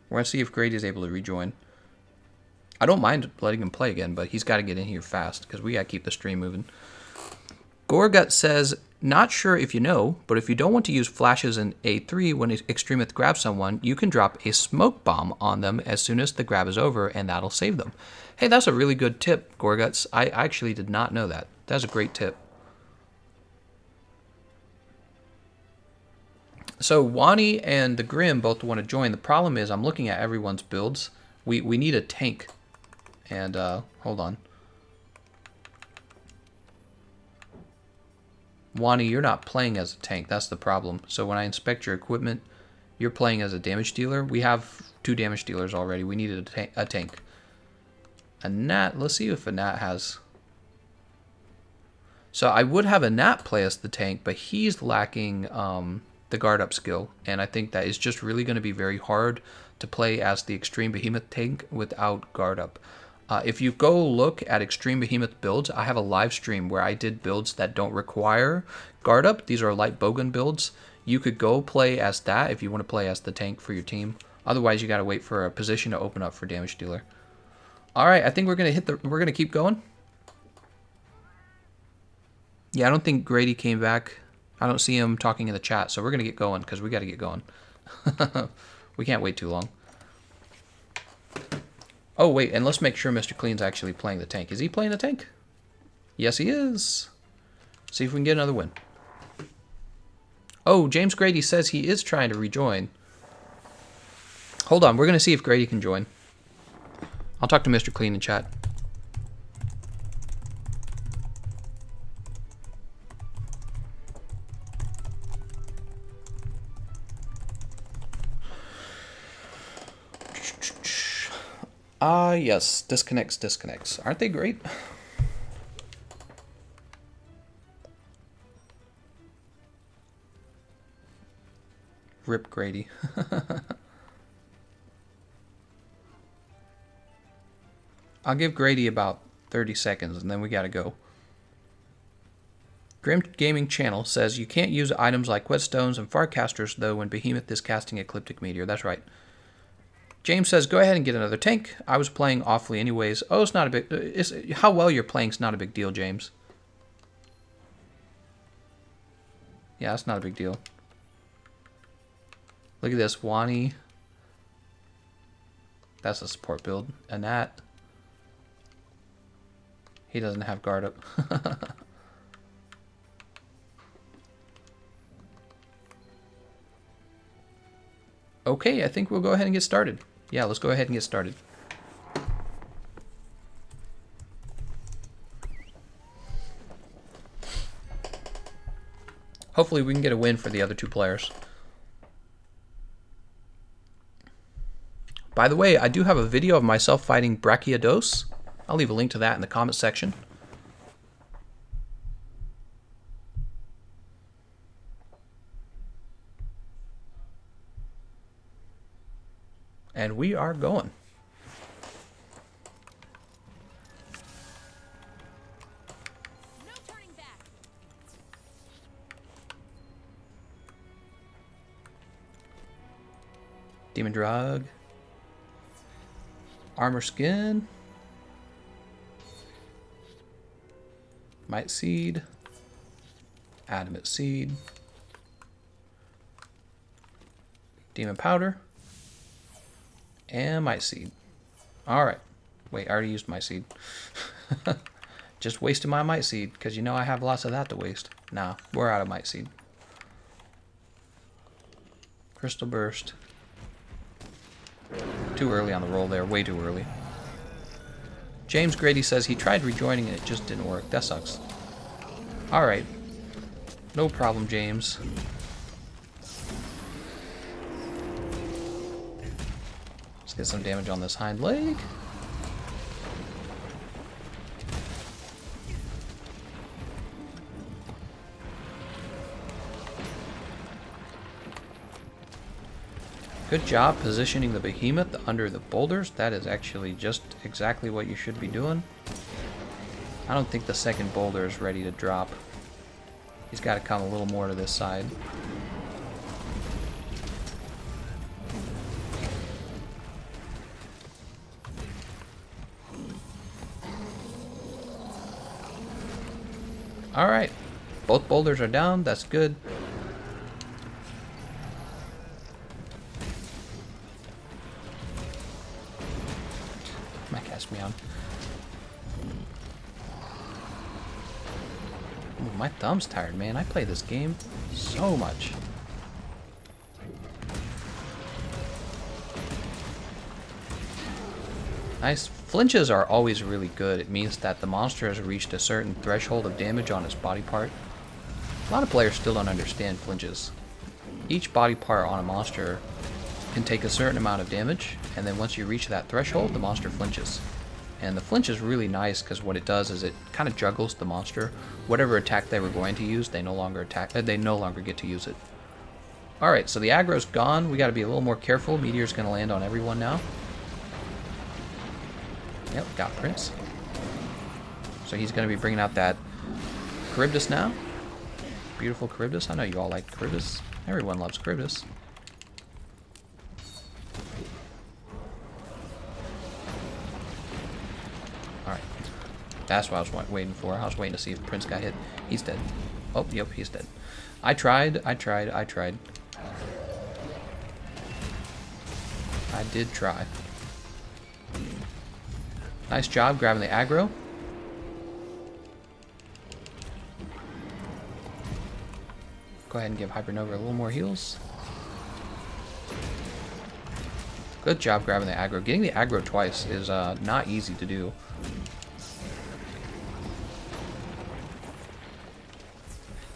We're going to see if Grady's able to rejoin. I don't mind letting him play again, but he's got to get in here fast because we got to keep the stream moving. Gorgut says, not sure if you know, but if you don't want to use flashes in A3 when Extremeth grabs someone, you can drop a smoke bomb on them as soon as the grab is over, and that'll save them. Hey, that's a really good tip, Gorguts. I actually did not know that. That's a great tip. So Wani and the Grim both want to join. The problem is I'm looking at everyone's builds. We need a tank. And, hold on. Wani, you're not playing as a tank. That's the problem. So when I inspect your equipment, you're playing as a damage dealer. We have 2 damage dealers already. We needed a tank. A Nat. Let's see if a Nat has... So I would have a Nat play as the tank, but he's lacking the guard up skill. And I think that is just really going to be very hard to play as the Extreme Behemoth tank without guard up. If you go look at Extreme Behemoth builds, I have a live stream where I did builds that don't require guard up. These are light Bogan builds. You could go play as that if you want to play as the tank for your team. Otherwise, you got to wait for a position to open up for damage dealer. All right, I think we're gonna keep going. Yeah, I don't think Grady came back. I don't see him talking in the chat, so we're gonna get going because we got to get going. We can't wait too long. Oh, wait, and let's make sure Mr. Clean's actually playing the tank. Is he playing the tank? Yes, he is. See if we can get another win. Oh, James Grady says he is trying to rejoin. Hold on, we're going to see if Grady can join. I'll talk to Mr. Clean in chat. Ah, yes. Disconnects. Aren't they great? Rip Grady. I'll give Grady about 30 seconds and then we gotta go. Grim Gaming Channel says you can't use items like whetstones and farcasters though when Behemoth is casting Ecliptic Meteor. That's right. James says, go ahead and get another tank. I was playing awfully anyways. Oh, it's not a big... how well you're playing is not a big deal, James. Yeah, that's not a big deal. Look at this, Wani. That's a support build. And that... He doesn't have guard up. Okay, I think we'll go ahead and get started. Yeah, let's go ahead and get started. Hopefully we can get a win for the other two players. By the way, I do have a video of myself fighting Brachiodos. I'll leave a link to that in the comment section. And we are going. No turning back. Demon Drug. Armor Skin. Might Seed. Adamant Seed. Demon Powder. And Might Seed. Alright. Wait, I already used Might Seed. Just wasted my Might Seed, because you know I have lots of that to waste. Nah, we're out of Might Seed. Crystal Burst. Too early on the roll there, way too early. James Grady says he tried rejoining and it just didn't work. That sucks. Alright. No problem, James. Let's get some damage on this hind leg. Good job positioning the behemoth under the boulders. That is actually just exactly what you should be doing. I don't think the second boulder is ready to drop. He's got to come a little more to this side. Alright. Both boulders are down. That's good. My cat's meowing. Ooh, my thumb's tired, man. I play this game so much. Nice. Flinches are always really good. It means that the monster has reached a certain threshold of damage on its body part. A lot of players still don't understand flinches. Each body part on a monster can take a certain amount of damage, and then once you reach that threshold, the monster flinches. And the flinch is really nice because what it does is it kind of juggles the monster. Whatever attack they were going to use, they no longer get to use it. Alright, so the aggro's gone. We got to be a little more careful. Meteor's going to land on everyone now. Yep, got Prince. So he's going to be bringing out that Charybdis now. Beautiful Charybdis. I know you all like Charybdis. Everyone loves Charybdis. Alright. That's what I was waiting for. I was waiting to see if Prince got hit. He's dead. Oh, yep, he's dead. I tried. I did try. Nice job grabbing the aggro. Go ahead and give Hypernova a little more heals. Good job grabbing the aggro. Getting the aggro twice is not easy to do.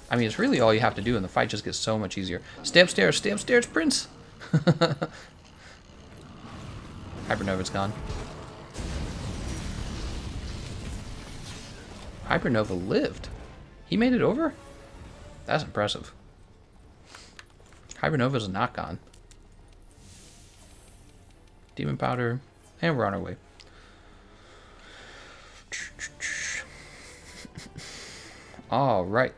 I mean, it's really all you have to do, and the fight just gets so much easier. Stay upstairs, Prince! Hypernova's gone. Hypernova lived. He made it over? That's impressive. Hypernova's not gone. Demon Powder. And we're on our way. Alright.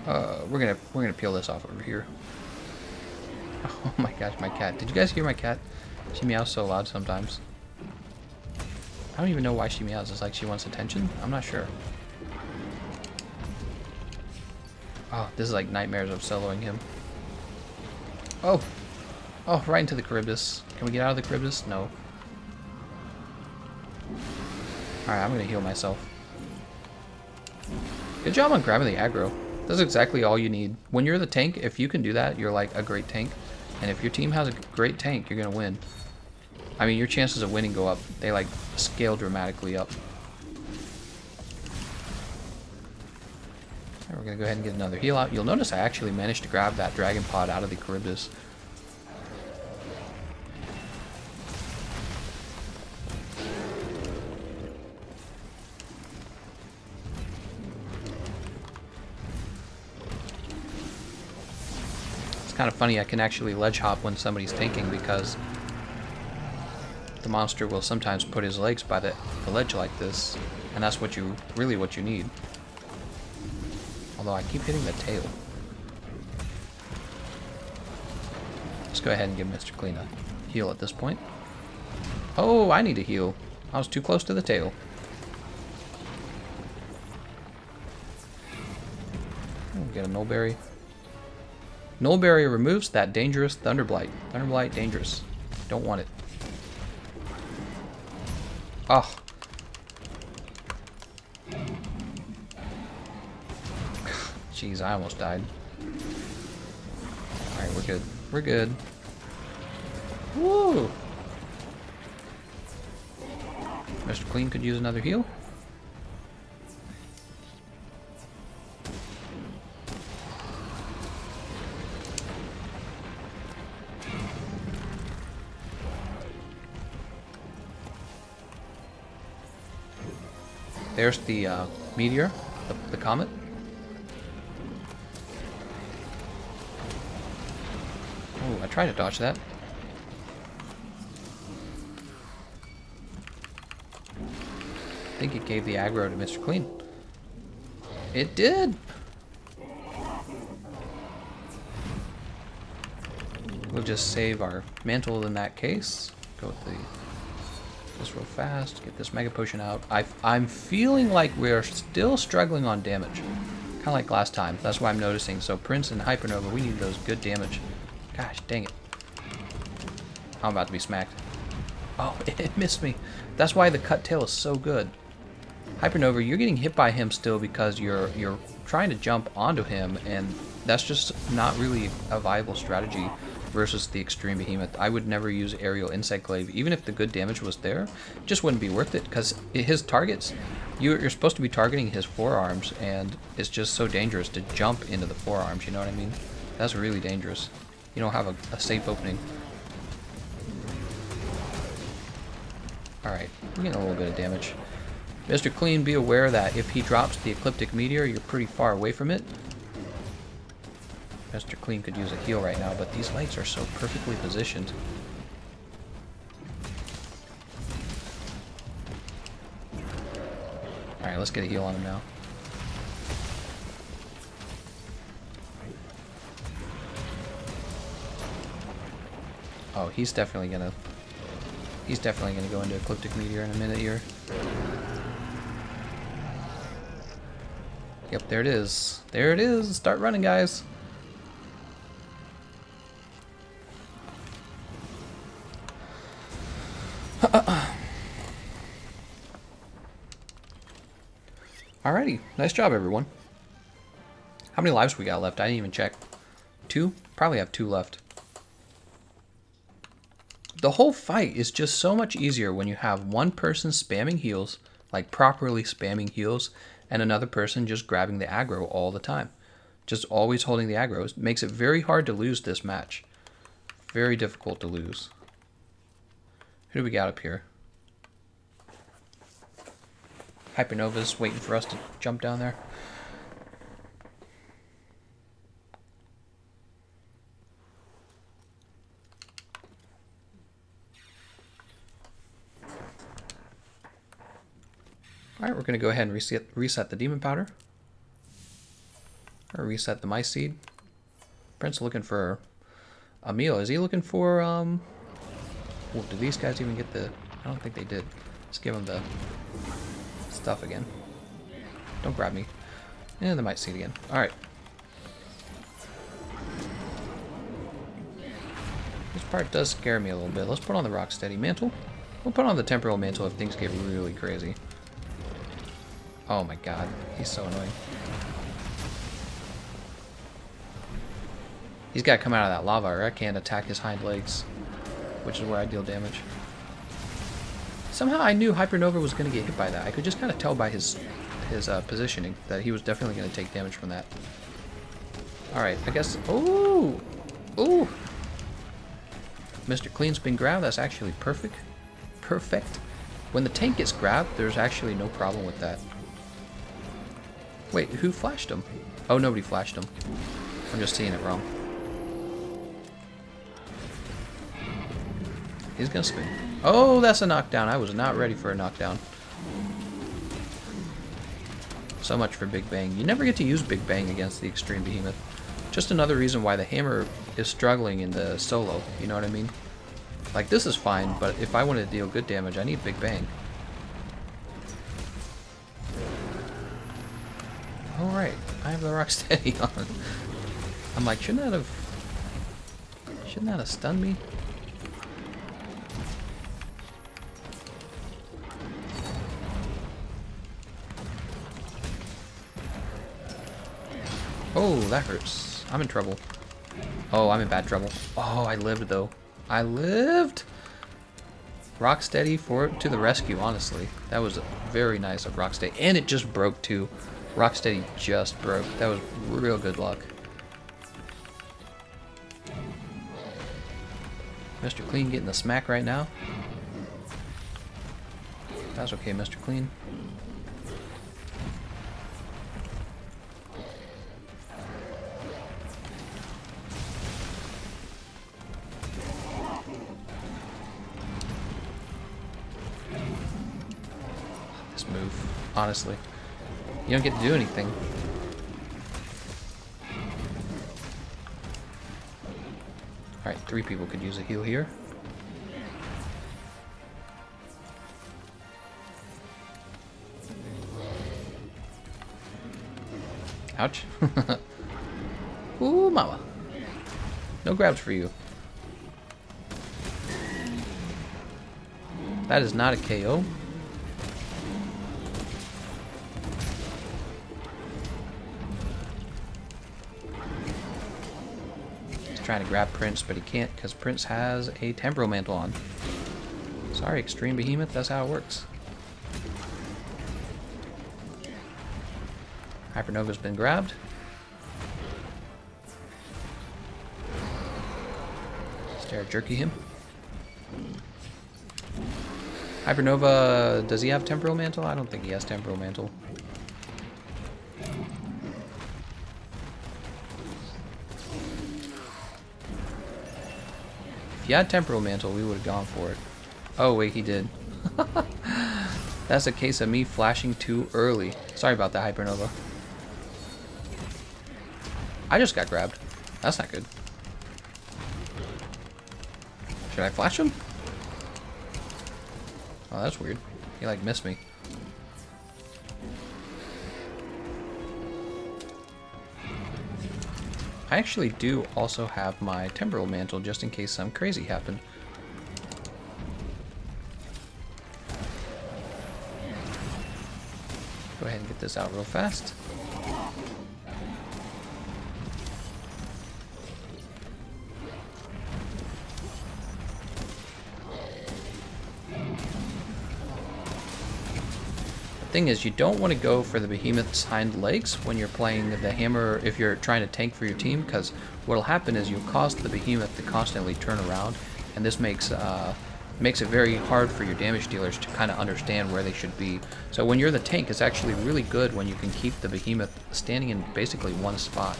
We're gonna peel this off over here. Oh my gosh, my cat. Did you guys hear my cat? She meows so loud sometimes. I don't even know why she meows. It's like she wants attention? I'm not sure. Oh, this is like nightmares of soloing him. Oh! Oh, right into the Charybdis. Can we get out of the Charybdis? No. Alright, I'm gonna heal myself. Good job on grabbing the aggro. That's exactly all you need. When you're the tank, if you can do that, you're like a great tank. And if your team has a great tank, you're gonna win. I mean, your chances of winning go up. They like scale dramatically up. Alright, we're gonna go ahead and get another heal out. You'll notice I actually managed to grab that dragon pod out of the Charybdis. Kind of funny, I can actually ledge hop when somebody's tanking because the monster will sometimes put his legs by the ledge like this, and that's what you need. Although I keep hitting the tail. Let's go ahead and give Mr. Clean a heal at this point. Oh, I need a heal. I was too close to the tail. Get a Nullberry. Nullberry removes that dangerous Thunderblight. Thunderblight dangerous. Don't want it. Oh. Jeez, I almost died. Alright, we're good. We're good. Woo! Mr. Clean could use another heal. There's the meteor, the comet. Oh, I tried to dodge that. I think it gave the aggro to Mr. Clean. It did! We'll just save our mantle in that case. Go with this real fast. Get this mega potion out. I'm feeling like we're still struggling on damage. Kind of like last time. That's why I'm noticing. So Prince and Hypernova, we need those good damage. Gosh, dang it. I'm about to be smacked. Oh, it missed me. That's why the cut tail is so good. Hypernova, you're getting hit by him still because you're trying to jump onto him, and that's just not really a viable strategy versus the Extreme Behemoth. I would never use Aerial Insect Glaive. Even if the good damage was there, it just wouldn't be worth it, because his targets, you're supposed to be targeting his forearms, and it's just so dangerous to jump into the forearms, you know what I mean? That's really dangerous. You don't have a safe opening. Alright, we're getting a little bit of damage. Mr. Clean, be aware that if he drops the Ecliptic Meteor, you're pretty far away from it. Mr. Clean could use a heal right now, but these lights are so perfectly positioned. Alright, let's get a heal on him now. Oh, he's definitely gonna go into Ecliptic Meteor in a minute here. Yep, there it is. There it is. Start running, guys. Alrighty, nice job, everyone. How many lives we got left? I didn't even check. 2? Probably have 2 left. The whole fight is just so much easier when you have one person spamming heals, like properly spamming heals, and another person just grabbing the aggro all the time. Just always holding the aggro. It makes it very hard to lose this match. Very difficult to lose. Who do we got up here? Hypernova's waiting for us to jump down there. Alright, we're going to go ahead and reset the Demon Powder. Or reset the Mice Seed. Prince looking for a meal. Is he looking for, well, do these guys even get the... I don't think they did. Let's give them the stuff again. Don't grab me. And the Mice Seed again. Alright. Just part does scare me a little bit. Let's put on the Rocksteady mantle. We'll put on the Temporal mantle if things get really crazy. Oh my god, he's so annoying. He's got to come out of that lava or I can't attack his hind legs, which is where I deal damage. Somehow I knew Hypernova was going to get hit by that. I could just kind of tell by his positioning that he was definitely going to take damage from that. Alright, I guess... Ooh! Ooh! Mr. Clean's been grabbed. That's actually perfect. Perfect. When the tank gets grabbed, there's actually no problem with that. Wait, who flashed him? Oh, nobody flashed him. I'm just seeing it wrong. He's gonna spin. Oh, that's a knockdown. I was not ready for a knockdown. So much for Big Bang. You never get to use Big Bang against the Extreme Behemoth. Just another reason why the hammer is struggling in the solo. You know what I mean? Like, this is fine, but if I want to deal good damage, I need Big Bang. Alright, I have the Rocksteady on. I'm like, shouldn't that have stunned me? Oh, that hurts. I'm in trouble. Oh, I'm in bad trouble. Oh, I lived though. I lived! Rocksteady to the rescue, honestly. That was very nice of Rocksteady. And it just broke too. Rocksteady just broke. That was real good luck. Mr. Clean getting the smack right now. That's okay, Mr. Clean. This move, honestly. You don't get to do anything. Alright, 3 people could use a heal here. Ouch. Ooh, mama. No grabs for you. That is not a KO. Trying to grab Prince, but he can't because Prince has a Temporal Mantle on. Sorry, Extreme Behemoth, that's how it works. Hypernova's been grabbed. Stare jerky him. Hypernova, does he have Temporal Mantle? I don't think he has Temporal Mantle. If he had Temporal Mantle, we would have gone for it. Oh, wait, he did. That's a case of me flashing too early. Sorry about that, Hypernova. I just got grabbed. That's not good. Should I flash him? Oh, that's weird. He, like, missed me. I actually do also have my Temporal Mantle just in case something crazy happened. Go ahead and get this out real fast. Thing is, you don't want to go for the Behemoth's hind legs when you're playing the hammer if you're trying to tank for your team, because what'll happen is you'll cause the Behemoth to constantly turn around, and this makes it very hard for your damage dealers to kind of understand where they should be. So when you're the tank, it's actually really good when you can keep the Behemoth standing in basically one spot.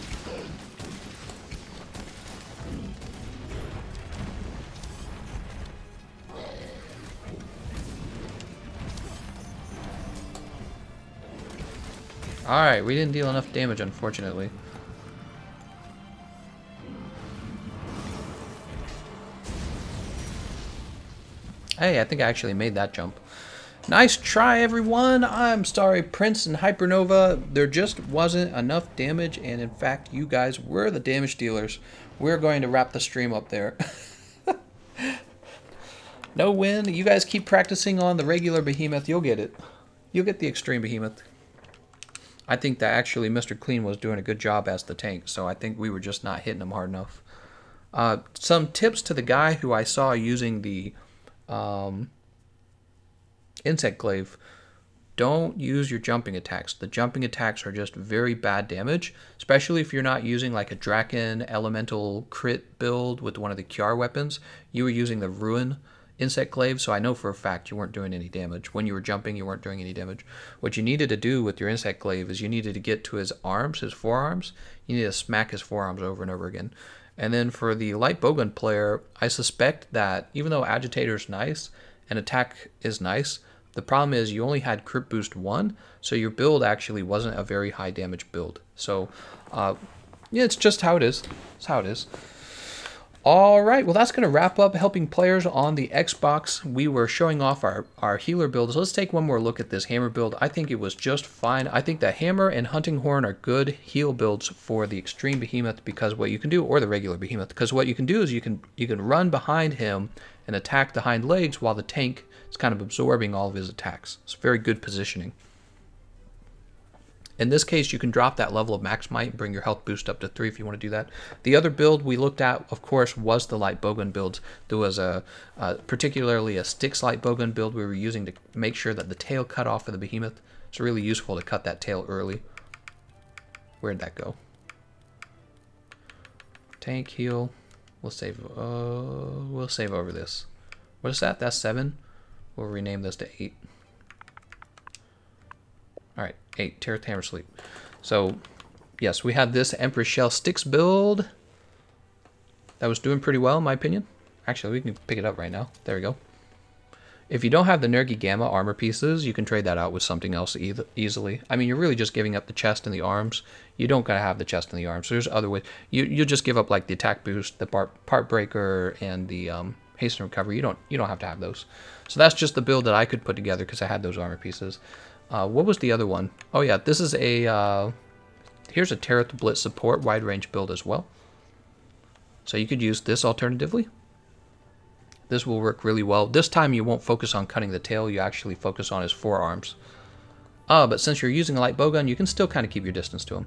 Alright, we didn't deal enough damage, unfortunately. Hey, I think I actually made that jump. Nice try, everyone! I'm sorry, Prince and Hypernova. There just wasn't enough damage, and in fact, you guys were the damage dealers. We're going to wrap the stream up there. No win. You guys keep practicing on the regular Behemoth. You'll get it. You'll get the Extreme Behemoth. I think that actually Mr. Clean was doing a good job as the tank, so I think we were just not hitting him hard enough. Some tips to the guy who I saw using the insect glaive. Don't use your jumping attacks. The jumping attacks are just very bad damage, especially if you're not using like a Draken elemental crit build with one of the Kiar weapons. You were using the Ruin insect glaive, so I know for a fact you weren't doing any damage. When you were jumping, you weren't doing any damage. What you needed to do with your insect glaive is you needed to get to his arms, his forearms. You need to smack his forearms over and over again. And then for the light bowgun player, I suspect that even though agitator is nice and attack is nice, the problem is you only had crit boost 1, so your build actually wasn't a very high damage build. So, yeah, it's just how it is. It's how it is. All right, well, that's going to wrap up helping players on the Xbox. We were showing off our healer builds. Let's take one more look at this hammer build. I think it was just fine. I think the hammer and hunting horn are good heal builds for the Extreme Behemoth because what you can do, or the regular Behemoth, because what you can do is you can run behind him and attack the hind legs while the tank is kind of absorbing all of his attacks. It's very good positioning. In this case, you can drop that level of max might and bring your health boost up to 3 if you want to do that. The other build we looked at, of course, was the light bowgun build. There was particularly a sticks light bowgun build we were using to make sure that the tail cut off of the Behemoth. It's really useful to cut that tail early. Where'd that go? Tank heal. We'll save over this. What is that? That's 7. We'll rename this to 8. Alright, 8. Terror Hammer Sleep. So, yes, we had this Empress Shell Sticks build. That was doing pretty well, in my opinion. Actually, we can pick it up right now. There we go. If you don't have the Nergi Gamma armor pieces, you can trade that out with something else easily. I mean, you're really just giving up the chest and the arms. You don't gotta have the chest and the arms. There's other ways. You just give up like the attack boost, the part breaker, and the hasten recovery. You don't have to have those. So that's just the build that I could put together because I had those armor pieces. What was the other one? Oh yeah, this is a here's a Terror Blitz support wide range build as well. So you could use this alternatively. This will work really well. This time you won't focus on cutting the tail, you actually focus on his forearms. But since you're using a light bowgun, you can still kind of keep your distance to him.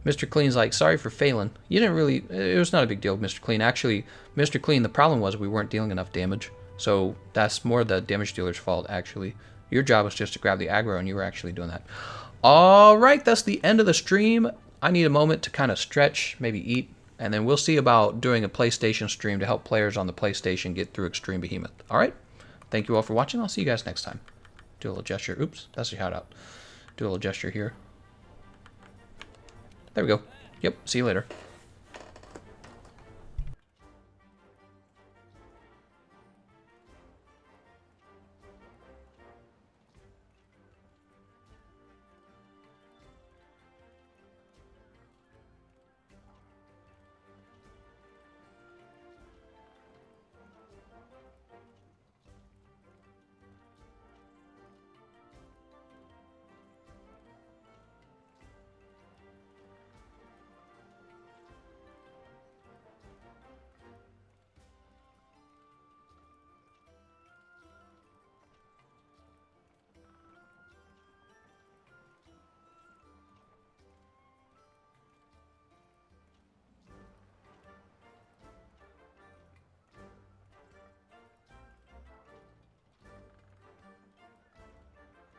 Mr. Clean's like, sorry for failing. You didn't really, it was not a big deal, Mr. Clean. Actually, Mr. Clean, the problem was we weren't dealing enough damage. So that's more the damage dealer's fault, actually. Your job was just to grab the aggro, and you were actually doing that. Alright, that's the end of the stream. I need a moment to kind of stretch, maybe eat, and then we'll see about doing a PlayStation stream to help players on the PlayStation get through Extreme Behemoth. Alright? Thank you all for watching. I'll see you guys next time. Do a little gesture. Oops, that's a shout out. Do a little gesture here. There we go. Yep, see you later.